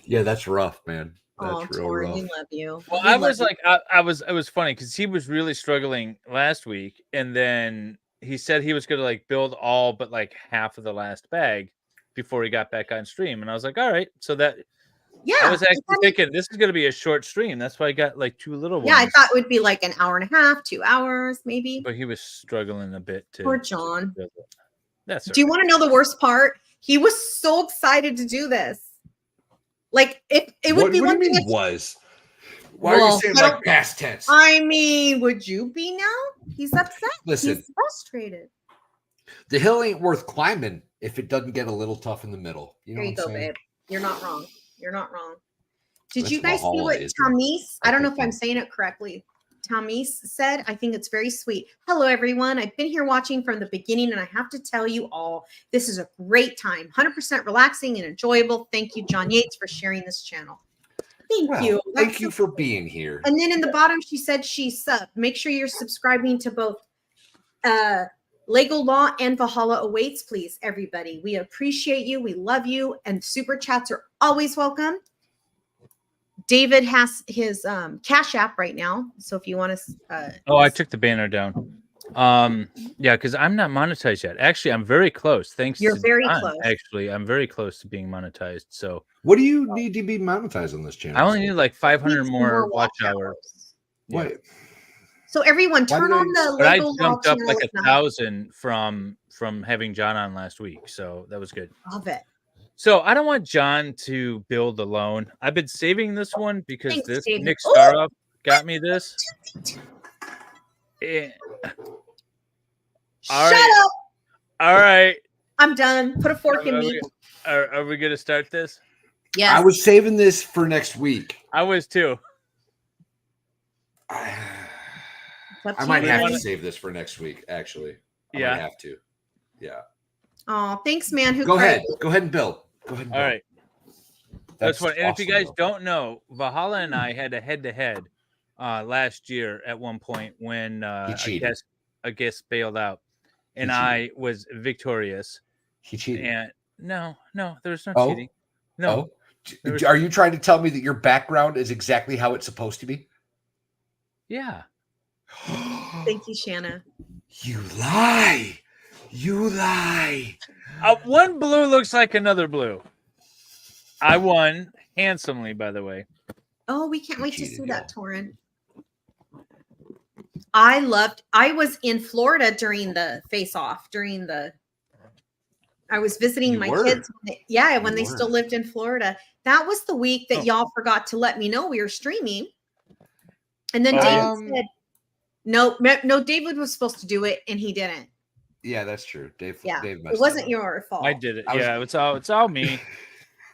Yeah, that's rough, man. That's real Tori, rough. we love you. Well, We I love was you. like, it was funny because he was really struggling last week, and then he said he was going to like build all but like half of the last bag before he got back on stream, and I was like, all right, so that. Yeah, I was actually thinking this is going to be a short stream. That's why I got like two little ones. Yeah, I thought it would be like an hour and a half, 2 hours, maybe. But he was struggling a bit too. Poor John. That's Do you want to know the worst part? He was so excited to do this. Like, it would be one thing. Was. Why are you saying like past tense? I mean, would you be now? He's upset. Listen. He's frustrated. The hill ain't worth climbing if it doesn't get a little tough in the middle. You know There you what I'm go, saying? babe. You're not wrong. You're not wrong. Did That's you guys see Valhalla what is. Tamis? I don't know if I'm saying it correctly. Tamis said, I think it's very sweet. Hello, everyone. I've been here watching from the beginning, and I have to tell you all, this is a great time. 100% relaxing and enjoyable. Thank you, John Yates, for sharing this channel. Thank you. Thank you for being here. And then in the bottom, she said she subbed. Make sure you're subscribing to both Lego Law and Valhalla Awaits, please, everybody. We appreciate you. We love you. And super chats are always welcome. David has his Cash App right now. So if you want to. I took the banner down. Yeah, because I'm not monetized yet. Actually, I'm very close. You're very John, close. Actually, I'm very close to being monetized. So what do you need to be monetized on this channel? I only need like 500 Needs more more watch hours. What? So everyone, turn on the But I Lego Law jumped up channel. like if not. 1,000 from having John on last week, so that was good. Love it. So I don't want John to build alone. I've been saving this one because Thanks, this David. Nick Oh! Staroff got me this. Eh. All Shut right. up. All right. I'm done. Put a fork in me. Are we going to start this? Yes. I was saving this for next week. I was too. I might have to save this for next week, actually. I might have to. Yeah. Oh, thanks, man. Go ahead. Go ahead and build. Go ahead and build. All right. That's one. And if you guys awesome, don't know, Valhalla and I had a head-to-head last year at one point when a guest bailed out, and I was victorious. He cheated. And no, there was no Oh? cheating. No. Oh? Are you trying to tell me that your background is exactly how it's supposed to be? Yeah. Thank you, Shanna. You lie. You lie. One blue looks like another blue. I won handsomely, by the way. Oh, we can't wait to see that, Torin. I was in Florida during the face-off, during the I was visiting You my were? kids. When they were. still lived in Florida. That was the week that y'all forgot to let me know we were streaming. And then David said, no, David was supposed to do it and he didn't. Yeah, that's true. Dave It messed wasn't up. your fault. I did it. Yeah, it's all me.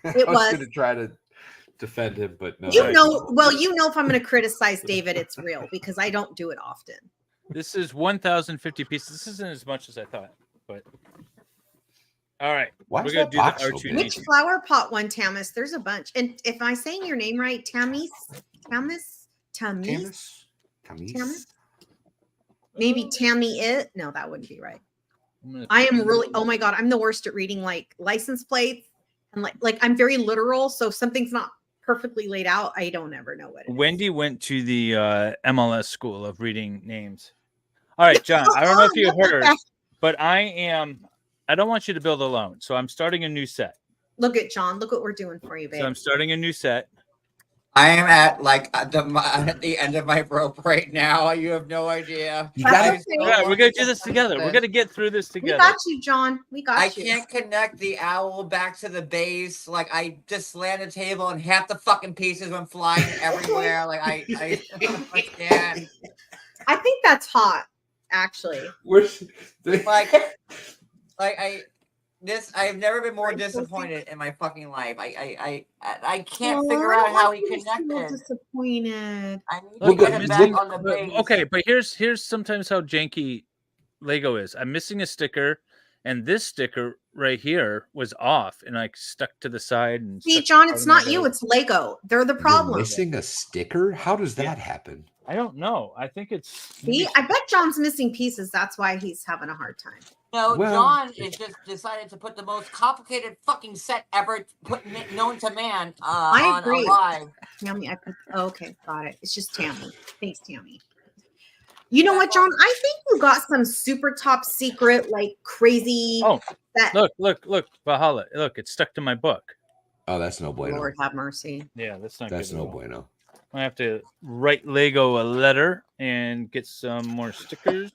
I It was was. going to try to defend him, but no. You know, if I'm going to criticize David, it's real because I don't do it often. This is 1,050 pieces. This isn't as much as I thought, but all right. Why we're is gonna that do the box so R2 big? Which flower pot one, Tamis? There's a bunch. And if I'm saying your name right, Tamis? Maybe Tammy it? No, that wouldn't be right. I am really, oh my God, I'm the worst at reading like license plates. And like I'm very literal. So if something's not perfectly laid out, I don't ever know what it is. Wendy went to the MLS school of reading names. All right, John, I don't know if you heard, but I don't want you to build alone. So I'm starting a new set. Look at John. Look what we're doing for you, babe. So I'm starting a new set. I am at the end of my rope right now. You have no idea. Yeah, we're gonna do this together. We're gonna get through this together. We got you, John. We got I you. can't connect the owl back to the base. Like I just slammed the table and half the fucking pieces went flying everywhere. Like I can't. I think that's hot, actually. I've never been more disappointed in my fucking life. I can't figure out how he connected. Disappointed. I need to get it back on the base. Okay, but here's sometimes how janky Lego is. I'm missing a sticker, and this sticker right here was off, and I stuck to the side. And See, John, it's not you. It's Lego. They're the problem. You're missing a sticker? How does that happen? I don't know. I think it's. See, I bet John's missing pieces. That's why he's having a hard time. No, Well- John is just decided to put the most complicated fucking set ever known to man I on agree. Alive. Tammy, okay, got it. It's just Tammy. Thanks, Tammy. You know what, John? I think you got some super top secret, like crazy. Oh, that look, Valhalla. Look, it's stuck to my book. Oh, that's no bueno. Lord have mercy. Yeah, that's not. That's good no at all. bueno. I have to write Lego a letter and get some more stickers.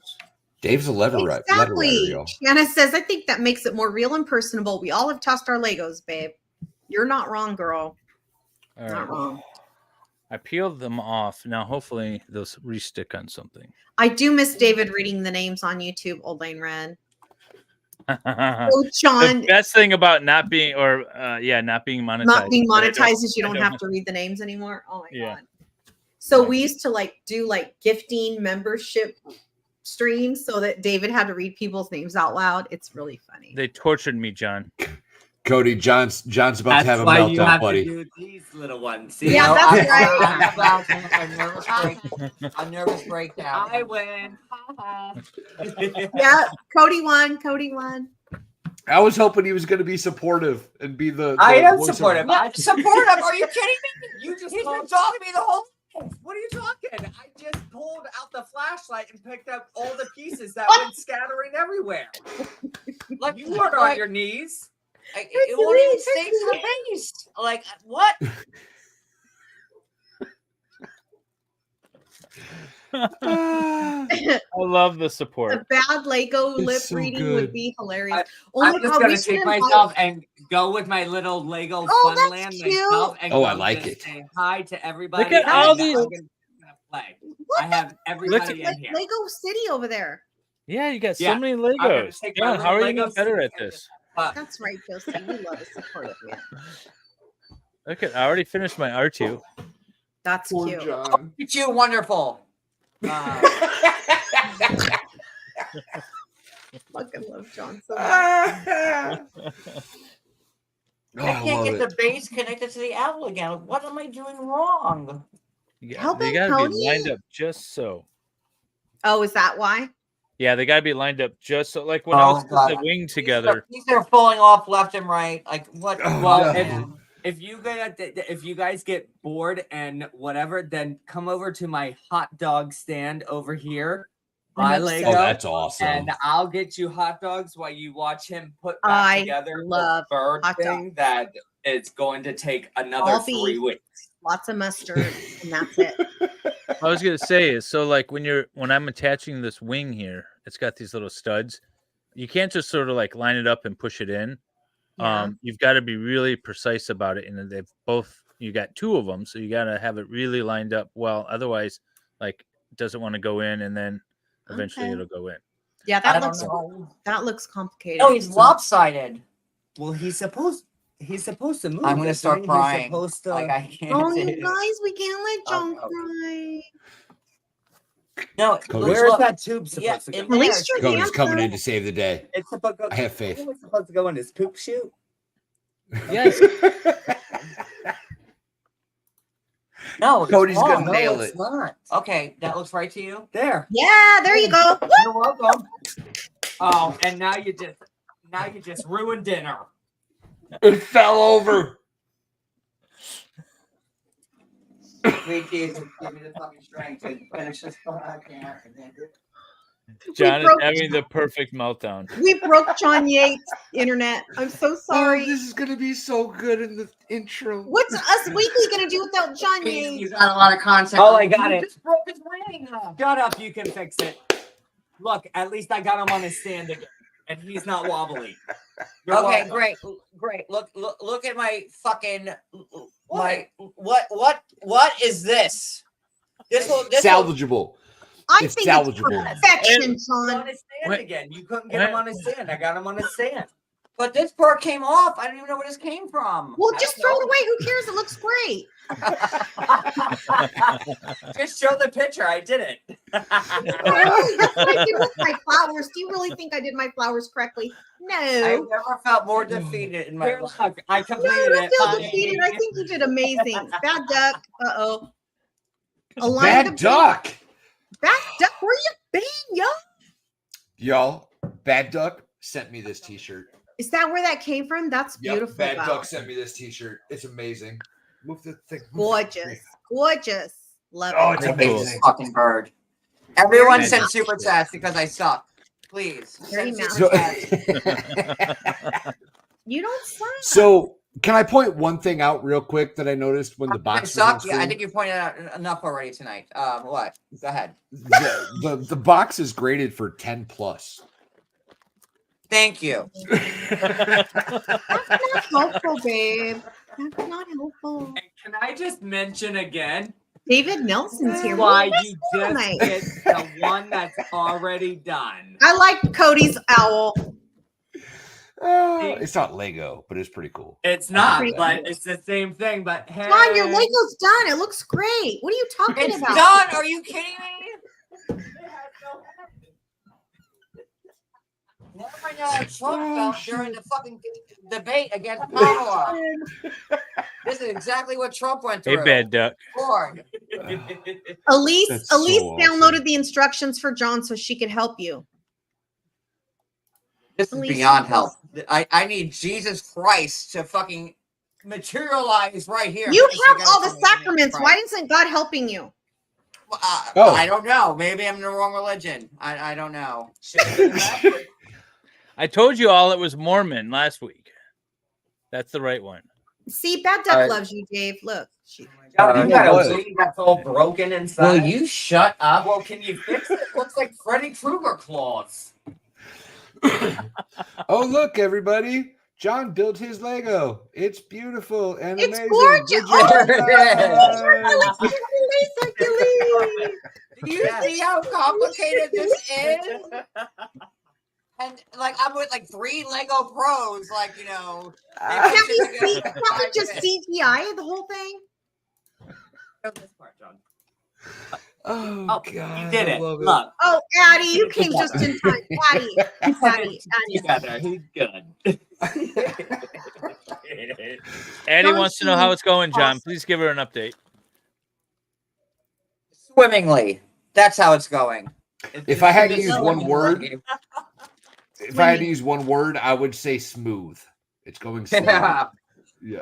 Dave's a letter writer, Exactly. y'all. Shanna says, I think that makes it more real and personable. We all have tossed our Legos, babe. You're not wrong, girl. All Not right. wrong. I peeled them off. Now, hopefully, they'll re-stick on something. I do miss David reading the names on YouTube, Old Lane Red. Oh, John. The best thing about not being monetized. Not being but I monetized is you don't have to read the names anymore. Oh my Yeah. God. So we used to do gifting membership streams so that David had to read people's names out loud. It's really funny. They tortured me, John. Cody, John's about to have a why you meltdown, have buddy. to do these little ones. See, Yeah, that's right. A nervous breakdown. I win. Yeah, Cody won. I was hoping he was going to be supportive and be the I am voice of- supportive. I'm supportive. Are you kidding me? You just been talking to me the whole time. What are you talking? I just pulled out the flashlight and picked up all the pieces that went scattering everywhere. Like you weren't on your knees. It won't even stay to the base. Like what? I love the support. A bad Lego lip so reading good. would be hilarious. I'm just gonna take myself and go with my little Lego Funland myself and Oh, go I like just it. say hi to everybody. Look at and all then these- I'm gonna play. I have everybody in Like here. Lego City over there. Yeah, you got so Yeah, many I'm gonna Legos. take my John, how are you Lego getting better at City this? That's right, Josie. We love a supportive man. Look at, I already finished my R2. That's cute. It's you, wonderful. Fucking love John so I I can't love get it. the base connected to the owl again. What am I doing wrong? Help They him, gotta Tony. be lined up just so. Oh, is that why? Yeah, they gotta be lined up just so. Like when I was God. putting the wing together. These are falling off left and right. Like what? Well, no. if you guys get bored and whatever, then come over to my hot dog stand over here. My Lego. Oh, that's awesome. And I'll get you hot dogs while you watch him put back I together love the bird hot thing that it's going to take another All 3 beef. weeks. Lots of mustard, and that's it. I was gonna say is so like when I'm attaching this wing here, it's got these little studs. you can't just sort of like line it up and push it in. Yeah. You've got to be really precise about it, and they've both. You got two of them, so you got to have it really lined up well. Otherwise, like, it doesn't want to go in, and then eventually Okay. it'll go in. Yeah, I that don't looks know. complicated. No, he's lopsided. Well, he's supposed to move. I'm gonna Doesn't start he? He's crying. supposed to. Like I can't. Oh, do you it. guys, we can't let John Okay. cry. No, Where's that tube supposed Yeah, to go? in At there. least your Cody's hands coming are- in to save the day. It's supposed to I have faith. It's supposed to go in his poop chute. Yes. No, it's Cody's wrong. gonna nail it's it. not. Okay, that looks right to you. There. Yeah, there you go. You're welcome. Oh, and now you just ruined dinner. It fell over. Sweet Jesus, give me the fucking strength to finish this podcast. John is broke- having the perfect meltdown. We broke John Yates' internet. I'm so sorry. Oh, this is gonna be so good in the intro. What's Us Weekly gonna do without John You Yates? got a lot of content. Oh, I got You it. just broke his ring. Shut up, you can fix it. Look, at least I got him on his stand again, and he's not wobbly. You're Okay, welcome. great. Look at my fucking what is this? This Salvageable. I It's think salvageable. it's perfection, He's on John. his stand again. You couldn't get him on his stand. I got him on his stand. But this part came off. I don't even know where this came from. Well, I just don't throw it know. away. Who cares? It looks great. Just show the picture. I did it. That's what I did with my flowers. Do you really think I did my flowers correctly? No. I've never felt more defeated in my Here, life. look, I No, completed don't it. feel honey. defeated. I think you did amazing. Bad duck. Uh-oh. Bad duck. Bad duck. Where you been, yo? Y'all, Bad Duck sent me this t-shirt. Is that where that came from? That's Yep, beautiful. Bad Val. Duck sent me this t-shirt. It's amazing. Move the thing. Gorgeous. Gorgeous. Love Oh, it. it's I hate amazing. this fucking bird. Everyone Very send nice. super chats because I suck. Please. Very Send nice. super So, chats. You don't suck. so can I point one thing out real quick that I noticed when the I box was suck. on Yeah, I stream? think you pointed out enough already tonight. What? Go ahead. The box is graded for 10 plus. Thank you. That's not helpful, babe. That's not helpful. And can I just mention again David Nelson's here. why What you is just tonight? get the one that's already done? I like Cody's owl. It's not Lego, but it's pretty cool. It's not, Great. but it's the same thing. But hey, John, your Lego's done. It looks great. What are you talking It's about? done. Are you kidding me? Never mind how Trump felt during the fucking debate against Kamala. This is exactly what Trump went Hey, through. Bad Duck. Lord. Elise That's so downloaded the instructions for John so she could help you. This is Elise, beyond help. I need Jesus Christ to fucking materialize right here. You Please have forget all it the for me, Jesus sacraments. Christ. Why isn't God helping you? Oh. I don't know. Maybe I'm in the wrong religion. I don't know. I told you all it was Mormon last week. That's the right one. See, Bad Duck loves you, Dave. Look. She- John, you it got was. a wing that's all broken inside. Will you shut up? Well, can you fix it? It looks like Freddy Krueger claws. Oh, look, everybody. John built his Lego. It's beautiful and It's amazing. gorgeous. Good Oh, job. Hercules. Do you see how complicated this is? And like I'm with like 3 Lego Pros, like they Can't put we it see? together. Can't we just CGI the whole thing? Show this part, John. Oh, Oh, God. you did I it. love Look, Oh, Addie, you came just in time. Addie. together. He's good. Addie Don't wants to know how you- it's going, John. Please give her an update. Swimmingly. That's how it's going. If I had to use It's one swimming word, right. if I had to use one word, I would say smooth. It's going smooth. Yeah. Yeah.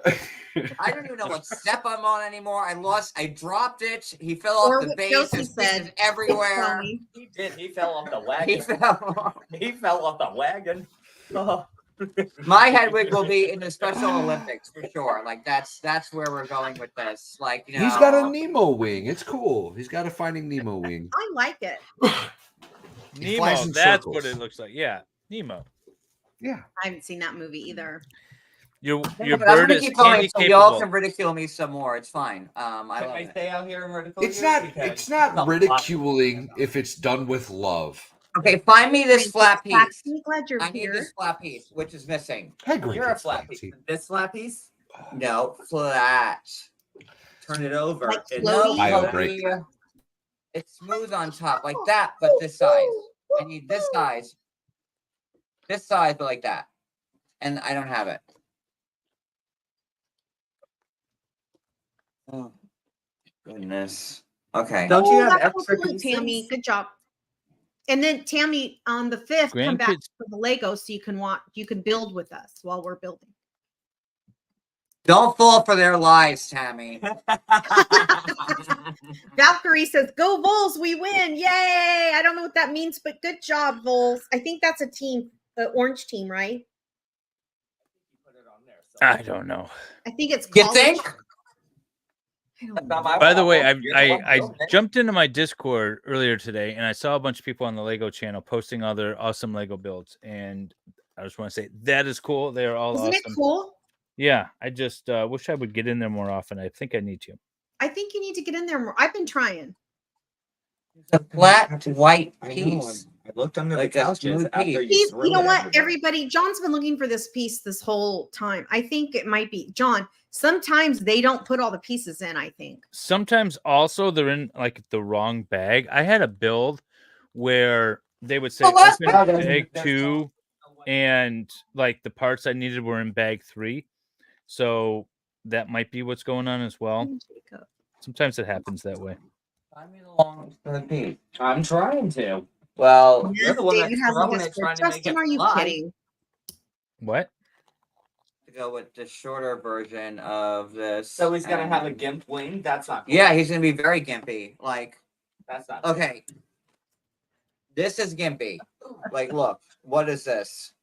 I don't even know what step I'm on anymore. I dropped it. He fell off Or the what base. Josie There's said. pieces everywhere. Tony. He did. He fell off the He wagon. fell. He fell off the wagon. Oh. My Hedwig will be in the Special Olympics for sure. Like that's where we're going with this. Like He's got a Nemo wing. It's cool. He's got a Finding Nemo wing. I like it. He flies Nemo, in that's circles. what it looks like. Yeah. Nemo. Yeah. I haven't seen that movie either. Your But I'm bird gonna is keep going candy so y'all capable. can ridicule me some more. It's fine. I Can love I it. stay out here and ridicule It's you? not. Because It's not a lot. ridiculing if it's done with love. Okay, find me this flat piece. Glad you're I need here. this flat piece, which is missing. Hey, great. You're a flat piece. This flat piece? No, flat. Turn it over. Like It's floaty? Cody. It's smooth on top, like that, but this size. I need this size. This size, but like that. And I don't have it. Oh, goodness. Okay. Don't you have that's extra so cool, pieces? Tammy? Good job. And then Tammy, on the 5th, come back Grandkids- for the Lego so you can build with us while we're building. Don't fall for their lies, Tammy. Valkyrie says, "Go Vols, we win! Yay!" I don't know what that means, but good job, Vols. I think that's a team, the orange team, right? I don't know. I think it's You college. think? By the way, I jumped into my Discord earlier today and I saw a bunch of people on the Lego channel posting all their awesome Lego builds, and I just want to say that is cool. They're all Isn't awesome. it cool? Yeah, I just wish I would get in there more often. I think I need to. I think you need to get in there more. I've been trying. The flat white piece. I looked under Like the a couches smooth after piece. You threw know it what? everywhere. Everybody, John's been looking for this piece this whole time. I think it might be John. Sometimes they don't put all the pieces in, I think. Sometimes also they're in like the wrong bag. I had a build where they would say Well, open bag 2 and like the parts I needed were in bag 3. So that might be what's going on as well. Sometimes it happens that way. Find me the long piece. I'm trying to. Well, You're the one David that's has a throwing it, Discord. trying to make Justin, it are you fly. kidding? What? to go with the shorter version of this. So he's gonna have a and- gimp wing? That's not cool. Yeah, he's gonna be very gimpy. Like, That's not okay. This is gimpy. Like, look, what is this?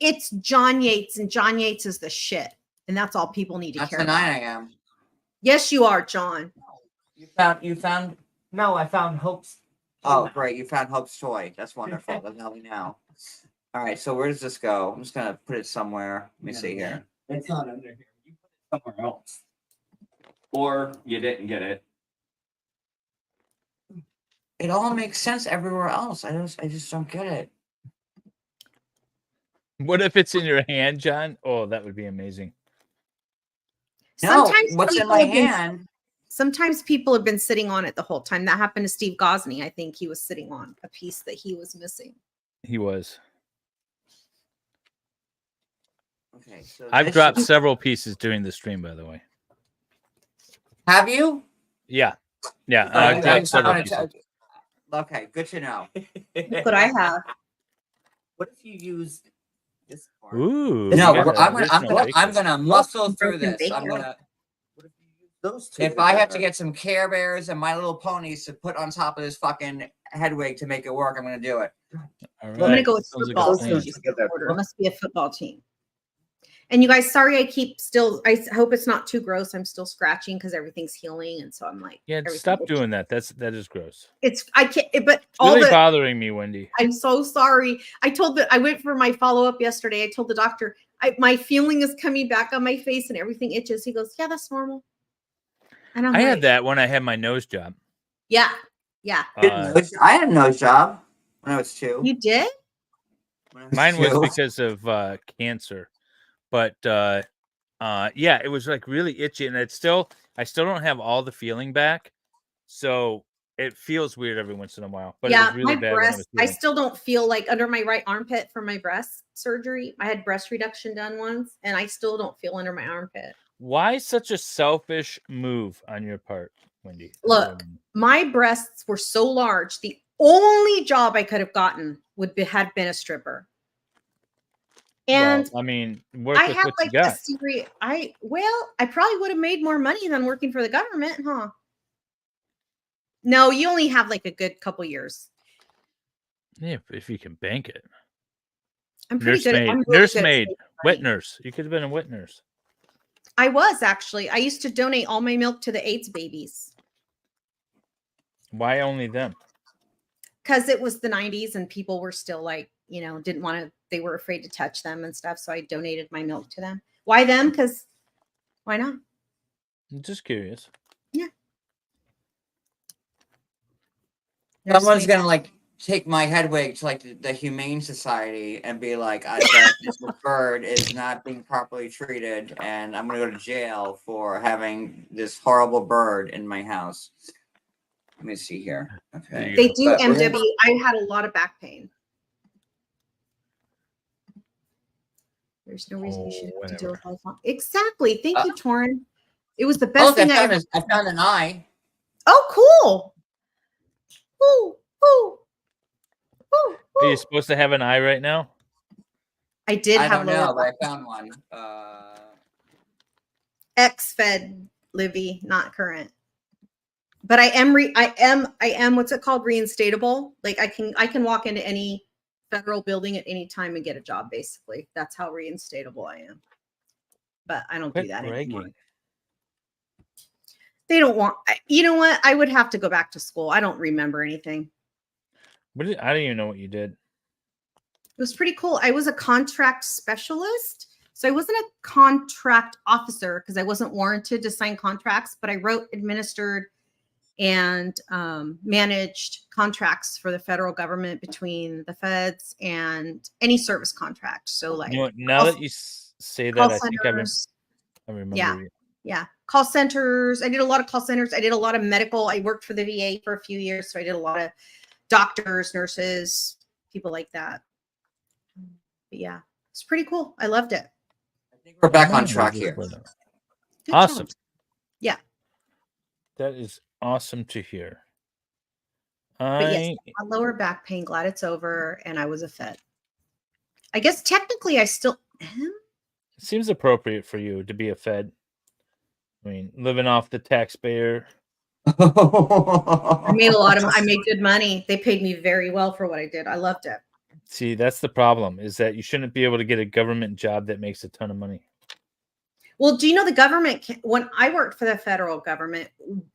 It's John Yates, and John Yates is the shit, and that's all people need to That's care the about. 9 I am. Yes, you are, John. You found No, I found Hope's. Oh, great. You found Hope's toy. That's wonderful. That's how we know. All right. So where does this go? I'm just going to put it somewhere. Let me see here. It's not under here. You put it somewhere else. Or you didn't get it. It all makes sense everywhere else. I just don't get it. What if it's in your hand, John? Oh, that would be amazing. No, Sometimes what's in people my have been- hand? Sometimes people have been sitting on it the whole time. That happened to Steve Gosney. I think he was sitting on a piece that he was missing. He was. Okay. So I've this dropped is- several pieces during the stream, by the way. Have you? Yeah. Yeah. I- I've I dropped several wanna pieces. Okay, good to know. Look what I have. What if you used this part? Ooh. No, you got I'm the gonna original I'm bacon. gonna muscle through Broken this. I'm bacon. gonna. Those two. If I have to together. get some Care Bears and My Little Ponies to put on top of this fucking headwig to make it work, I'm gonna do it. All I'm gonna right. go with Sounds like a football. plan. It must be a football team. And you guys, sorry, I hope it's not too gross. I'm still scratching because everything's healing, and so I'm like, Yeah, everything stop itchy. doing that. That is gross. I can't. But It's all really the bothering me, Wendy. I'm so sorry. I went for my follow up yesterday. I told the doctor my feeling is coming back on my face and everything itches. He goes, "Yeah, that's normal." And I'm I like, had that when I had my nose job. Yeah. I had a nose job when I was 2. You did? Mine was 2. because of cancer, but yeah, it was like really itchy, and I still don't have all the feeling back, so it feels weird every once in a while. But Yeah, it was really my bad when I was breast. I healing. still don't feel like under my right armpit for my breast surgery. I had breast reduction done once, and I still don't feel under my armpit. Why such a selfish move on your part, Wendy? Look, my breasts were so large. The only job I could have gotten had been a stripper. And well, I mean, work I with have what like you a got. serious. I probably would have made more money than working for the government, huh? No, you only have like a good couple years. Yeah, if you can bank it. I'm pretty good. Nursemaid, I'm really good at nursemaid, saving wet money. nurse. You could have been a wet nurse. I was actually. I used to donate all my milk to the AIDS babies. Why only them? because it was the 90s and people were still like, didn't want to, they were afraid to touch them and stuff. So I donated my milk to them. Why them? Because why not? I'm just curious. Yeah. Someone's gonna like take my Hedwig to like the Humane Society and be like, that this bird is not being properly treated, and I'm gonna go to jail for having this horrible bird in my house. Let me see here. Okay. They do MW. I had a lot of back pain. There's no reason you should have to deal with lifelong. Exactly. Thank you, Torrin. It was the best thing I found an eye. Oh, cool. Ooh, ooh. Ooh, Are you supposed to have an eye right now? I did I have don't know, lower but I found one. Ex-Fed Livy, not current. But I am what's it called? Reinstatable. Like I can walk into any federal building at any time and get a job, basically. That's how reinstatable I am. But I don't do that anymore. They don't want, you know what? I would have to go back to school. I don't remember anything. I don't even know what you did. It was pretty cool. I was a contract specialist. So I wasn't a contract officer because I wasn't warranted to sign contracts, but I wrote, administered, and managed contracts for the federal government between the feds and any service contract. So like, now that you say that, I think I remember. Yeah. You. Yeah. Call centers. I did a lot of call centers. I did a lot of medical. I worked for the VA for a few years. So I did a lot of doctors, nurses, people like that. But yeah, it's pretty cool. I loved it. I think we're back on track here. Good Awesome. job. Yeah. That is awesome to hear. But yes, my lower back pain, glad it's over. And I was a Fed. I guess technically I still am. It seems appropriate for you to be a Fed. I mean, living off the taxpayer. I made good money. They paid me very well for what I did. I loved it. See, that's the problem, is that you shouldn't be able to get a government job that makes a ton of money. Well, do you know the government, when I worked for the federal government,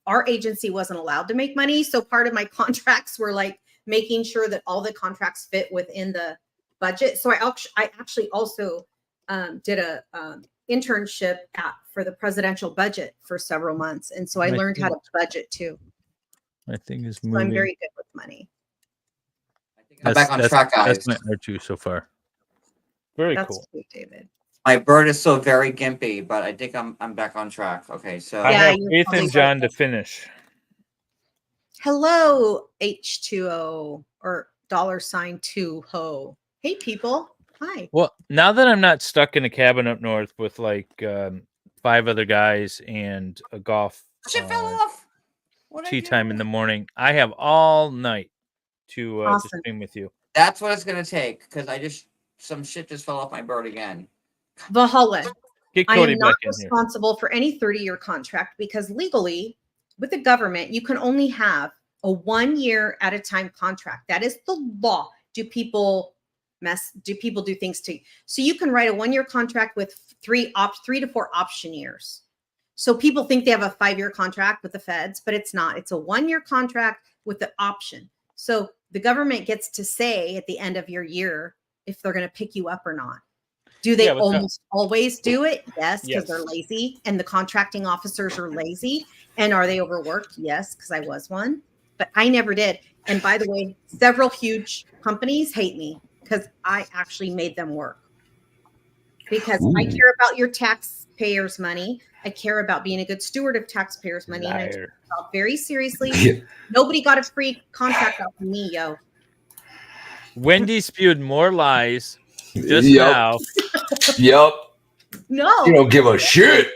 our agency wasn't allowed to make money. So part of my contracts were like making sure that all the contracts fit within the budget. So I actually also did a internship for the presidential budget for several months. And so I learned how to budget too. My thing is So moving. I'm very good with money. I'm back on track, guys. That's my R2 so far. Very cool. Cute, David. My bird is still very gimpy, but I think I'm back on track. Okay, so I have Faith and John to finish. Hello, H2O or $2 ho. Hey, people. Hi. Well, now that I'm not stuck in a cabin up north with like 5 other guys and a golf tea time in the morning, I have all night to stream with you. That's what it's gonna take because some shit just fell off my bird again. Valhalla. Get I Cody am back not in here. responsible for any 30-year contract because legally, with the government, you can only have a 1 year at a time contract. That is the law. Do people do things to you? So you can write a 1 year contract with 3 to 4 option years. So people think they have a 5-year contract with the feds, but it's not. It's a 1 year contract with the option. So the government gets to say at the end of your year if they're going to pick you up or not. Do they almost always do it? Yes, because they're lazy and the contracting officers are lazy. And are they overworked? Yes, because I was one, but I never did. And by the way, several huge companies hate me because I actually made them work. Because I care about your taxpayers' money. I care about being a good steward of taxpayers' money. And I take myself very seriously. Nobody got a free contract out from me, yo. Wendy spewed more lies just now. Yep. No. You don't give a shit.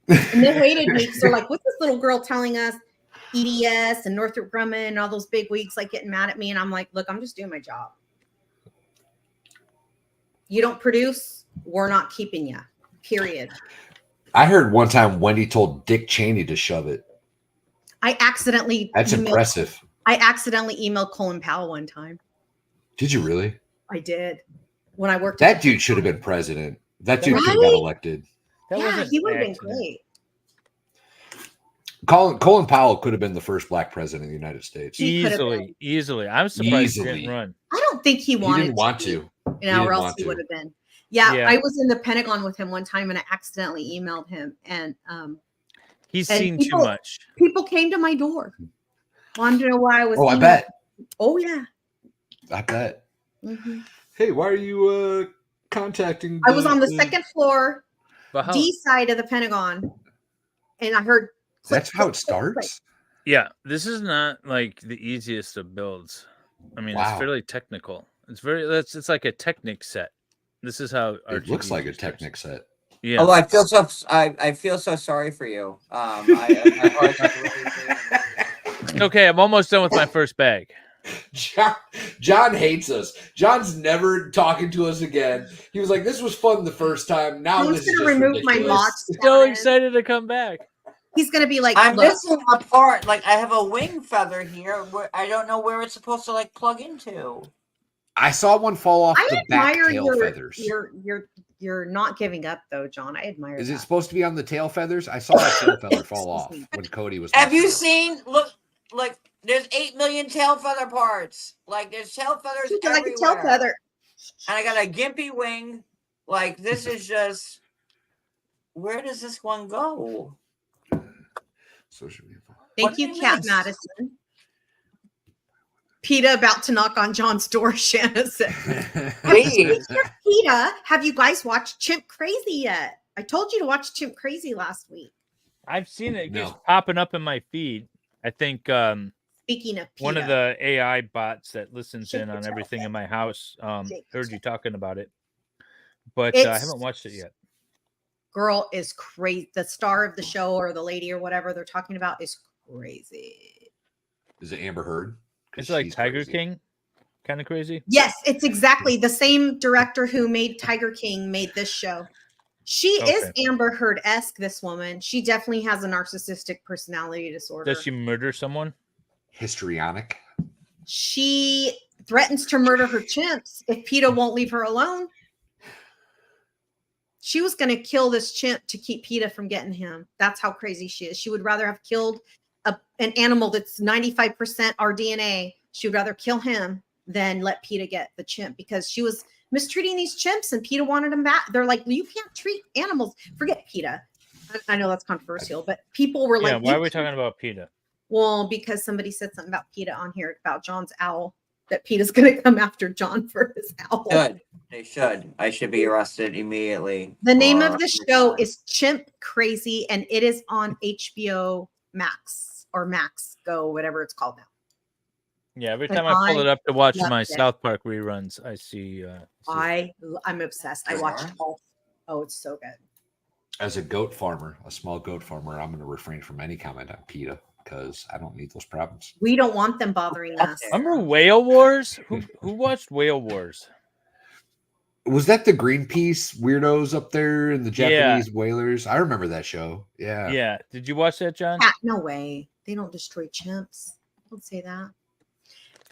And they hated me because they're like, what's this little girl telling us? EDS and Northrop Grumman and all those big wigs like getting mad at me. And I'm like, look, I'm just doing my job. You don't produce, we're not keeping you. Period. I heard one time Wendy told Dick Cheney to shove it. That's impressive. I accidentally emailed Colin Powell one time. Did you really? I did. When I worked that dude should have been president. That dude could have got elected. Yeah, he would have been great. Colin Powell could have been the first black president of the United States. Easily. I'm surprised he didn't run. I don't think he wanted. He didn't want to. Or else he would have been. Yeah, I was in the Pentagon with him one time, and I accidentally emailed him, and he's seen too much. People came to my door, wanted to know why I was. Oh, I bet. Oh yeah, I bet. Mm-hmm. Hey, why are you contacting? I was on the second floor, Valhalla. D side of the Pentagon, and I heard. That's how it starts. Yeah, this is not like the easiest of builds. I mean, it's fairly technical. It's like a Technic set. This is how it looks like a Technic set. Yeah. Oh, I feel so sorry for you. Okay, I'm almost done with my first bag. John hates us. John's never talking to us again. He was like, "This was fun the first time. Now this is gonna remove my mod. So excited to come back. He's gonna be like, I'm missing a part. Like I have a wing feather here. Where I don't know where it's supposed to like plug into. I saw one fall off the back admire tail feathers. You're not giving up though, John. I admire. Is it supposed to be on the tail feathers? I saw that tail feather fall off when Cody was. Have you seen? Look, like there's 8 million tail feather parts. Like there's tail feathers everywhere. Like a tail feather. And I got a gimpy wing. Like this is just. Where does this one go? Social media. Thank you, Cat Madison. PETA about to knock on John's door, Shanna said. PETA, have you guys watched Chimp Crazy yet? I told you to watch Chimp Crazy last week. I've seen it just popping up in my feed. I think speaking of PETA, one of the AI bots that listens in on everything in my house heard you talking about it. But I haven't watched it yet. Girl is crazy. The star of the show or the lady or whatever they're talking about is crazy. Is it Amber Heard? It's like Tiger King, kind of crazy. Yes, it's exactly the same director who made Tiger King made this show. She is Amber Heard-esque, this woman. She definitely has a narcissistic personality disorder. Does she murder someone? Histrionic. She threatens to murder her chimps if PETA won't leave her alone. She was going to kill this chimp to keep PETA from getting him. That's how crazy she is. She would rather have killed an animal that's 95% our DNA. She would rather kill him than let PETA get the chimp because she was mistreating these chimps and PETA wanted them back. They're like, well, you can't treat animals. Forget PETA. I know that's controversial, but people were like, why are we talking about PETA? Well, because somebody said something about PETA on here about John's owl, that PETA's going to come after John for his owl. They should. I should be arrested immediately. The name of the show is Chimp Crazy, and it is on HBO Max or Max Go, whatever it's called now. Yeah, every time I pull it up to watch my South Park reruns, I see. I'm obsessed. I watched all. Oh, it's so good. As a goat farmer, a small goat farmer, I'm going to refrain from any comment on PETA because I don't need those problems. We don't want them bothering us. Remember Whale Wars? Who watched Whale Wars? Was that the Greenpeace weirdos up there and the Japanese whalers? I remember that show. Yeah. Yeah. Did you watch that, John? No way. They don't destroy chimps. Don't say that.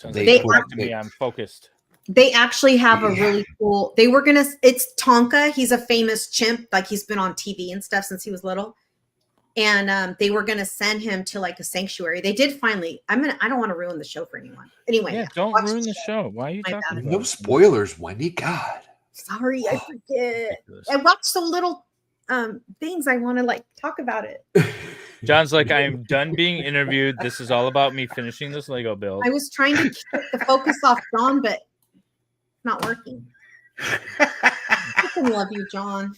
I'm focused. They actually have a really cool. It's Tonka. He's a famous chimp. Like he's been on TV and stuff since he was little. And they were gonna send him to like a sanctuary. They did finally. I don't want to ruin the show for anyone. Anyway, don't ruin the show. Why are you talking about no spoilers, Wendy? God. Sorry, I forget. I watched so little things. I want to like talk about it. John's like, I am done being interviewed. This is all about me finishing this Lego build. I was trying to keep the focus off John, but it's not working. I love you, John.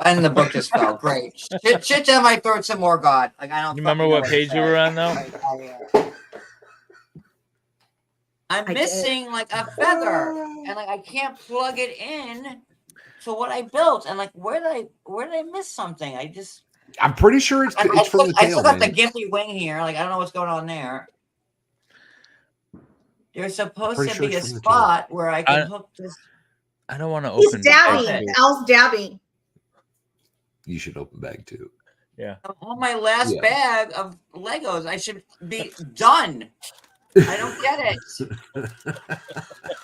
And the book just fell. Great. Shit down my throat some more, God. Like I don't. You remember what page you were on though? I'm missing like a feather, and like I can't plug it in to what I built. And like, where did I miss something? I'm pretty sure it's from the tail. I still got the gimpy wing here. Like I don't know what's going on there. There's supposed to be a spot where I can hook this. I don't want to He's open. dabbing. Al's dabbing. You should open bag too. Yeah. I'm on my last bag of Legos. I should be done. I don't get it.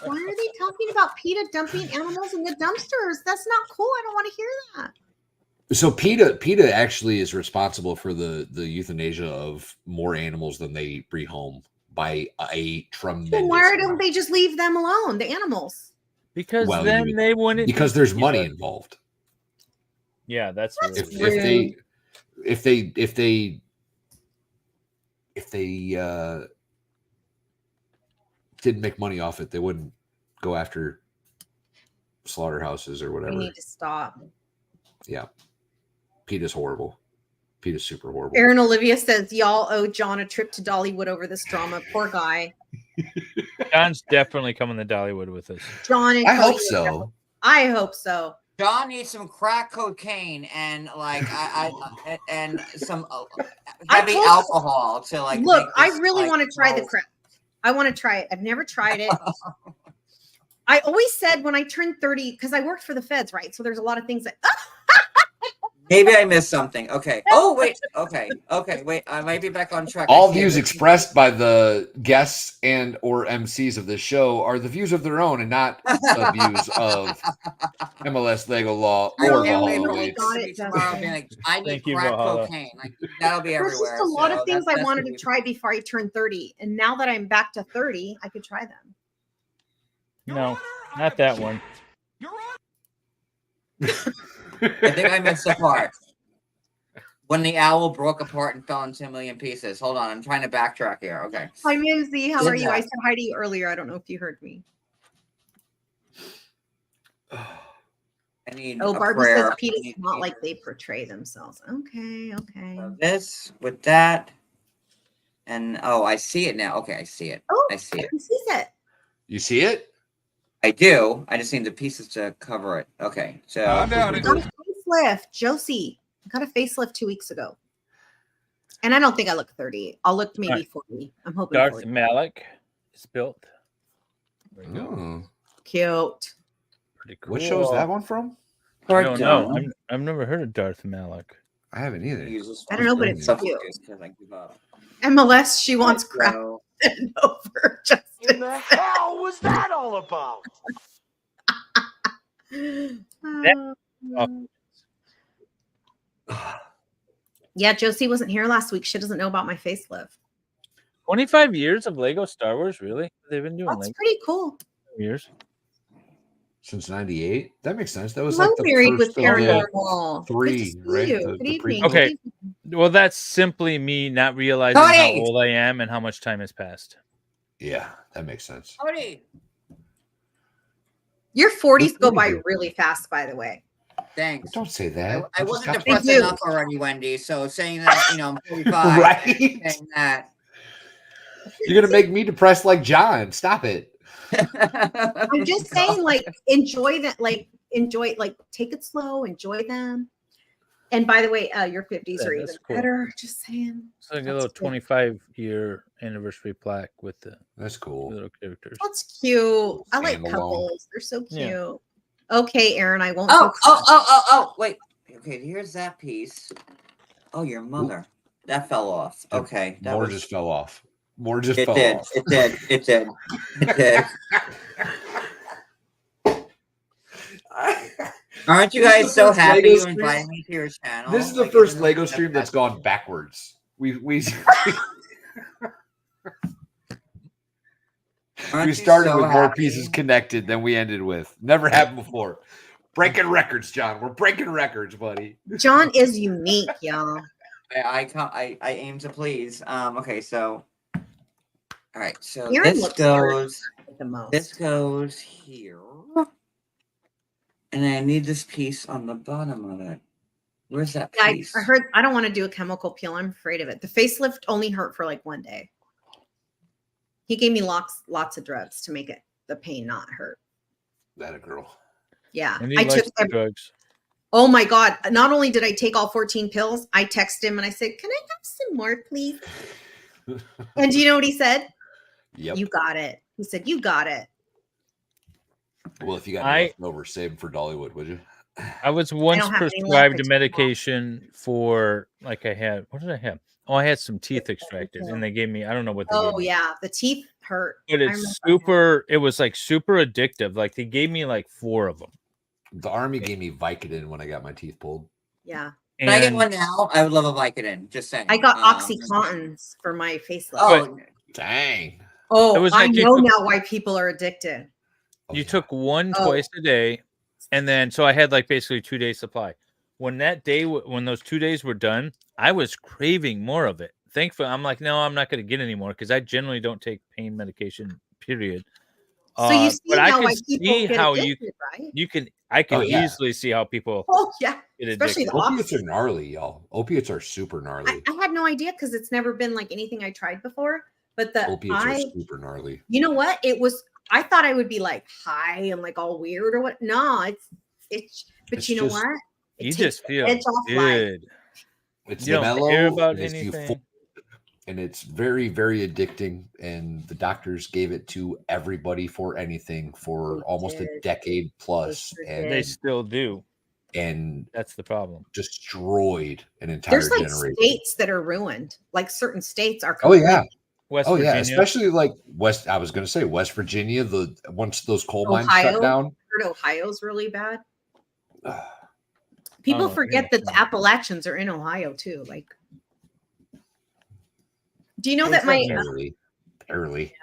Why are they talking about PETA dumping animals in the dumpsters? That's not cool. I don't want to hear that. So PETA actually is responsible for the euthanasia of more animals than they bring home by a tremendous. Then why don't they just leave them alone, the animals? Because then they wouldn't. Because there's money involved. Yeah, that's if they didn't make money off it, they wouldn't go after slaughterhouses or whatever. We need to stop. Yeah. PETA's horrible. PETA's super horrible. Aaron Olivia says, y'all owe John a trip to Dollywood over this drama. Poor guy. John's definitely coming to Dollywood with us. John and I Cody hope so. I hope so. John needs some crack cocaine and like and some heavy alcohol to like. Look, make I this, really like, want to try the crack. I want to try it. I've never tried it. I always said when I turned 30, because I worked for the feds, right? So there's a lot of things that. Maybe I missed something. Okay. Oh wait. Okay. Wait. I might be back on track. All views expressed by the guests and or MCs of this show are the views of their own and not the views of MLS Lego Law or Valhalla Awaits. I need crack cocaine. Like that'll be There's everywhere. just a lot of so things that's I wanted gonna to try before I turned 30, and now that I'm back to 30, I could try them. No, not that one. I think I missed the part when the owl broke apart and fell into a million pieces. Hold on, I'm trying to backtrack here. Okay. Hi, Mimsy. How are you? I said hi to you earlier. I don't know if you heard me. I need Oh, a Barbie prayer. says PETA's not like they portray themselves. Okay. This with that, and oh, I see it now. Okay, I see it. Oh, I see it. Who sees it? You see it? I do. I just need the pieces to cover it. Okay, so I got a facelift, Josie. I got a facelift 2 weeks ago, and I don't think I look 30. I'll look maybe Right. 40. I'm hoping. Darth 40. Malik is built. There you go. Cute. Pretty cool. What show is that one from? I don't know. I've never heard of Darth Malik. I haven't either. I don't know, but it's cute. cute. MLS, she wants crap and over justice. What the hell was that all about? Yeah, Josie wasn't here last week. She doesn't know about my facelift. 25 years of Lego Star Wars, really? They've been doing That's Lego pretty cool. years. Since '98. That makes sense. That was Hello, like the Married with first of the Paranormal. three, Good to see right? you. The Good evening. prequel. Okay. Well, that's simply me not realizing Cody! how old I am and how much time has passed. Yeah, that makes sense. Cody, Your 40s go by really fast, by the way. thanks. Don't say that. I wasn't Thank depressed you. enough already, Wendy. So saying that, I'm 45, Right? saying that. You're gonna make me depressed like John. Stop it. I'm just saying, like, enjoy that, like, take it slow, enjoy them. And by the way, your 50s Yeah, are even that's cool. better. Just saying. It's like a little 25-year anniversary plaque with the That's cool. little characters. That's cute. I like Standalone. couples. They're so cute. Yeah. Okay, Aaron, I won't. Oh, wait. Okay, here's that piece. Oh, your mother. That fell off. Okay. That More was just fell off. More just it fell did. off. It did. It did. It did. Aren't you This is guys the so first happy Lego you stream- invited me to your channel? This is the Like, first isn't Lego that stream that's gone backwards. We Aren't we you started so with more happy? pieces connected than we ended with. Never happened before. Breaking records, John. We're breaking records, buddy. John is unique, y'all. I aim to please. Okay, so all right, so Aaron this looks goes the most. this goes here. And I need this piece on the bottom of it. Where's that Yeah, piece? I heard. I don't want to do a chemical peel. I'm afraid of it. The facelift only hurt for like one day. He gave me lots of drugs to make it the pain not hurt. That a girl. Yeah, And he I likes took. the drugs. Oh my God! Not only did I take all 14 pills, I texted him and I said, "Can I have some more, please?" And do you know what he said? Yep. You got it. He said, "You got it." Well, if you got any left over, save them for Dollywood, would you? I was once don't have any left prescribed to a medication for, like, I had, what did I have? Oh, I had some teeth extracted, and they gave me, I don't know what they gave Oh me. yeah, the teeth hurt. But I it's remember. super, it was like super addictive. Like, they gave me like 4 of them. The army gave me Vicodin when I got my teeth pulled. Yeah. Can I get And one now? I would love a Vicodin. Just saying. I got Oxycontins for my facelift. Oh, dang. Oh, It was I like you know took- now why people are addicted. You took one Oh. twice a day, and then so I had like basically 2 days supply. When that day, when those 2 days were done, I was craving more of it. Thankfully, I'm like, no, I'm not going to get any more because I generally don't take pain medication. Period. So you see but I now can why people see get how addicted, right? I can Oh, yeah. easily see how people Oh yeah, get especially addicted. the Opiates are gnarly, y'all. Opiates are super gnarly. I had no idea because it's never been like anything I tried before. But Opiates are super gnarly. you know what? It was. I thought I would be like high and like all weird or what. No, it's. But It's you know just- what? It You takes just the feel edge off life. good. It's You don't mellow, care about and it's anything. and it's very, very addicting. And the doctors gave it to everybody for anything for almost a decade plus, and They still do. and That's the problem. destroyed an entire There's like generation. states that are ruined. Like certain states are. Oh yeah. West oh yeah, Virginia. especially like West. I was going to say West Virginia. Once those coal mines Ohio. shut down, I heard Ohio's really bad. People know, forget that the Appalachians are in Ohio too. Like, do you know that my barely.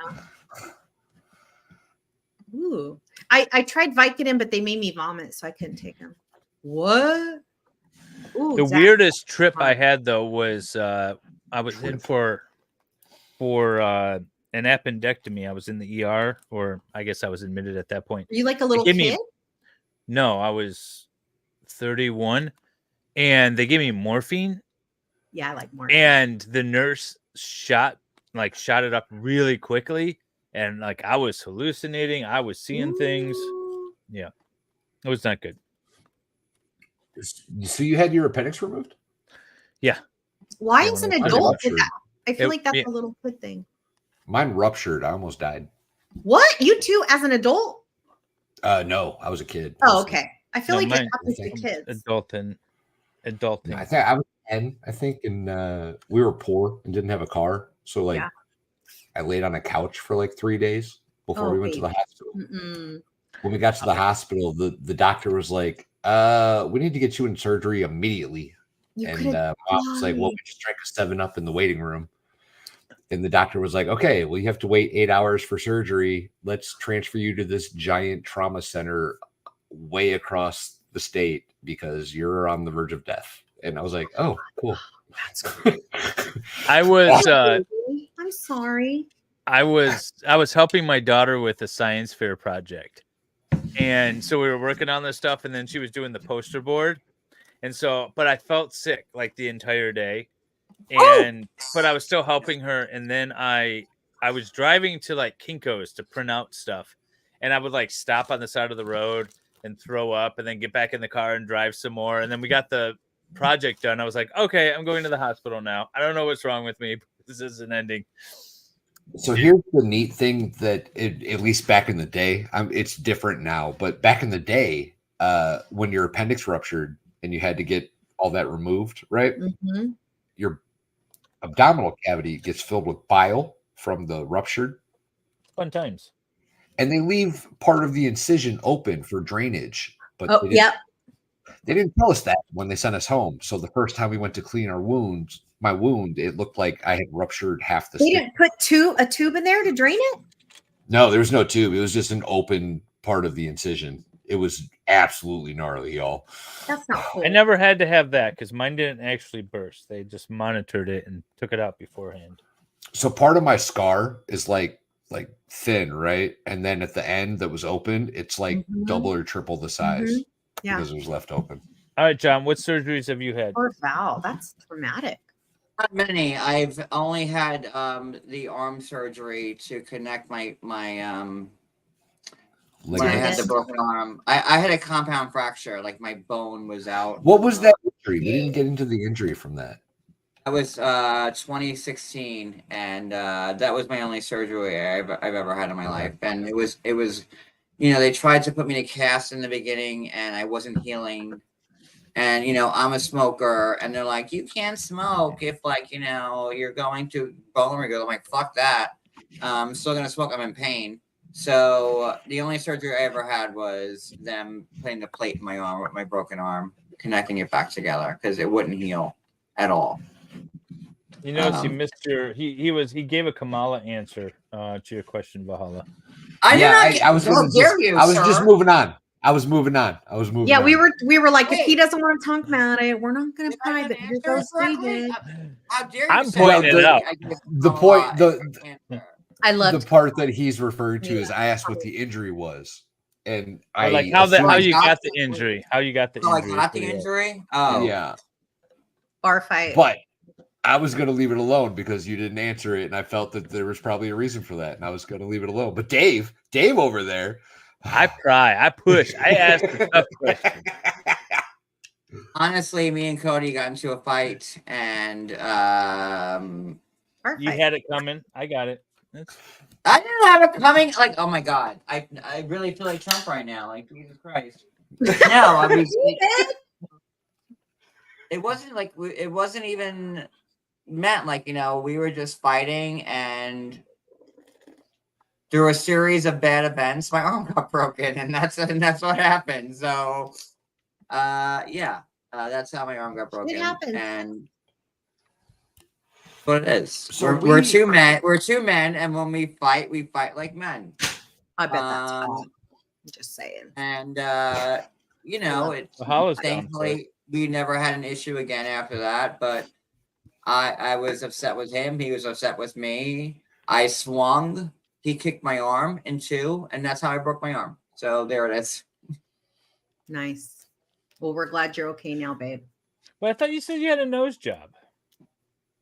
Ooh, I tried Vicodin, but they made me vomit, so I couldn't take them. What? Ooh, The Zach. weirdest trip I had though was I was in for an appendectomy. I was in the ER, or I guess I was admitted at that point. Are you like a little They gave kid? me- no, I was 31, and they gave me morphine. Yeah, I like morphine. And the nurse shot it up really quickly, and like I was hallucinating. I was seeing things. Yeah, it was not good. So you had your appendix removed? Yeah. Why Yeah, is an mine adult did ruptured. that? I feel It- like that's yeah. a little kid thing. Mine ruptured. I almost died. What? You too, as an adult? No, I was a kid. Oh, okay. I feel No, like mine- it happens to kids. Adult thing. I think I was 10, I think, and we were poor and didn't have a car. So like Yeah. I laid on a couch for like 3 days before Oh, we went to the baby. hospital. Mm-mm. When we got to the hospital, the doctor was like, we need to get you in surgery immediately. You and could've mom was like, well, we just drank a 7-Up in the waiting room. And the doctor was like, okay, well, you have to wait 8 hours for surgery. Let's transfer you to this giant trauma center way across the state because you're on the verge of death. And I was like, oh, cool. I was I'm sorry. I was helping my daughter with a science fair project. And so we were working on this stuff, and then she was doing the poster board. And so, but I felt sick like the entire day. And but I was still helping her. And then I was driving to like Kinko's to print out stuff. And I would like stop on the side of the road and throw up and then get back in the car and drive some more. And then we got the project done. I was like, okay, I'm going to the hospital now. I don't know what's wrong with me. This isn't ending. So here's the neat thing that at least back in the day, it's different now, but back in the day, when your appendix ruptured and you had to get all that removed, right? Mm-hmm. Your abdominal cavity gets filled with bile from the ruptured. Fun times. And they leave part of the incision open for drainage. But Oh, yep. They didn't tell us that when they sent us home. So the first time we went to clean our wounds, my wound, it looked like I had ruptured half the They skin. didn't put a tube in there to drain it? No, there was no tube. It was just an open part of the incision. It was absolutely gnarly, y'all. That's not cool. I never had to have that because mine didn't actually burst. They just monitored it and took it out beforehand. So part of my scar is like thin, right? And then at the end that was open, it's like double or triple the size Yeah. because it was left open. All right, John, what surgeries have you had? Poor Val. That's traumatic. Not many. I've only had the arm surgery to connect my when I had the broken arm. I had a compound fracture, like my bone was out. What was that injury? We didn't get into the injury from that. That was 2016, and that was my only surgery I've ever had in my life. And it was, you know, they tried to put me in a cast in the beginning, and I wasn't healing. And you know, I'm a smoker, and they're like, you can't smoke if, like, you know, you're going to bone regrowth. I'm like, fuck that. I'm still gonna smoke. I'm in pain. So the only surgery I ever had was them putting the plate in my arm with my broken arm. connecting it back together because it wouldn't heal at all. You notice he missed your. He gave a Kamala answer to your question, Valhalla. I was just moving on. I was moving on. Yeah, we were like, if he doesn't want to talk about it, we're not going to pry. But here goes David. How dare you? I'm pointing it out. I love the part that he's referring to is I asked what the injury was, and how you got the injury. How you got the injury? I got the injury. Oh yeah, bar fight. But I was going to leave it alone because you didn't answer it, and I felt that there was probably a reason for that, and I was going to leave it alone. But Dave over there, I pry, I push, I ask a tough question. Honestly, me and Cody got into a fight, and you had it coming. I got it. I didn't have it coming. Like, oh my god, I really feel like Trump right now. Like, Jesus Christ. No, I mean, it wasn't like it wasn't even meant like, you know, we were just fighting, and through a series of bad events, my arm got broken, and that's what happened. So, that's how my arm got broken. It happens. And what it is. So we're two men. We're two men, and when we fight like men. I bet that's fun. I'm just saying. And you know, thankfully we never had an issue again after that. But I was upset with him. He was upset with me. I swung. He kicked my arm in two, and that's how I broke my arm. So there it is. Nice. Well, we're glad you're okay now, babe. Well, I thought you said you had a nose job.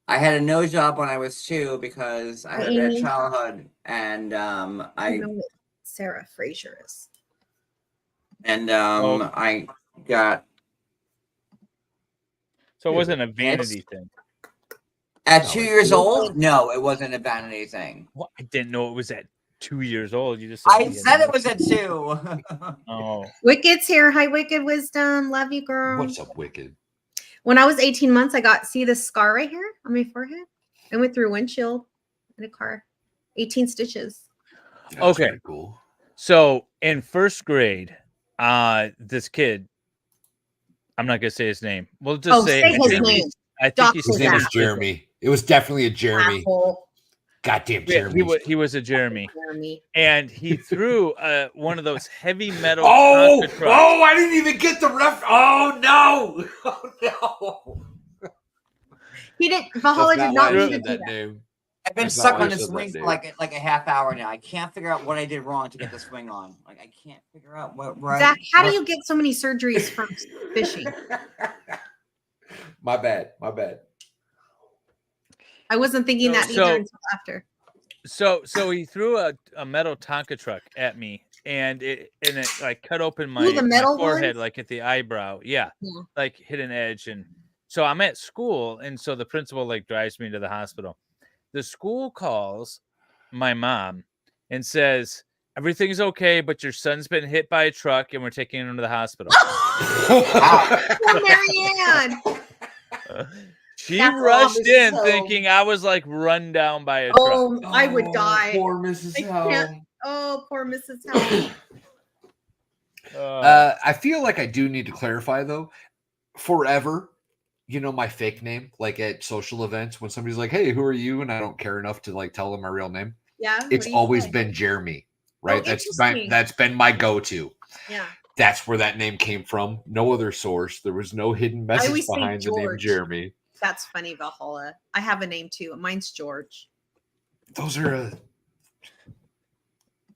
I had a nose job when I was 2 because I had a bad childhood, and I know what Sarah Fraser is. And I got. So it wasn't a vanity thing. At 2 years old? No, it wasn't a vanity thing. Well, I didn't know it was at 2 years old. You just I said it was at 2. Oh. Wicked's here. Hi, Wicked Wisdom. Love you, girl. What's up, Wicked? When I was 18 months, see this scar right here on my forehead. I went through a windshield in a car. 18 stitches. That's okay. Cool. So in first grade, this kid, I'm not gonna say his name. We'll just say his name. I think his name is Jeremy. It was definitely a Jeremy. Apple. Goddamn Jeremy. He was a Jeremy. And he threw one of those heavy metal. Oh, I didn't even get the ref. Oh no! Oh no! He didn't. Valhalla did not mean that name. I've been stuck on this swing for like a half hour now. I can't figure out what I did wrong to get the swing on. Like I can't figure out what right. Zach, how do you get so many surgeries from fishing? My bad. I wasn't thinking that either until after. So he threw a metal Tonka truck at me, and it like cut open my forehead, like at the eyebrow. Yeah, like hit an edge, and so I'm at school, and so the principal like drives me to the hospital. The school calls my mom and says everything's okay, but your son's been hit by a truck, and we're taking him to the hospital. Marianne. She rushed in thinking I was like run down by a truck. Oh, I would die. Poor Mrs. Helm. Oh, poor Mrs. Helm. I feel like I do need to clarify though. Forever, you know, my fake name, like at social events, when somebody's like, "Hey, who are you?" and I don't care enough to like tell them my real name. Yeah. It's always been Jeremy, right? That's been my go-to. Yeah. That's where that name came from. No other source. There was no hidden message behind the name Jeremy. That's funny, Valhalla. I have a name too. Mine's George. Those are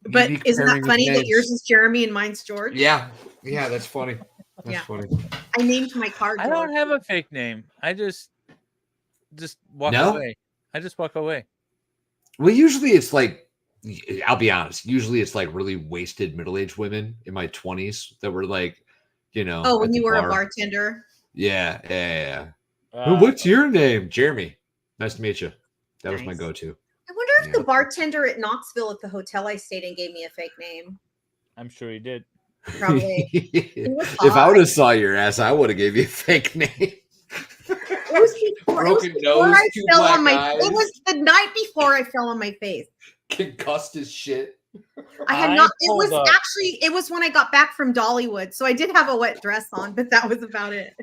but isn't that funny that yours is Jeremy and mine's George? Yeah, that's funny. That's funny. I named my car George. I don't have a fake name. I just walk away. I just walk away. Well, usually it's like, I'll be honest. Usually it's like really wasted middle-aged women in my 20s that were like, you know. Oh, when you were a bartender. Yeah. What's your name? Jeremy. Nice to meet you. That was my go-to. I wonder if the bartender at Knoxville at the hotel I stayed in gave me a fake name. I'm sure he did. Probably. If I would have saw your ass, I would have gave you a fake name. It was before I fell on my. It was the night before I fell on my face. Concussed his shit. I had not. It was when I got back from Dollywood, so I did have a wet dress on, but that was about it.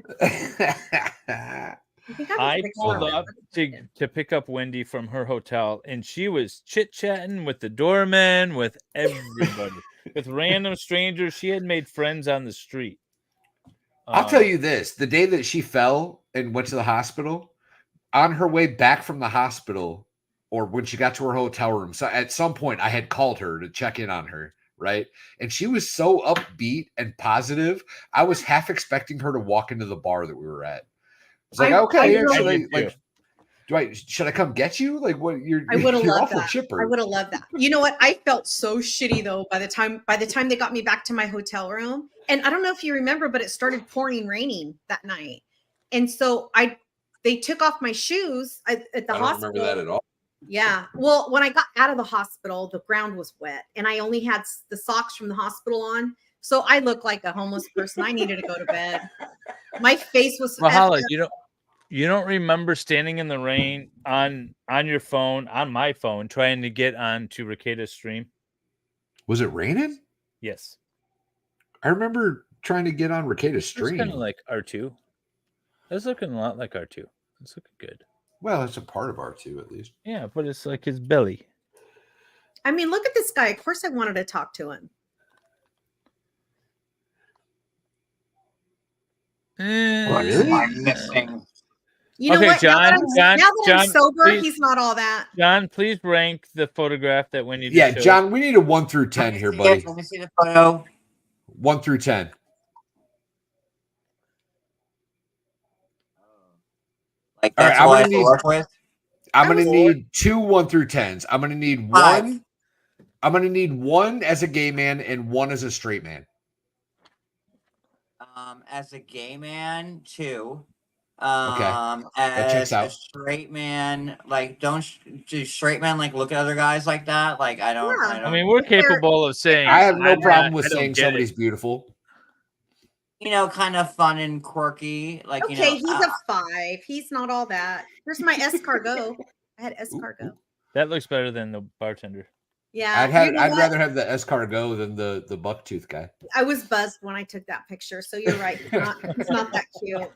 I pulled up to pick up Wendy from her hotel, and she was chit-chatting with the doorman, with everybody, with random strangers. She had made friends on the street. I'll tell you this. The day that she fell and went to the hospital, on her way back from the hospital, or when she got to her hotel room, so at some point I had called her to check in on her, right? And she was so upbeat and positive. I was half expecting her to walk into the bar that we were at. It's like, should I come get you? Like, what? I would have loved awful that. chipper. I would have loved that. You know what? I felt so shitty though by the time they got me back to my hotel room. And I don't know if you remember, but it started raining that night. And so they took off my shoes at the hospital. I don't remember that at all. Yeah. Well, when I got out of the hospital, the ground was wet and I only had the socks from the hospital on. So I looked like a homeless person. I needed to go to bed. My face was Valhalla, you don't remember standing in the rain on your phone, on my phone, trying to get onto Rekida's stream? Was it raining? Yes. I remember trying to get on Rekida's stream. It's kind of like R2. It's looking a lot like R2. It's looking good. Well, it's a part of R2 at least. Yeah, but it's like his belly. I mean, look at this guy. Of course I wanted to talk to him. What am I missing? You know okay, what? John, now that I'm sober, please, he's not all that. John, please rank the photograph that Wendy. Yeah, John, we need a 1 through 10 here, buddy. Let me see the photo. 1 through 10. Like All right, that's all I have to work with. I'm gonna need 2 1 through 10s. I'm gonna need 1. I'm gonna need 1 as a gay man and 1 as a straight man. As a gay man, 2. That checks As a out. straight man, like do straight men like look at other guys like that? Like I don't. I mean, we're capable of saying. I have no problem with saying somebody's beautiful. You know, kind of fun and quirky. Like Okay, you know, he's a 5. He's not all that. Here's my escargot. I had escargot. That looks better than the bartender. Yeah, I'd rather have the escargot than the bucktooth guy. I was buzzed when I took that picture, so you're right. It's not that cute.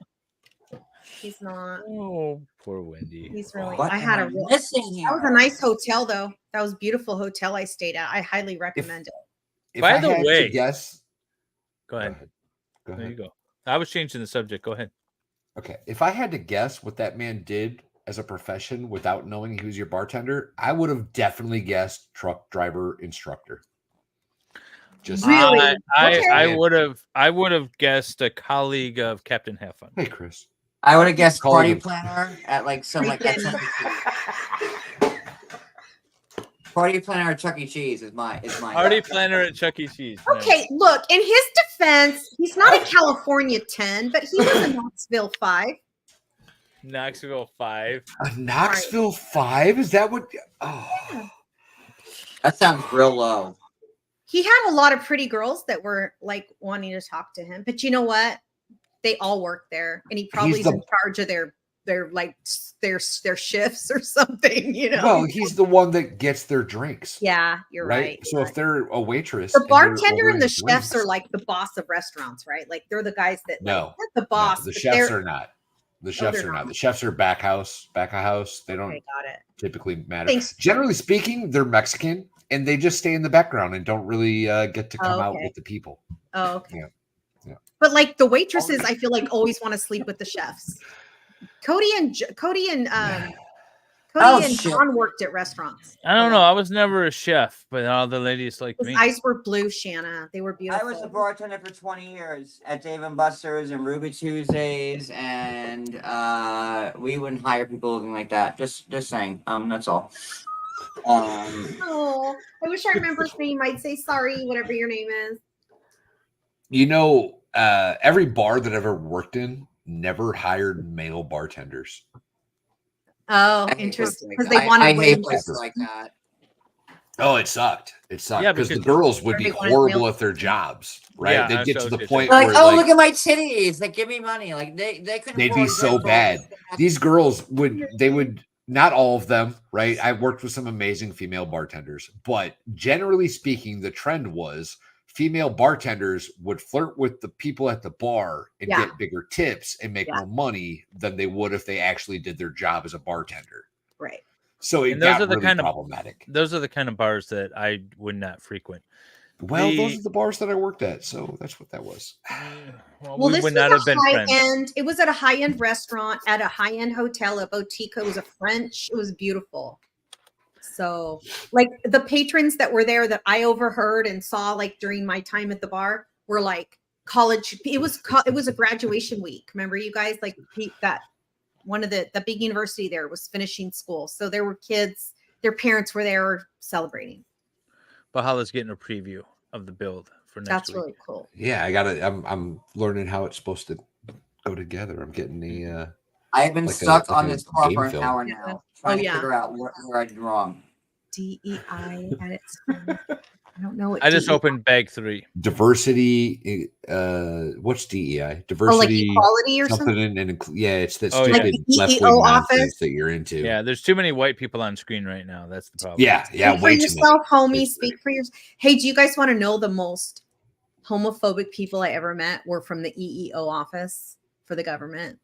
He's not. Oh, poor Wendy. He's really. What I had am a I real. missing here? That was a nice hotel, though. That was a beautiful hotel I stayed at. I highly recommend it. By the way, guess. Go ahead. Go ahead. There you go. I was changing the subject. Go ahead. Okay, if I had to guess what that man did as a profession without knowing he was your bartender, I would have definitely guessed truck driver instructor. Just really, I would have guessed a colleague of Captain Have Fun. Hey, Chris. I would have guessed Call party him. planner at like some like party planner at Chuck E. Cheese is my Party planner at Chuck E. Cheese. Okay, look. In his defense, he's not a California 10, but he was a Knoxville 5. Knoxville 5. A Knoxville 5? Is that what? Oh, That sounds real low. He had a lot of pretty girls that were like wanting to talk to him, but you know what? They all work there, and he probably is in charge of their shifts or something. You know. Well, he's the one that gets their drinks. Yeah, you're right. So if they're a waitress, The and they're bartender and the ordering chefs drinks- are like the boss of restaurants, right? Like they're the guys that No, they're the boss. the but chefs they're- are not. The chefs they're are not. not. The chefs are back of house. They don't Okay, got it. typically matter. Thanks. Generally speaking, they're Mexican and they just stay in the background and don't really get to come out okay. with the people. Oh, okay. Yeah. But like the waitresses, I feel like always want to sleep with the chefs. Cody and shit. John worked at restaurants. I don't know. I was never a chef, but all the ladies liked His me. eyes were blue, Shanna. They were I beautiful. was a bartender for 20 years at Dave & Buster's and Ruby Tuesdays, and we wouldn't hire people looking like that. Just saying. That's all. Oh, I wish I remember his name. I'd say sorry, whatever your name is. You know, every bar that I've ever worked in never hired male bartenders. Oh, interesting. Because they wanted I hate women. places like that. Oh, it sucked. It sucked Yeah, because the because girls would be they wanted horrible male- at their jobs, right? Yeah, They'd that's get what to I the was point Like, where oh, like, look at my titties! Like, give me money! Like, they couldn't. they'd be afford so good bad. clothes. These girls would not all of them, right? I worked with some amazing female bartenders, but generally speaking, the trend was female bartenders would flirt with the people at the bar and Yeah. get bigger tips and make more money than they would if they actually did their job as a bartender. Right. So it And those got are the really kind problematic. Those are the kind of bars that I would not frequent. Well, those are the bars that I worked at, so that's what that was. Well, Well, we this would was not a have been high friends. end. It was at a high end restaurant, at a high end hotel, a boutique. It was a French. It was beautiful. So, like the patrons that were there that I overheard and saw, like during my time at the bar, were like college. It was a graduation week. Remember, you guys, like that one of the big university there was finishing school, so there were kids. Their parents were there celebrating. Valhalla's getting a preview of the build for next That's week. really cool. Yeah, I'm learning how it's supposed to go together. I'm getting the I have been like stuck like on this car for an film. hour now, trying to figure out where I did wrong. DEI at its I don't know what I just DEI opened bag 3. Diversity. What's DEI? Diversity, equality or something? Yeah, it's that Oh, stupid yeah. Like the left EEO wing office? nonsense that you're into. Yeah, there's too many white people on screen right now. That's the problem. Yeah, Speak for yourself, homie. Speak for yourself. Hey, do you guys want to know the most homophobic people I ever met were from the EEO office for the government?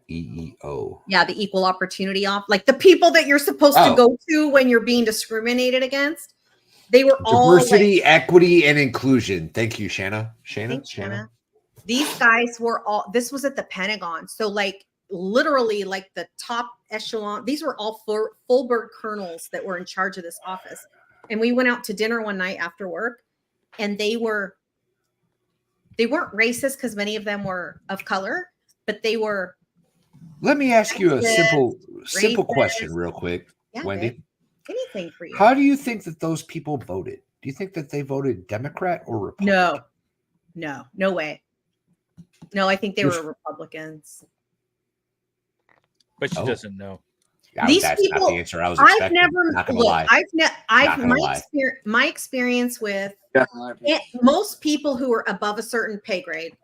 EEO. Yeah, the equal opportunity off, like the people that you're supposed to go to when you're being discriminated against. They were all Diversity, equity, and inclusion. Thank you, Shanna. Shanna. These guys were all. This was at the Pentagon, so like literally like the top echelon. These were all full-bird colonels that were in charge of this office. And we went out to dinner one night after work, and they weren't racist because many of them were of color, but they were. Let me ask you a simple racist. question real quick, Yeah, Wendy. babe. Anything for you. How do you think that those people voted? Do you think that they voted Democrat or Republican? No way. No, I think they were Republicans. But she doesn't know. These that's people, not the answer I was expecting. I've never Not gonna look. lie. My experience with most people who are above a certain pay grade.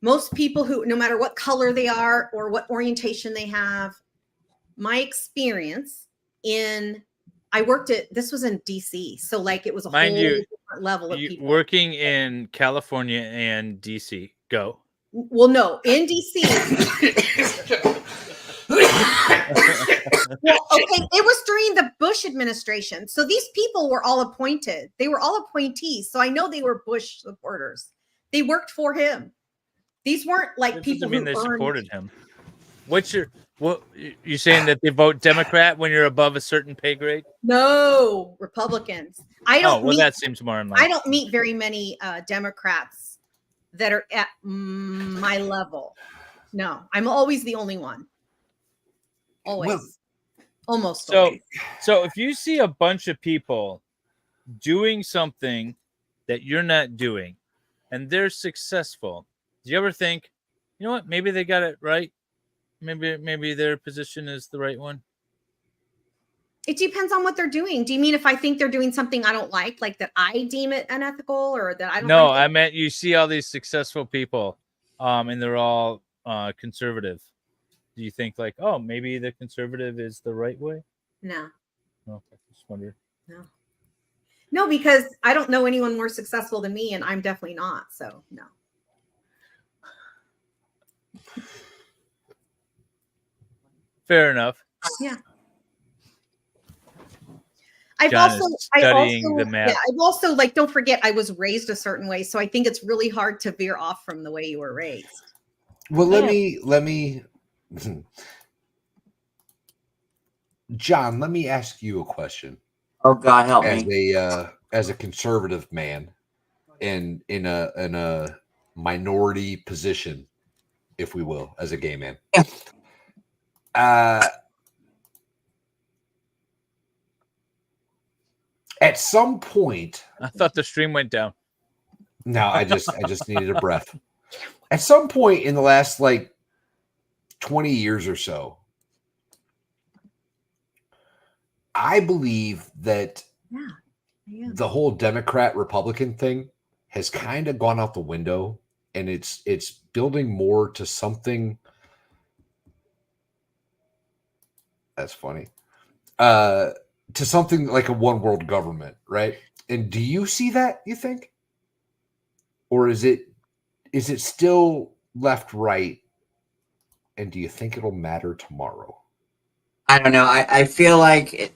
Most people who, no matter what color they are or what orientation they have, my experience I worked this was in DC, so like it was a Mind whole you, different level of people. Working in California and DC. Go. Well, no, in DC. Well, okay, it was during the Bush administration. So these people were all appointed. They were all appointees. So I know they were Bush supporters. They worked for him. These weren't like people who they earned. supported him. What you saying that they vote Democrat when you're above a certain pay grade? No, Republicans. I don't. That seems more in line. I don't meet very many Democrats that are at my level. No, I'm always the only one. Always. Almost. So if you see a bunch of people doing something that you're not doing and they're successful, do you ever think, you know what, maybe they got it right? Maybe their position is the right one? It depends on what they're doing. Do you mean if I think they're doing something I don't like that I deem it unethical or that I don't No, like I meant you see all these successful people and they're all conservative. Do you think like, oh, maybe the conservative is the right way? No. Okay, just wonder. No, because I don't know anyone more successful than me, and I'm definitely not. So no. Fair enough. Yeah. John is studying the map. Yeah, I've also don't forget I was raised a certain way, so I think it's really hard to veer off from the way you were raised. Well, let me John, let me ask you a question. Oh God, help me. As a conservative man in a minority position, if we will, as a gay man. At some point, I thought the stream went down. No, I just needed a breath. At some point in the last 20 years or so, I believe that the whole Democrat Republican thing has kind of gone out the window, and it's building more to something That's funny. To something like a one world government, right? And do you see that, you think? Or is it still left right? And do you think it'll matter tomorrow? I don't know. I feel like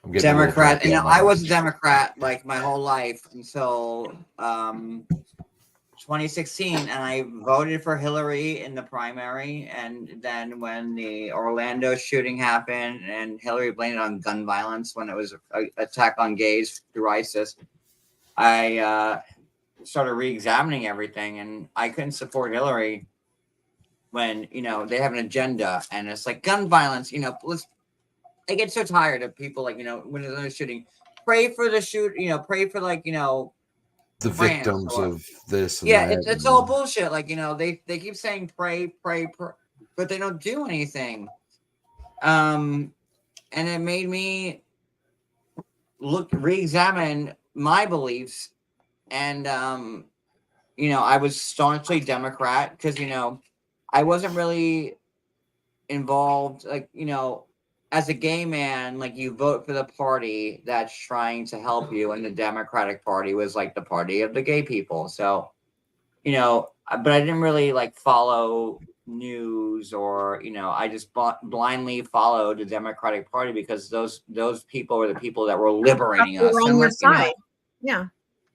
I'm getting Democrat. a little I was a Democrat like my whole life until 2016, and I voted for Hillary in the primary. And then when the Orlando shooting happened, and Hillary blamed it on gun violence when it was an attack on gays through ISIS, I started re-examining everything, and I couldn't support Hillary when they have an agenda, and it's like gun violence. I get so tired of people when there's another shooting, pray for the pray for the victims of this and yeah, that. it's all bullshit. They keep saying pray, but they don't do anything. And it made me re-examine my beliefs, and I was staunchly Democrat because I wasn't really involved, as a gay man, you vote for the party that's trying to help you, and the Democratic Party was the party of the gay people. So, but I didn't really follow news, or I just blindly followed the Democratic Party because those people were the people that were liberating us. On your side. Yeah.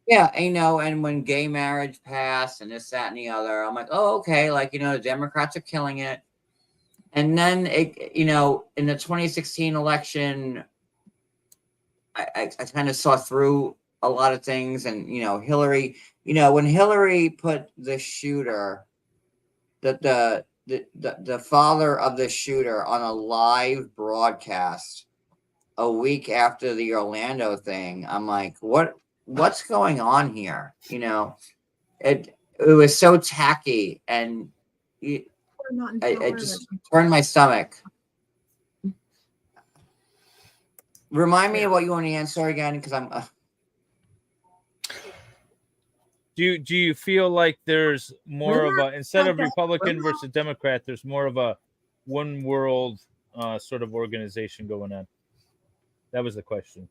Yeah, and when gay marriage passed and this, that, and the other, I'm like, oh, okay, the Democrats are killing it. And then in the 2016 election, I kind of saw through a lot of things, and Hillary, when Hillary put the shooter, the father of the shooter on a live broadcast a week after the Orlando thing, I'm like, what's going on here? It was so tacky, and I just turned my stomach. Remind me of what you want to answer again, because I'm. Do you feel like there's more of a, instead of Republican versus Democrat, there's more of a one world sort of organization going on? That was the question.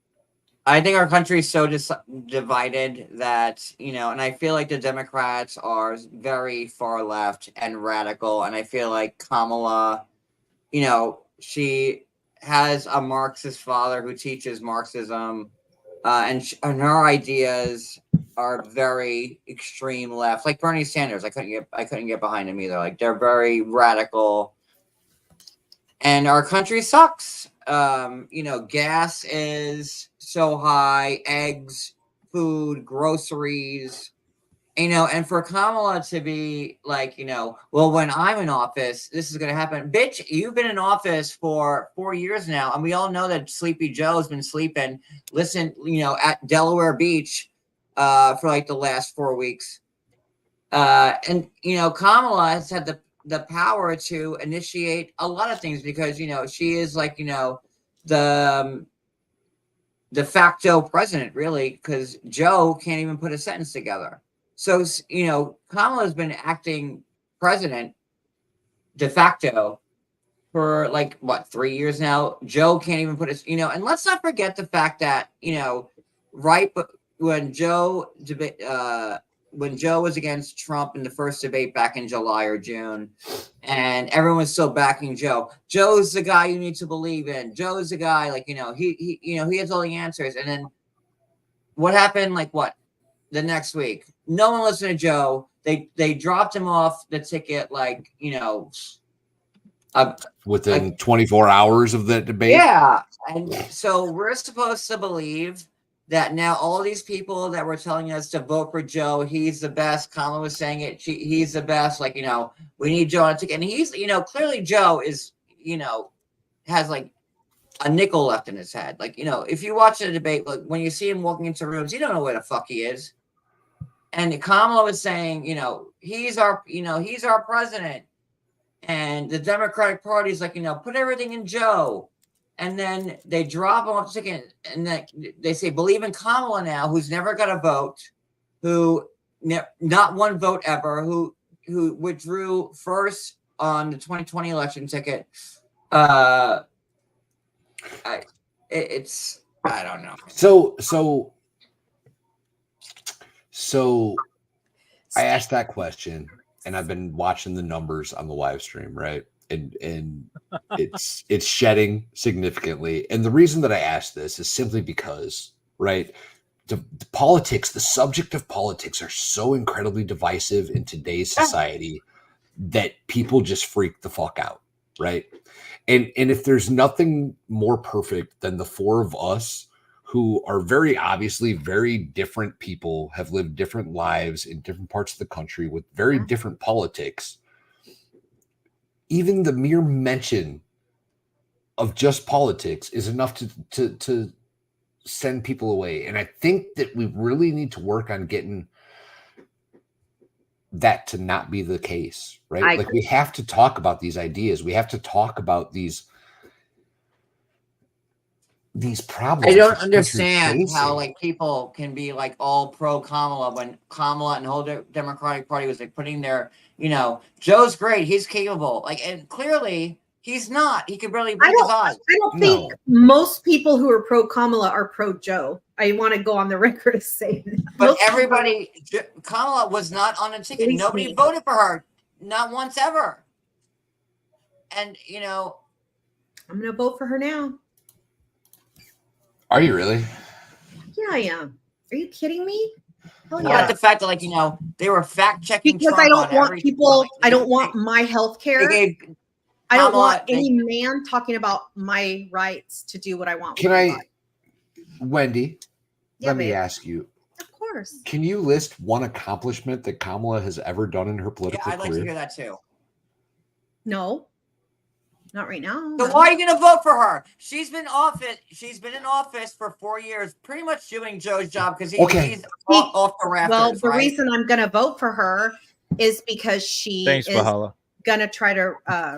I think our country is so divided that, and I feel like the Democrats are very far left and radical. And I feel like Kamala, she has a Marxist father who teaches Marxism, and her ideas are very extreme left, like Bernie Sanders. I couldn't get behind him either. They're very radical, and our country sucks. Gas is so high, eggs, food, groceries, and for Kamala to be well, when I'm in office, this is going to happen. Bitch, you've been in office for 4 years now, and we all know that Sleepy Joe's been sleeping, at Delaware Beach for the last 4 weeks. And Kamala has had the power to initiate a lot of things because she is the de facto president, really, because Joe can't even put a sentence together. So Kamala's been acting president de facto for 3 years now. Joe can't even put it, and let's not forget the fact that right when Joe was against Trump in the first debate back in July or June, and everyone was still backing Joe. Joe's the guy you need to believe in. Joe's the guy, he has all the answers. And then what happened? The next week, no one listened to Joe. They dropped him off the ticket, within 24 hours of the debate. Yeah, and so we're supposed to believe that now all these people that were telling us to vote for Joe, he's the best. Kamala was saying it. He's the best. We need Joe on a ticket. And he's, clearly Joe is, has a nickel left in his head. If you watch the debate, when you see him walking into rooms, you don't know where the fuck he is. And Kamala was saying, he's our president. And the Democratic Party is put everything in Joe. And then they drop him off the ticket, and they say, believe in Kamala now, who's never got a vote, who not one vote ever, who withdrew first on the 2020 election ticket, It's I don't know. So I asked that question, and I've been watching the numbers on the live stream, right? And it's shedding significantly. And the reason that I asked this is simply because, right, the politics, the subject of politics are so incredibly divisive in today's society that people just freak the fuck out, right? And if there's nothing more perfect than the four of us who are very obviously very different people, have lived different lives in different parts of the country with very different politics, even the mere mention of just politics is enough to send people away. And I think that we really need to work on getting that to not be the case, right? Like we have to talk about these ideas. We have to talk about these problems. I don't understand how like people can be like all pro Kamala when Kamala and the whole Democratic Party was like putting their, Joe's great, he's capable. Like, and clearly he's not. He could barely blink his eyes. I don't think most people who are pro Kamala are pro Joe. I want to go on the record as saying that. But everybody, Kamala was not on a ticket. Nobody voted for her, not once ever. And I'm going to vote for her now. Are you really? Yeah, I am. Are you kidding me? Hell yeah. yeah. The fact that they were fact checking because I don't want people. I don't want my health care. I don't want any man talking about my rights to do what I want. Can I, Wendy? Let me ask you. Of course. Can you list one accomplishment that Kamala has ever done in her political career? I'd like to hear that too. No. Not right now. So why are you going to vote for her? She's been in office for 4 years, pretty much doing Joe's job because he's off the rafters. Well, the reason I'm going to vote for her is because she is going to try to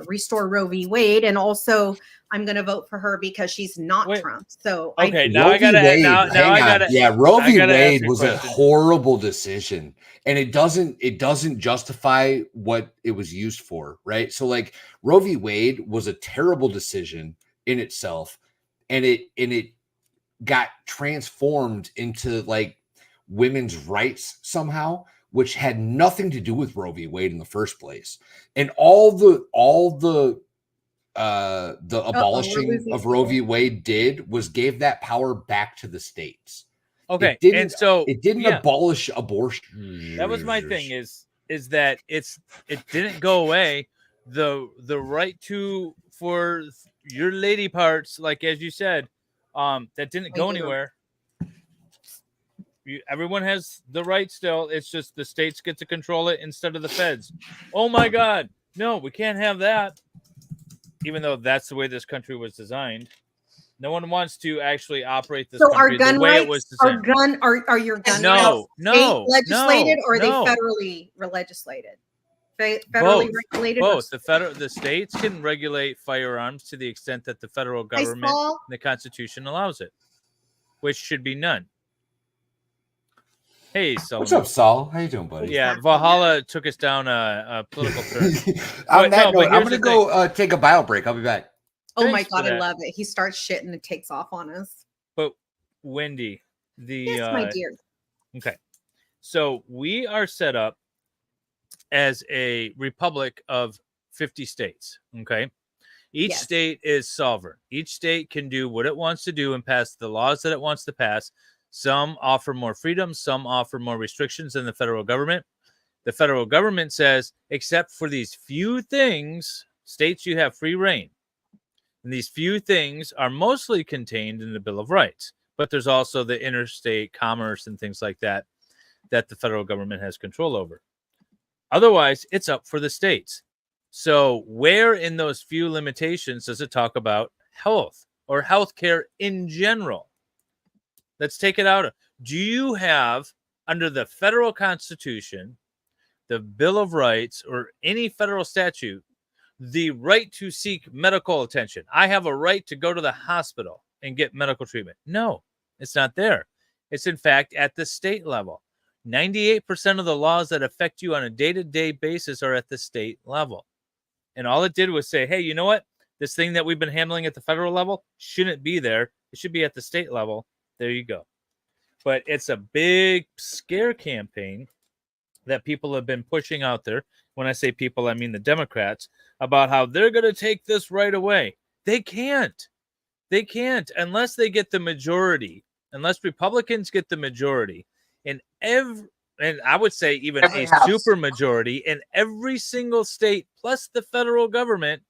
restore Roe v. Wade, and also I'm going to vote for her because she's not Trump. So now I got to. Yeah, Roe v. Wade was a horrible decision, and it doesn't justify what it was used for, right? So like Roe v. Wade was a terrible decision in itself, and it got transformed into like women's rights somehow, which had nothing to do with Roe v. Wade in the first place. And all the abolishing of Roe v. Wade did was gave that power back to the states. Okay, it didn't abolish abortion. That was my thing. Is that it didn't go away. The right for your lady parts, like as you said, that didn't go anywhere. Everyone has the right still. It's just the states get to control it instead of the feds. Oh my God. No, we can't have that. Even though that's the way this country was designed. No one wants to actually operate this country the way it was designed. Are your gun rights legislated or are they federally legislated? Federally regulated? Both. The states can regulate firearms to the extent that the federal government and the Constitution allows it, which should be none. Hey, Saul. What's up, Saul? How you doing, buddy? Yeah, Valhalla took us down a political turn. I'm going to go take a bio break. I'll be back. Oh my God, I love it. He starts shit and it takes off on us. But Wendy, yes, my dear. Okay, so we are set up as a republic of 50 states. Okay, each state is sovereign. Each state can do what it wants to do and pass the laws that it wants to pass. Some offer more freedom, some offer more restrictions than the federal government. The federal government says, except for these few things, states, you have free reign. And these few things are mostly contained in the Bill of Rights. But there's also the interstate commerce and things like that that the federal government has control over. Otherwise, it's up for the states. So where in those few limitations does it talk about health or healthcare in general? Let's take it out. Do you have, under the federal Constitution, the Bill of Rights, or any federal statute, the right to seek medical attention? I have a right to go to the hospital and get medical treatment. No, it's not there. It's in fact at the state level. 98% of the laws that affect you on a day-to-day basis are at the state level. And all it did was say, hey, you know what? This thing that we've been handling at the federal level shouldn't be there. It should be at the state level. There you go. But it's a big scare campaign that people have been pushing out there. When I say people, I mean the Democrats, about how they're going to take this right away. They can't. They can't unless they get the majority, unless Republicans get the majority in and I would say even Every a house. super majority in every single state, plus the federal government,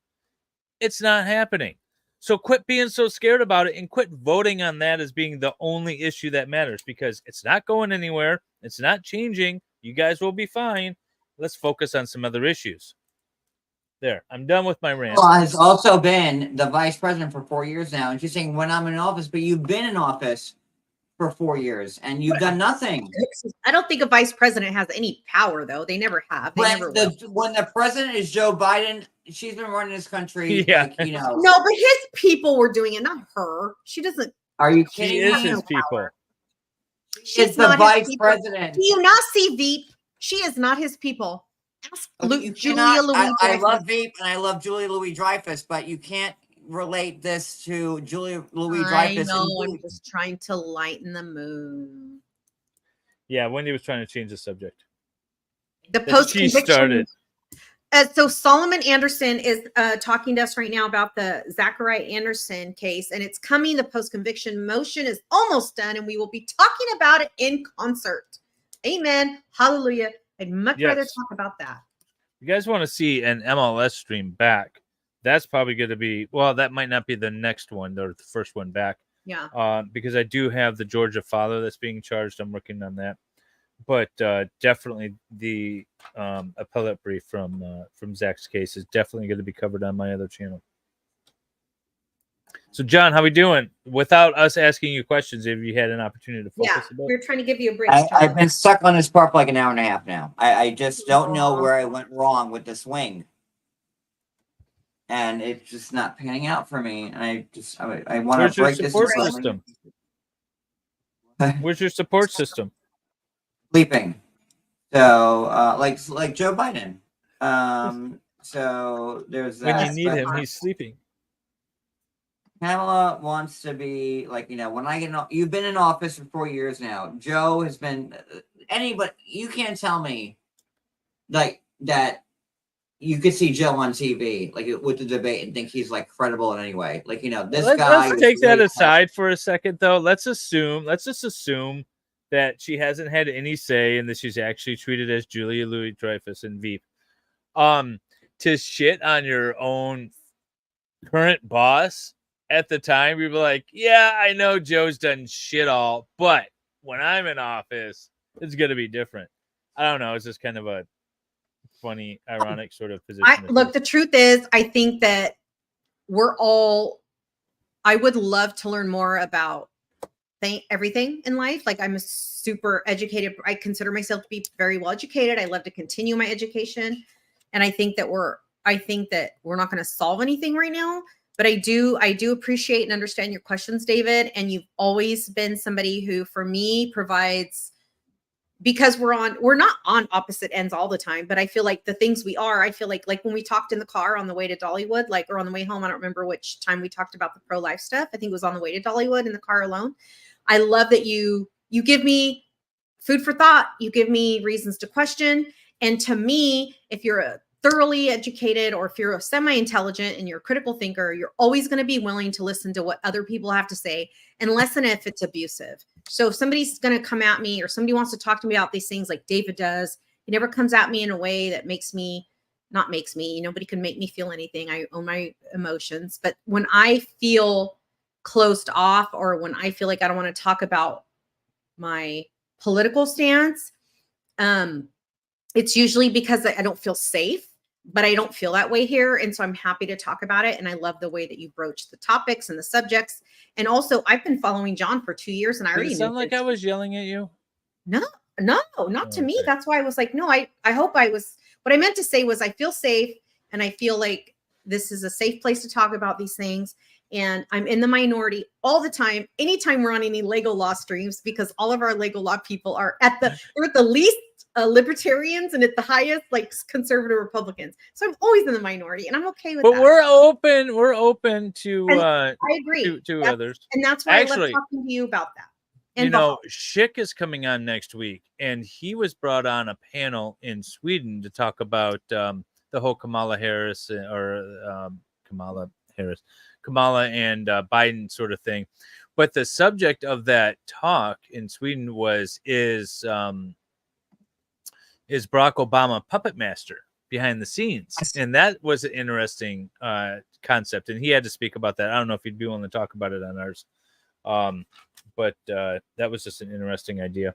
it's not happening. So quit being so scared about it and quit voting on that as being the only issue that matters, because it's not going anywhere. It's not changing. You guys will be fine. Let's focus on some other issues. There, I'm done with my rant. Well, has also been the vice president for 4 years now, and she's saying when I'm in office, but you've been in office for 4 years and you've done nothing. I don't think a vice president has any power, though. They never have. They never will. When the president is Joe Biden, she's been running this country. Yeah. Like, you know. No, but his people were doing it, not her. She doesn't. Are you She kidding is me? his people. She's the not his vice people. president. Do you not see Veep? She is not his people. Ask You Julia cannot- Louis. I love Veep and I love Julia Louis Dreyfus, but you can't relate this to Julia Louis I Dreyfus. know. and I'm Veep. just trying to lighten the mood. Yeah, Wendy was trying to change the subject. The That post she conviction. started. So Solomon Anderson is talking to us right now about the Zachariah Anderson case, and it's coming. The post conviction motion is almost done, and we will be talking about it in concert. Amen. Hallelujah. I'd much rather Yes. talk about that. You guys want to see an MLS stream back? That's probably going to be, well, that might not be the next one or the first one back. Yeah. Because I do have the Georgia father that's being charged. I'm working on that. But definitely the appellate brief from Zach's case is definitely going to be covered on my other channel. So, John, how we doing? Without us asking you questions, have you had an opportunity to focus Yeah. a bit? We're trying to give you a break. I've been stuck on this part for like an hour and a half now. I just don't know where I went wrong with the swing. And it's just not panning out for me. And I want Where's to your break this. support into system? Where's your support system? Sleeping. So like Joe Biden. So there's that. When you need but him, he's sleeping. Pamela wants to be like, when I get you've been in office for 4 years now. Joe has been anybody. You can't tell me like that. You could see Joe on TV, like with the debate, and think he's like credible in any way. Like, this guy. Let's take that aside for a second, though. Let's just assume that she hasn't had any say and that she's actually treated as Julia Louis Dreyfus and Veep. To shit on your own current boss at the time, you'd be like, yeah, I know Joe's done shit all, but when I'm in office, it's going to be different. I don't know. It's just kind of a funny, ironic sort of position. Look, the truth is, I think that I would love to learn more about everything in life. Like, I'm a super educated. I consider myself to be very well educated. I love to continue my education. And I think that we're not going to solve anything right now, but I do appreciate and understand your questions, David. And you've always been somebody who, for me, provides, because we're not on opposite ends all the time, but I feel like the things we are, I feel like when we talked in the car on the way to Dollywood, or on the way home, I don't remember which time we talked about the pro-life stuff. I think it was on the way to Dollywood in the car alone. I love that you give me food for thought. You give me reasons to question. And to me, if you're a thoroughly educated or if you're a semi-intelligent and you're a critical thinker, you're always going to be willing to listen to what other people have to say, unless and if it's abusive. So if somebody's going to come at me or somebody wants to talk to me about these things like David does, he never comes at me in a way that nobody can make me feel anything. I own my emotions. But when I feel closed off, or when I feel like I don't want to talk about my political stance, it's usually because I don't feel safe, but I don't feel that way here. And so I'm happy to talk about it. And I love the way that you broach the topics and the subjects. And also, I've been following John for 2 years, and I already sound like I was yelling at you. No, not to me. That's why I was like, no, I hope I was. What I meant to say was I feel safe, and I feel like this is a safe place to talk about these things. And I'm in the minority all the time. Anytime we're on any Lego Law streams, because all of our Lego Law people are they're at the least libertarians and at the highest, like conservative Republicans. So I'm always in the minority, and I'm okay with But that. we're open to And I agree to others. and that's why Actually, I love talking to you about that. And you know, Schick is coming on next week, and he was brought on a panel in Sweden to talk about the whole Kamala and Biden sort of thing. But the subject of that talk in Sweden is Barack Obama puppet master behind the scenes, and that was an interesting concept. And he had to speak about that. I don't know if he'd be willing to talk about it on ours. But that was just an interesting idea.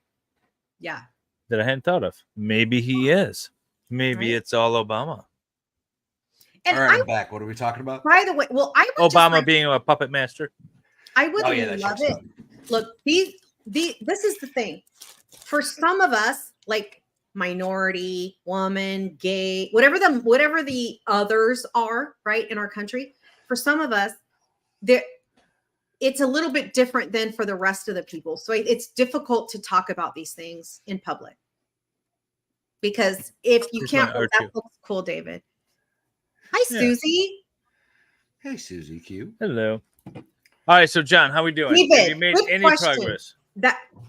Yeah. That I hadn't thought of. Maybe he is. Maybe Right. it's all Obama. And All right, I'm back. What are we talking about? by the way, well, I would just Obama like- being a puppet master. I would Oh, yeah, that love checks it. Look, this is the thing. For some of us, like minority, woman, gay, whatever the others are, right, in our country, for some of us, it's a little bit different than for the rest of the people. So it's difficult to talk about these things in public. Because if you can't, that looks cool, David. Hi, Yeah. Susie. Hey, Susie Q. Hello. All right, so John, how we doing? David, Have you made good any question. progress?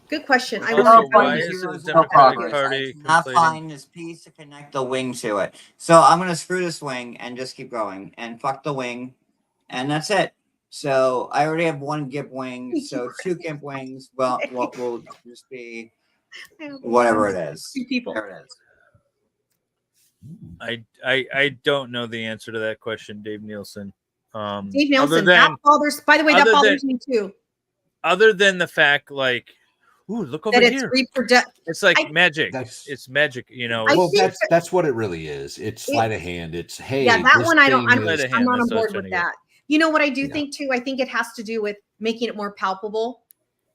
Good question. I Also, want why is the Democratic Party Not complaining? find this piece to connect the wing to it. So I'm gonna screw this wing and just keep going and fuck the wing, and that's it. So I already have one GIMP wing, so 2 GIMP wings. Well, will just be whatever it is. 2 people. There it is. I don't know the answer to that question, Dave Nielsen. Dave Nielsen, that bothers. By the way, that bothers me too. Other than the fact, like, ooh, look over That it's here. It's like magic. It's magic, you know. Well, that's what it really is. It's sleight of hand. It's hey, Yeah, that this one thing I'm is- not on That's what I board was with trying to that. You know what I do think too? I think it has to do with making it more palpable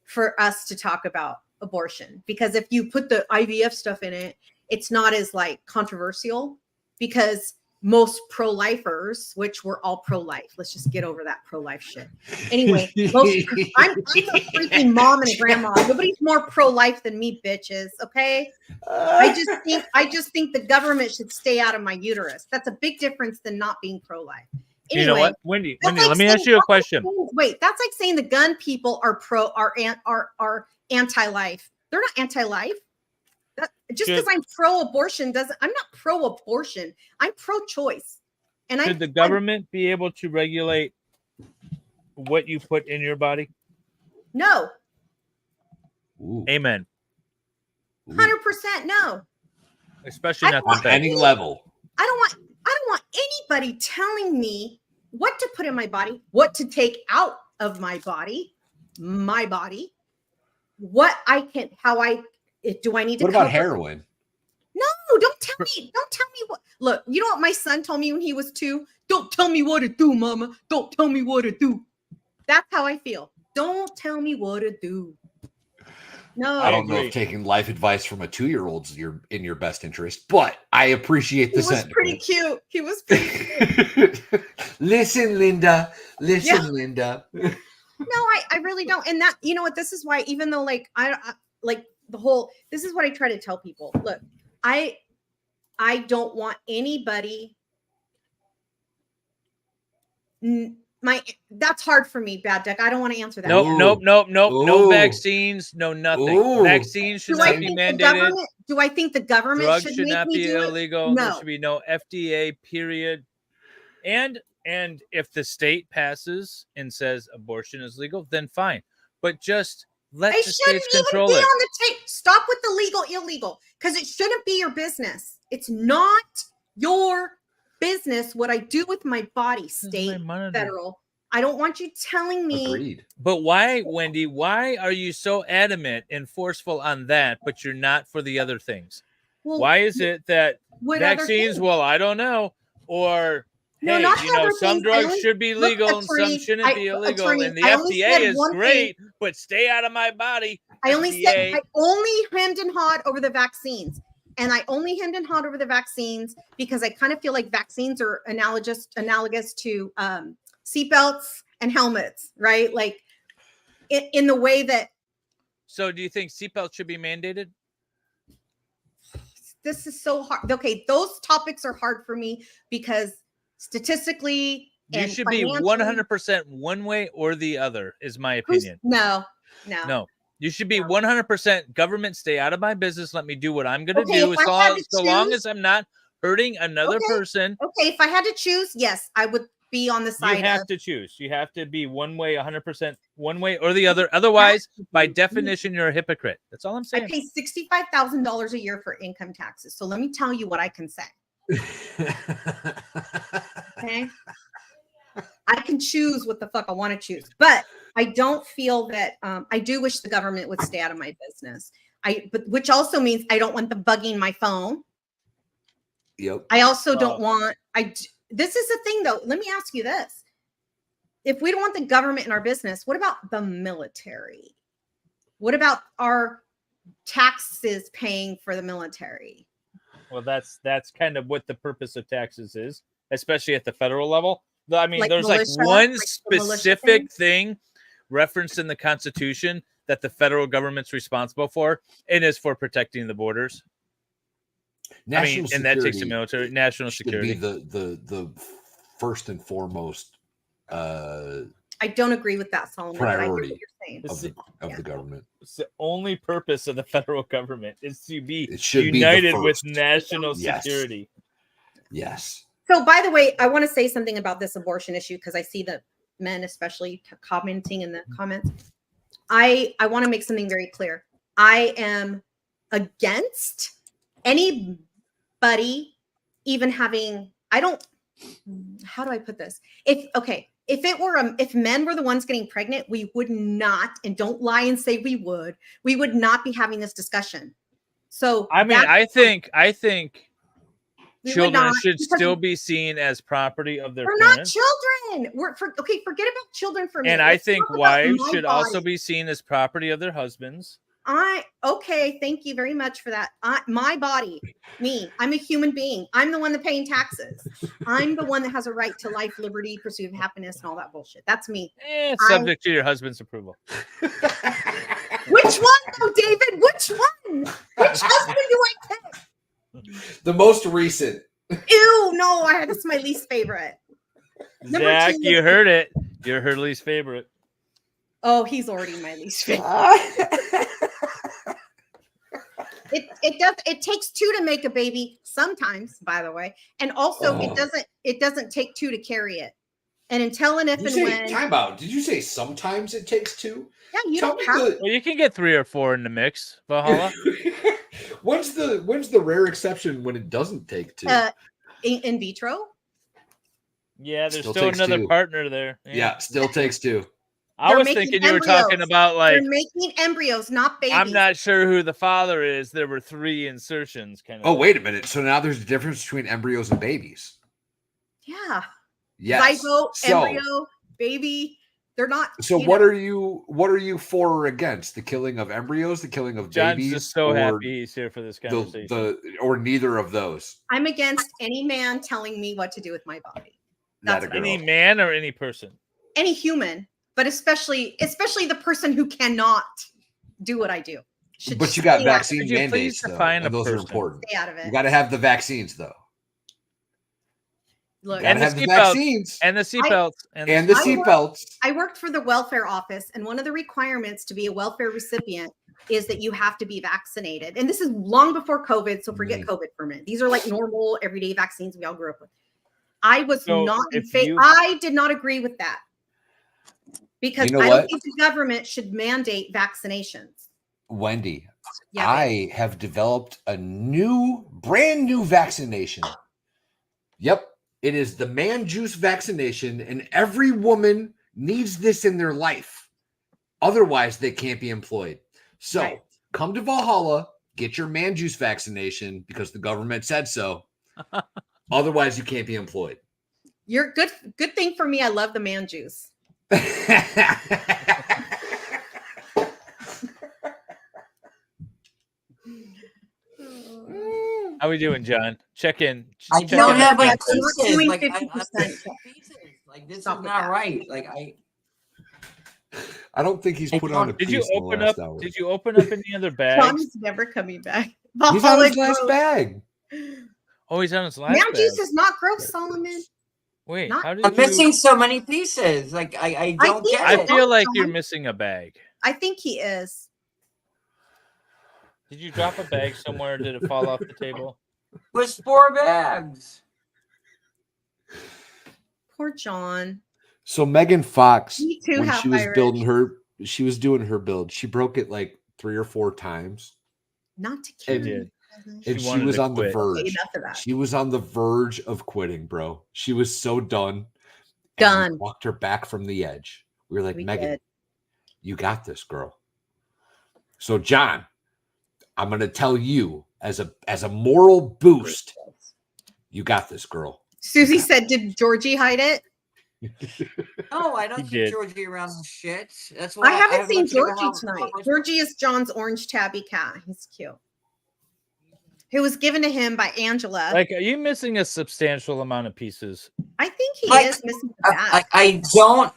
for us to talk about abortion. Because if you put the IVF stuff in it, it's not as like controversial because most pro-lifers, which we're all pro-life. Let's just get over that pro-life shit. Anyway, I'm a freaking mom and grandma. Nobody's more pro-life than me, bitches. Okay. I just think the government should stay out of my uterus. That's a big difference than not being pro-life. Anyway, You know what, Wendy, that's let me ask you a question. Wait, that's like saying the gun people are anti-life. They're not anti-life. Just because I'm pro-abortion I'm not pro-abortion. I'm pro-choice. And Should the government be able to regulate what you put in your body? No. Amen. 100% no. Especially not the any level. I don't want anybody telling me what to put in my body, what to take out of my body, what I can, do I need to What about cover- heroin? No, don't tell me what. Look, you know what my son told me when he was 2? Don't tell me what to do, mama. Don't tell me what to do. That's how I feel. Don't tell me what to do. No. I don't know if taking life advice from a 2-year-old's in your best interest, but I appreciate the He was sentiment. pretty cute. He was pretty cute. Listen, Linda. Yeah. Linda. No, I really don't. And that, you know what, this is why, even though like I like the whole, this is what I try to tell people. Look, I don't want anybody that's hard for me, Bad Duck. I don't want to answer that. Nope. No Ooh. vaccines, no nothing. Ooh. Vaccines should Do I not be think the mandated. government? Do I think the government Drugs should should make not me be do it? illegal. There No. should be no FDA, period. And if the state passes and says abortion is legal, then fine. But just let It the shouldn't states even control be it. on the tape. Stop with the legal, illegal, because it shouldn't be your business. It's not your business what I do with my body, state, federal. I don't want you telling me. Agreed. But why, Wendy, why are you so adamant and forceful on that, but you're not for the other things? Well, why is it that what other vaccines, things? well, I don't know, or No, hey, not you know, other some things. I drugs only- should be look, legal and attorney, some shouldn't be illegal, attorney, and the I only FDA said is one great, thing. but stay out of my body. I only said FDA. I only hemmed and hawed over the vaccines. And I only hemmed and hawed over the vaccines because I kind of feel like vaccines are analogous to seatbelts and helmets, right? Like in the way that So do you think seatbelts should be mandated? is so hard. Okay, those topics are hard for me because statistically, You should be 100% one way or the other, is my opinion. No. You should be 100% government, stay out of my business. Let me do what I'm going to do. If I had to So long choose- as I'm not hurting another person. Okay, if I had to choose, yes, I would be on the side You have to choose. You have to be one way, 100% one way or the other. Otherwise, by definition, you're a hypocrite. That's all I'm saying. I pay $65,000 a year for income taxes. So let me tell you what I can say. Okay. I can choose what the fuck I want to choose, but I don't feel that I do wish the government would stay out of my business. But which also means I don't want them bugging my phone. Yep. I also don't want this is the thing though. Let me ask you this. If we don't want the government in our business, what about the military? What about our taxes paying for the military? Well, that's kind of what the purpose of taxes is, especially at the federal level. I mean, Like there's militia, like one like the militia specific thing referenced in the Constitution that the federal government's responsible for, and is for protecting the borders. National and that takes the security military. National security. Be the first and foremost I don't agree with that, Solomon. priority But I hear what you're saying. of the government. It's the only purpose of the federal government is to be should be the united with first. national Yes. security. Yes. So, by the way, I want to say something about this abortion issue because I see the men, especially commenting in the comments. I want to make something very clear. I am against anybody even having. How do I put this? If men were the ones getting pregnant, we would not, and don't lie and say we would not be having this discussion. So I mean, I think We would children not, should because still be seen as property of their we're not parents. children. Forget about children for me. And I Let's think talk about wives my should body. also be seen as property of their husbands. Okay, thank you very much for that. My body, me, I'm a human being. I'm the one that paying taxes. I'm the one that has a right to life, liberty, pursuit of happiness, and all that bullshit. That's me. Subject to your husband's approval. Which one, though, David? Which one? Which husband do I pick? The most recent. Ew, no, that's my least favorite. Number Zach, 2 you heard it. You're her least favorite. Oh, he's already my least favorite. It takes 2 to make a baby sometimes, by the way, and also it doesn't take 2 to carry it. And until and if and when. Time out. Did you say sometimes it takes 2? Yeah, you don't have. Well, you can get 3 or 4 in the mix, Valhalla. When's the rare exception when it doesn't take 2? In vitro. Yeah, there's Still still takes another 2. partner there. Yeah, still takes 2. I was thinking you were talking about they're making embryos, not babies. I'm not sure who the father is. There were 3 insertions, kind of. Oh, wait a minute. So now there's a difference between embryos and babies. Yeah. Yes. Zygote, So- embryo, baby. They're not. So what are you for or against? The killing of embryos, the killing of John's babies, just so or happy he's here for this conversation. or neither of those? I'm against any man telling me what to do with my body. Not a girl. Any man or any person? Any human, but especially the person who cannot do what I do. But you got stay out of vaccine it. Could you please mandates, though, define a and those are person? important. Stay out of it. You got to have the vaccines, though. Look, Gotta have the vaccines and the seatbelts and the seatbelts. I worked for the welfare office, and one of the requirements to be a welfare recipient is that you have to be vaccinated. And this is long before COVID, so forget COVID for a minute. These are like normal, everyday vaccines we all grew up with. I was not in favor. I did not agree with that because You know I what? don't think the government should mandate vaccinations. Wendy, Yeah, I have developed a brand new vaccination. Yep. It is the man juice vaccination, and every woman needs this in their life. Otherwise, they can't be employed. So come to Valhalla, get your man juice vaccination because the government said so. Otherwise, you can't be employed. You're good. Good thing for me. I love the man juice. How we doing, John? Check in. I Check don't in. have my Not pieces. doing Like, 50%. like this is Stop not with that. right. Like I don't think he's put on a Did you piece in the open last up? hour. Did you open up any other bags? John's never coming back. He's on his last bag. Oh, he's on his last Now bag. juice is not gross, Solomon. Wait, Not- how did I'm you? missing so many pieces. Like I don't think get I it. feel like you're missing a bag. I think he is. Did you drop a bag somewhere? Did it fall off the table? With 4 bags. Poor John. So Megan Fox, Me too, when half she was Irish. building her, she was doing her build. She broke it like 3 or 4 times. Not to kill And, him. and she wanted was to on the quit. verge. Enough of that. She was on the verge of quitting, bro. She was so done. And Done. we walked her back from the edge. We were like, We Megan, did. you got this, girl. So, John, I'm gonna tell you as a moral boost, you got this, girl. Susie said, "Did Georgie hide it?" No, I don't He keep did. Georgie around the shit. That's why I haven't seen looked at Georgie how- tonight. Georgie is John's orange tabby cat. He's cute. Who was given to him by Angela. Like, are you missing a substantial amount of pieces? I think he Like, is missing the back. I don't.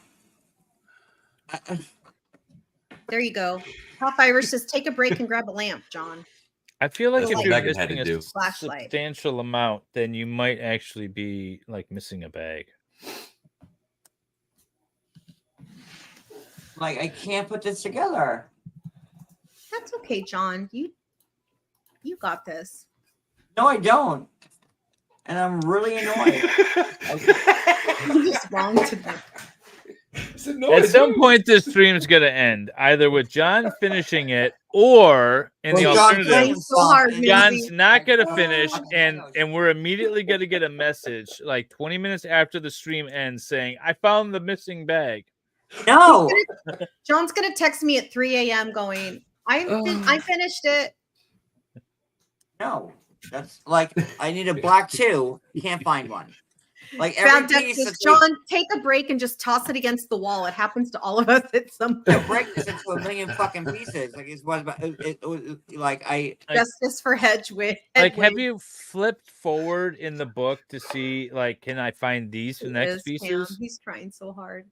There you go. Top Irish says, "Take a break and grab a lamp, John." I feel like That's if what you're Megan had missing to a do. Flashlight. substantial amount, then you might actually be like missing a bag. Like I can't put this together. That's okay, John. You got this. No, I don't. And I'm really annoyed. I'm just wrong today. At some point, this stream is going to end either with John finishing it, or in the Well, John alternative, playing so hard, John's Lindsay. not going to finish, and we're immediately going to get a message like 20 minutes after the stream ends saying, "I found the missing bag." No. John's gonna text me at 3 a.m. going, I finished it. No. That's like I need a black 2. Can't find one. Like Found every piece Dexter, of John, take a break and just toss it against the wall. It happens to all of us at some point. break this into a million fucking pieces. Like it's what about like I Justice for Hedgewig. Like, have you flipped forward in the book to see, like, can I find these next pieces? He's trying so hard.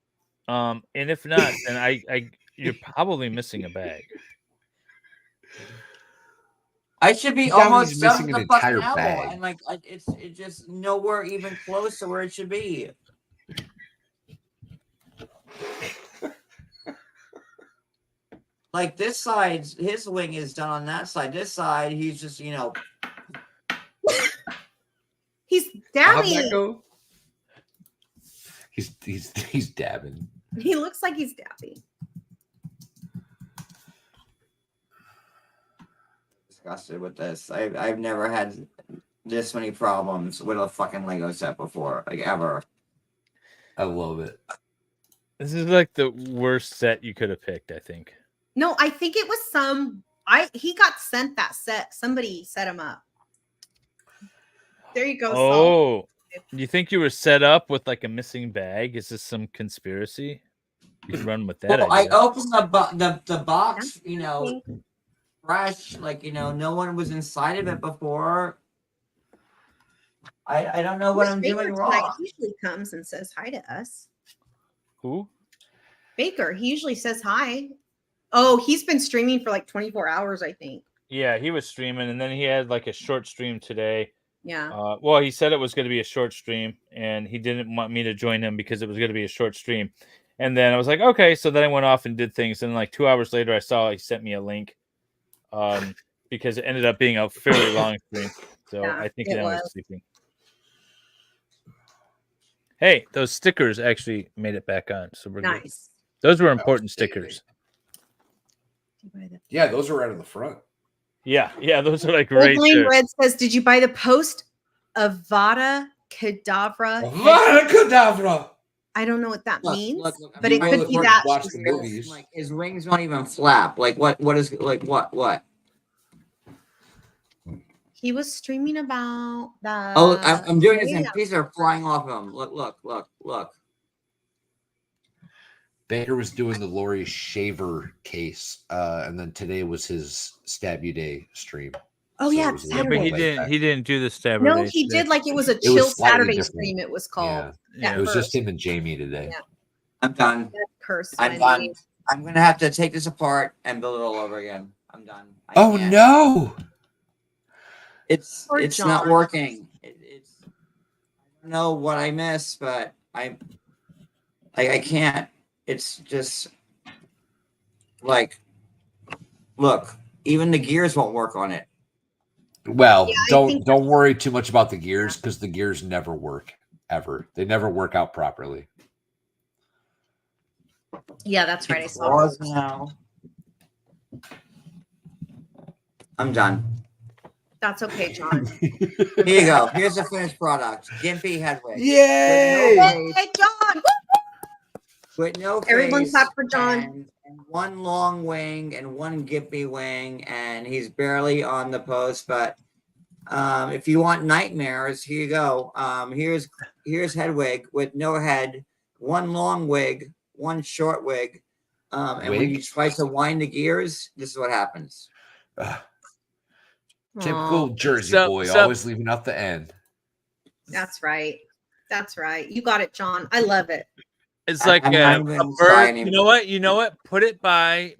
And if not, then you're probably missing a bag. I should be He's down, almost he's done missing with the an fucking entire apple, bag. and like it's just nowhere even close to where it should be. Like this side, his wing is done on that side. This side, he's just He's How'd dabbing. that go? He's dabbing. He looks like he's dabbing. disgusted with this. I've never had this many problems with a fucking Lego set before, like ever. I love it. This is like the worst set you could have picked, I think. No, I think it was he got sent that set. Somebody set him up. There you go. Oh, you think you were set up with like a missing bag? Is this some conspiracy? You could run with that. Well, idea. I opened the box, fresh, like no one was inside of it before. I don't know what I'm doing wrong. He usually comes and says hi to us. Who? Baker. He usually says hi. Oh, he's been streaming for like 24 hours, I think. Yeah, he was streaming, and then he had like a short stream today. Yeah. Well, he said it was going to be a short stream, and he didn't want me to join him because it was going to be a short stream. And then I was like, okay. So then I went off and did things, and like 2 hours later, I saw he sent me a link, because it ended up being a fairly long stream. So Yeah, I think it he was was. sleeping. Hey, those stickers actually made it back on, so we're good. Nice. Those were important stickers. Yeah, those are right on the front. Yeah, those are like Old right Lane there. Red says, "Did you buy the post of Vada Kedavra?" Vada Kedavra. I don't know what that means, look, but it could be that. Watch the movies. Like his wings don't even flap. Like what is like what? He was streaming about that. Oh, I'm doing this, and pieces are flying off of him. Look. Baker was doing the Lori Shaver case, and then today was his Stab You Day stream. Oh, yeah, it was a Yeah, little but bit laid back. he didn't do the stabber. No, day he today. did like it was a It chill was slightly Saturday different. stream. It was called. Yeah. at It was just first. him and Jamie today. Yeah. I'm done. That curse. I'm Wendy. done. I'm gonna have to take this apart and build it all over again. I'm done. Oh no! It's Poor it's not John. working. It's I don't know what I miss, but I can't. It's just like, look, even the gears won't work on it. Well, Yeah, I don't think don't worry too much about the gears because the gears never work ever. They never work out properly. Yeah, that's right. I saw Pause those. now. I'm done. That's okay, John. Here you go. Here's the finished product. Gimpy Hedwig. Yay! Hey, John! With no Everyone face clap for John. and one long wing and one gimpy wing, and he's barely on the post. But if you want nightmares, here you go. Here's Hedwig with no head, one long wig, one short wig. And when you try to wind the gears, this is what happens. Typical Jersey boy, always leaving out the end. That's right. That's right. You got it, John. I love it. It's like I'm a not even bird. trying You know what? You know what? Put it by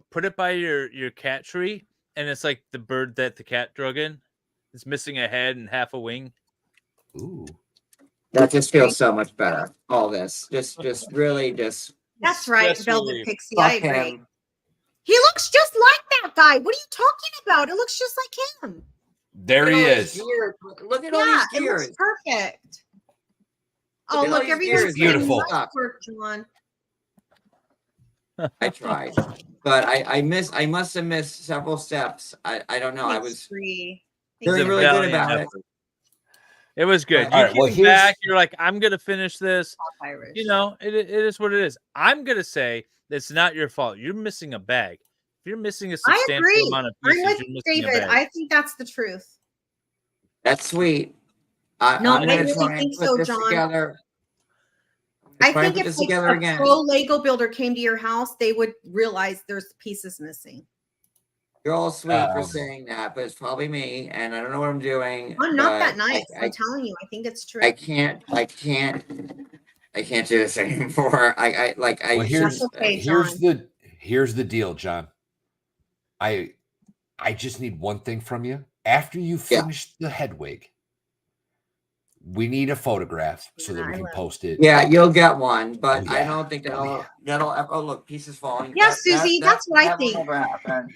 your cat tree, and it's like the bird that the cat drug in. It's missing a head and half a wing. Ooh, that just feels so much better. All this, just really, just. That's right, Stress Velvet relief. Pixie. Fuck I agree. him. He looks just like that guy. What are you talking about? It looks just like him. There he is. Look at all Yeah, these it gears. looks perfect. Oh, Look at all look, these everyone's gears. doing Beautiful. nice work, John. I tried, but I must have missed several steps. I don't know. I Thanks, was Bree. really It's a really good valiant about it. effort. It was good. But- You All right, came well, here's- back. You're like, I'm gonna finish this. Irish. You know, it is what it is. I'm gonna say it's not your fault. You're missing a bag. If you're missing a I substantial agree. amount of I'm pieces, with you're you, missing David. a bag. I think that's the truth. That's sweet. No, I'm I gonna really try and think put so, this John. together. I Try and think put if this like together a again. pro Lego builder came to your house, they would realize there's pieces missing. You're all sweet for saying that, but it's probably me, and I don't know what I'm doing. I'm not but that nice. I I'm telling you, I think it's true. I can't do this anymore. Well, here's okay, here's the deal, John. I just need one thing from you. After you finish the head wig, we need a photograph so that we can post it. Yeah, you'll get one, but Oh, I yeah. don't think that'll ever. Oh, look, pieces falling. Yeah, Susie, that's what I that will think. never happen.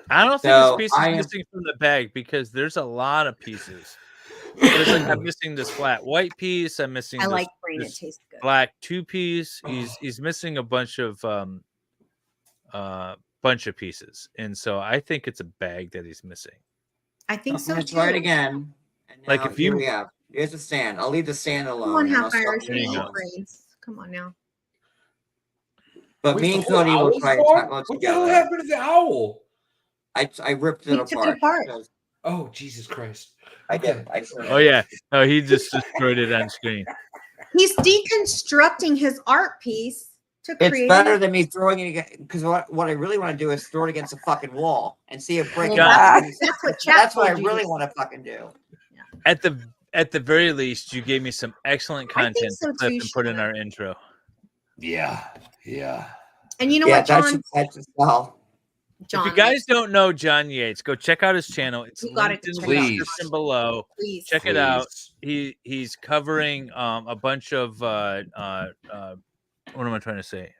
I don't think So, this piece I is am- missing from the bag because there's a lot of pieces. There's like I'm missing this flat white piece. I'm missing. I this, like brain. It this tastes good. black 2-piece. He's missing a bunch of pieces, and so I think it's a bag that he's missing. I think I'm so gonna too. try it again. And Like, now, if here you- we have. Here's the stand. I'll leave the stand alone. Come on, and I'll half start Irish. with There you the go. ones. Brains. Come on now. But Wait, me the and whole Cody will owl's try gone? to tackle it What the hell together. happened to the owl? I ripped We it took it apart. apart. because Oh, Jesus Christ. I did. I sure Oh did. yeah, no, he just destroyed it on screen. He's deconstructing his art piece to It's create. better than me throwing it because what I really want to do is throw it against a fucking wall and see it break. Well, apart. that's what chat That's what I told you really to want to fucking do. At the very least, you gave me some excellent I think content so to clip too, and put in Shannon. our intro. Yeah. And you know Yeah, what, John? that's just well. John, If you guys don't know John Yates, go check out his channel. It's You got linked it in to the check out. description below. please. Check it out. He's covering a bunch of what am I trying to say?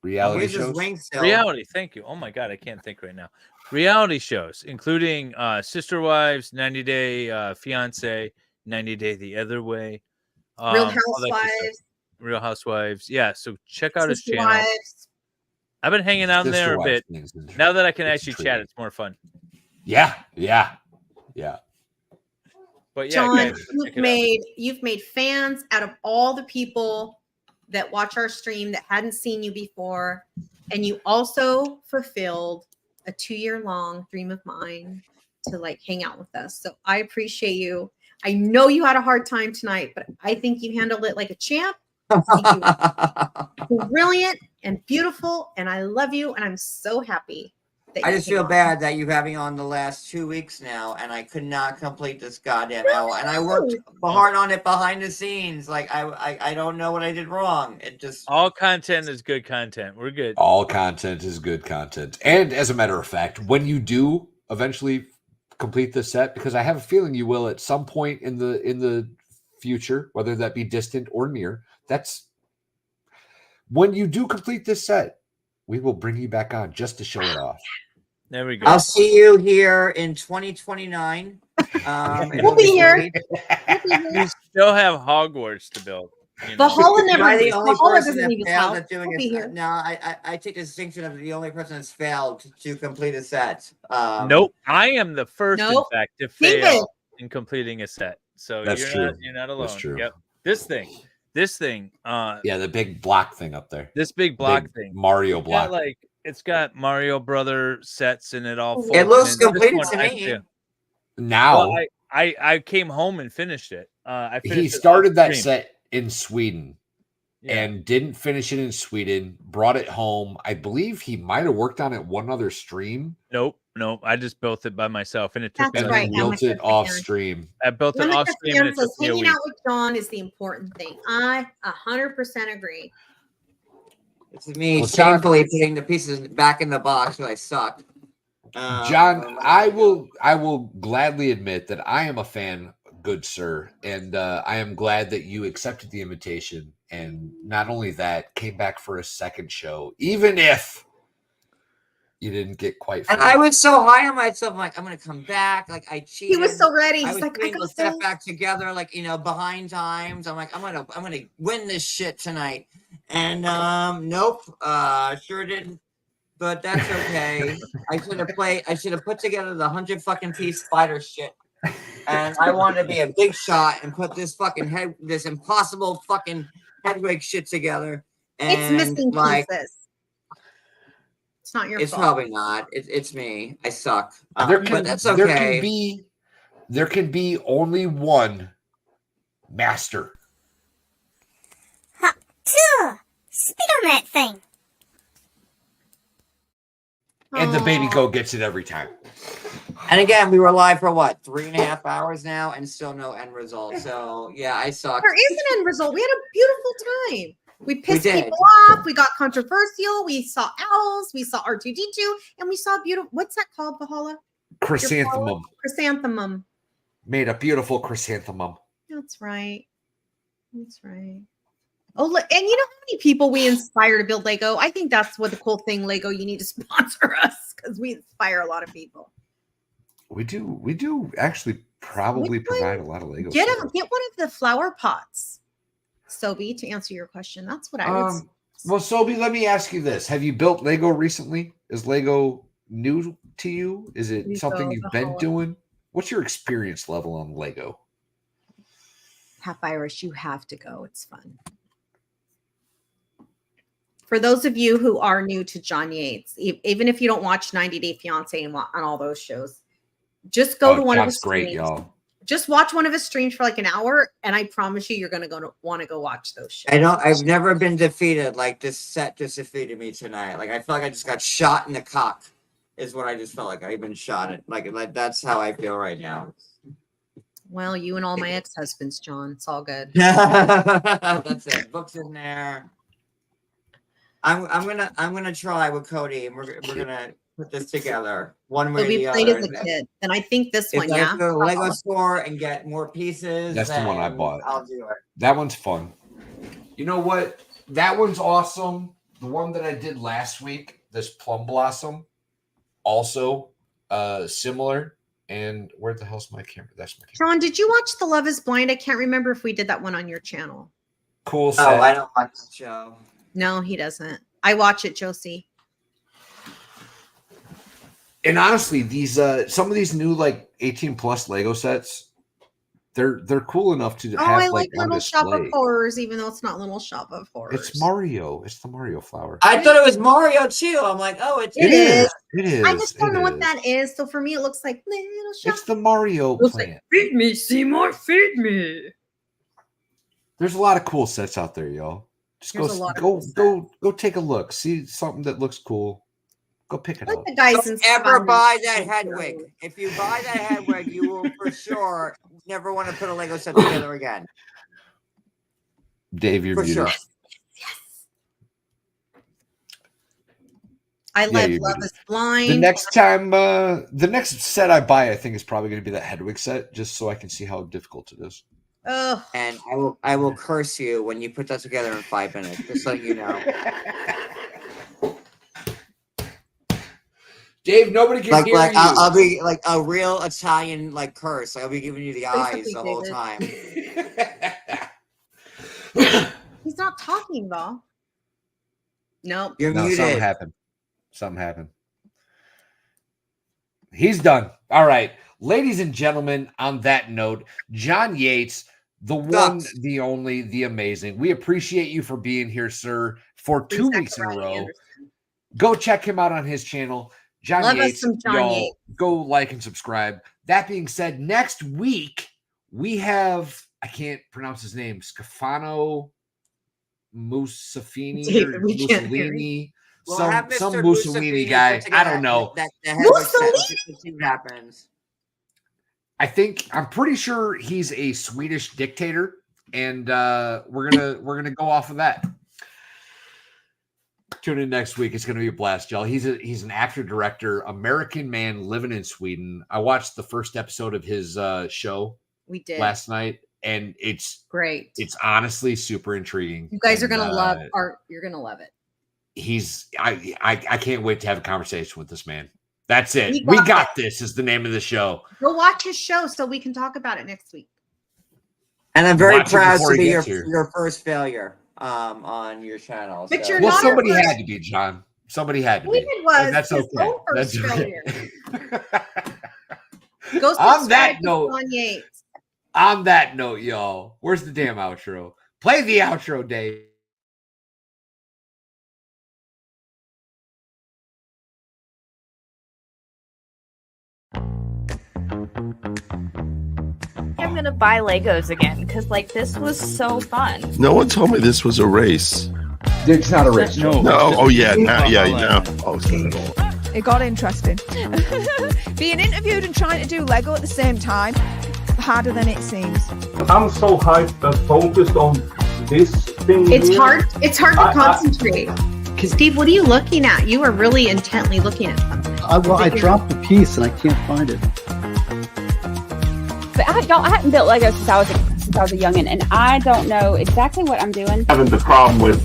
Reality Here's his shows. ring still. Reality. Thank you. Oh my god, I can't think right now. Reality shows, including Sister Wives, 90 Day Fiance, 90 Day the Other Way, Real all that good stuff. Housewives. Real Housewives. Yeah, so check out his Sister channel. Wives. I've been hanging out in Sister there a Wives bit. things in there. Now that I can It's actually true. chat, it's more fun. Yeah. But yeah, John, guys, check it out. you've made fans out of all the people that watch our stream that hadn't seen you before, and you also fulfilled a 2-year-long dream of mine to like hang out with us. So I appreciate you. I know you had a hard time tonight, but I think you handled it like a champ. I think you were brilliant and beautiful, and I love you, and I'm so happy. that I you just came feel on. bad that you have me on the last 2 weeks now, and I could not complete this goddamn hour. And I worked hard on it behind the scenes. Like I don't know what I did wrong. It just All content is good content. We're good. All content is good content. And as a matter of fact, when you do eventually complete the set, because I have a feeling you will at some point in the future, whether that be distant or near, that's when you do complete this set, we will bring you back on just to show it off. There we go. I'll see you here in 2029. We'll be here. You still have Hogwarts to build. You know? Valhalla Am I the only Valhalla person doesn't that leave his failed house. at doing We'll be it? here. No, I take the distinction of the only person that's failed to complete a set. Nope. I am the first, Nope. in fact, to David. fail in completing a set. So That's true. You're not alone. That's true. Yep. This thing. Yeah, the big block thing up there. This big block Big thing. Mario It's block. got, it's got Mario Brother sets in it all. It folds looks in. This completed one to I me. failed. Now Well, I came home and finished it. I finished he it started off that stream. set in Sweden and didn't finish it in Sweden, brought it home. I believe he might have worked on it one other stream. Nope. I just built it by myself, and it took That's me. right. Built it off stream. I built it off stream, and it took me a Hanging week. out with John is the important thing. I 100% agree. It's me Well, John- shamefully putting the pieces back in the box because I sucked. John, I will gladly admit that I am a fan, good sir, and I am glad that you accepted the invitation, and not only that, came back for a second show, even if you didn't get quite. And I was so high on myself. I'm like, I'm gonna come back. Like I cheated. He was so ready. I He's was like, I putting got the stuff this. back together, like behind times. I'm like, I'm gonna win this shit tonight. And nope, sure didn't. But that's okay. I should have put together the 100 fucking piece spider shit. And I wanted to be a big shot and put this impossible fucking headwig shit together. And It's missing pieces. It's not your It's fault. probably not. It's me. I suck. But that's okay. There can be only one master. Spit on that thing. And the baby goat gets it every time. And again, we were live for what, 3.5 hours now, and still no end result. So yeah, I suck. There is an end result. We had a beautiful time. We pissed did. people off. We got controversial. We saw owls. We saw R2D2, and we saw beautiful. What's that called, Valhalla? Chrysanthemum. Chrysanthemum. Made a beautiful chrysanthemum. That's right. That's right. Oh, look, and you know how many people we inspire to build Lego? I think that's what the cool thing, Lego. You need to sponsor us because we inspire a lot of people. We do actually probably provide a lot of Lego. Get one of the flower pots, Sobi, to answer your question. That's what I would. Well, Sobi, let me ask you this: have you built Lego recently? Is Lego new to you? Is it Lego something you've been Valhalla. doing? What's your experience level on Lego? Half Irish, you have to go. It's fun. For those of you who are new to John Yates, even if you don't watch 90 Day Fiance and on all those shows, just go to one of his great, streams. y'all. Just watch one of his streams for like an hour, and I promise you, you're going to want to go watch those shows. I've never been defeated like this set just defeated me tonight. Like I feel like I just got shot in the cock. Is what I just felt like. I've been shot at. Like that's how I feel right now. Well, you and all my ex-husbands, John. It's all good. That's it. Books in there. I'm gonna try with Cody, and we're gonna put this together one way So or we the played other. as a kid, and I think this If one, I yeah. go to the Lego store and get more pieces, That's the one I then bought. I'll do it. That one's fun. You know what? That one's awesome. The one that I did last week, this Plum Blossom, also similar. And where the hell's my camera? That's my camera. John, did you watch The Love Is Blind? I can't remember if we did that one on your channel. Cool set. Oh, I don't watch the show. No, he doesn't. I watch it, Josie. And honestly, these some of these new like 18 plus Lego sets, they're cool enough to have I like on Little Shop display. of Horrors, even though it's not Little Shop of Horrors. It's Mario. It's the Mario flower. I thought it was Mario too. I'm like, oh, It is. It is. I just don't It know what is. that is. So for me, it looks like Little Shop. It's the Mario Looks plant. like, feed me, Seymour, feed me. There's a lot of cool sets out there, y'all. Just There's a lot of go take a look. See something that looks cool. Go pick it Like up. the Dyson. Don't ever buy that Hedwig. If you buy that Hedwig, you will for sure never want to put a Lego set together again. Dave, you're For muted. sure. I love you're Love muted. is Blind. The next time, the next set I buy, I think is probably going to be that Hedwig set, just so I can see how difficult it is. Oh. And I will curse you when you put that together in 5 minutes, just so you know. Dave, nobody can hear you. I'll be like a real Italian curse. I'll be giving you the eyes the whole time. He's not talking though. Nope. You're muted. Something happened. He's done. All right. Ladies and gentlemen, on that note, John Yates, the one, the only, the amazing. We appreciate you for being here, sir, for 2 weeks in a row. Go check him out on his channel. John Love us Yates, some John y'all, Yates. go like and subscribe. That being said, next week we have, I can't pronounce his name, Scafano Musafini or Mussolini. Some Mussolini guy. I don't know. Mussolini happens. I'm pretty sure he's a Swedish dictator, and we're gonna go off of that. Tune in next week. It's gonna be a blast, y'all. He's an actor director, American man living in Sweden. I watched the first episode of his show last night, and it's great. It's honestly super intriguing. You guys are gonna love art. You're gonna love it. I can't wait to have a conversation with this man. That's it. We got this is the name of the show. Go watch his show so we can talk about it next week. And I'm very proud to be your first failure on your channel. But so. you're Well, not somebody our first- had to be, John. Somebody had to be. David was That's his okay. own first That's okay. failure. Go On that subscribe to note, John Yates. On that note, y'all, where's the damn outro? Play the outro, Dave. I'm gonna buy Legos again because this was so fun. No one told me this was a race. It's not a race. No. Oh yeah. Now. Oh, It got interesting. Being interviewed and trying to do Lego at the same time, harder than it seems. I'm so hyped and focused on this thing. It's here. hard. It's hard to concentrate. Steve, what are you looking at? You are really intently looking at something. I dropped the piece and I can't find it. But I hadn't built Legos since I was a youngin', and I don't know exactly what I'm doing. Having the problem with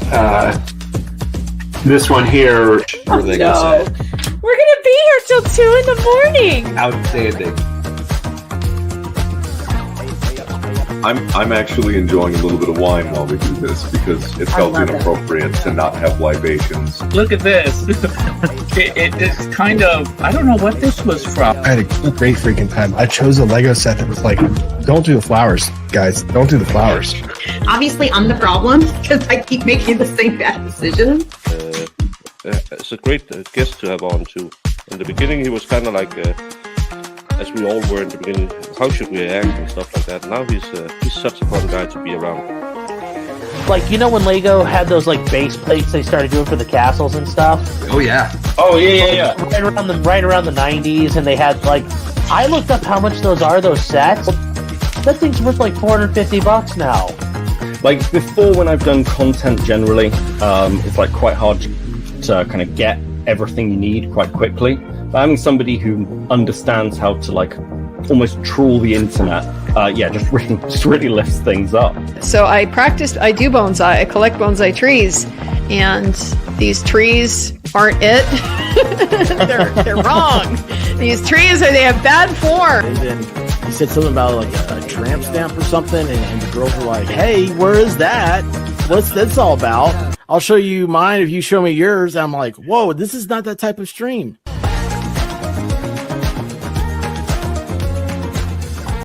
this one here. We're gonna be here till 2 a.m. Outstanding. I'm actually enjoying a little bit of wine while we do this because it felt inappropriate to not have libations. Look at this. It's kind of, I don't know what this was from. I had a great freaking time. I chose a Lego set that was like, don't do the flowers, guys. Don't do the flowers. Obviously, I'm the problem because I keep making the same bad decisions. It's a great guest to have on too. In the beginning, he was kind of like, as we all were in the beginning, how should we act and stuff like that. Now he's such a fun guy to be around. When Lego had those base plates they started doing for the castles and stuff. Oh yeah. Oh yeah. Right around the 90s, and they had I looked up how much those sets. That thing's worth $450 now. Before, when I've done content generally, it's quite hard to kind of get everything you need quite quickly. But having somebody who understands how to almost trawl the internet, just really lifts things up. So I do bonsai. I collect bonsai trees, and these trees aren't it. they're wrong. These trees they have bad form. And then he said something about a tramp stamp or something, and the girls were like, "Hey, where is that? What's this all about? I'll show you mine if you show me yours." I'm like, "Whoa, this is not that type of stream."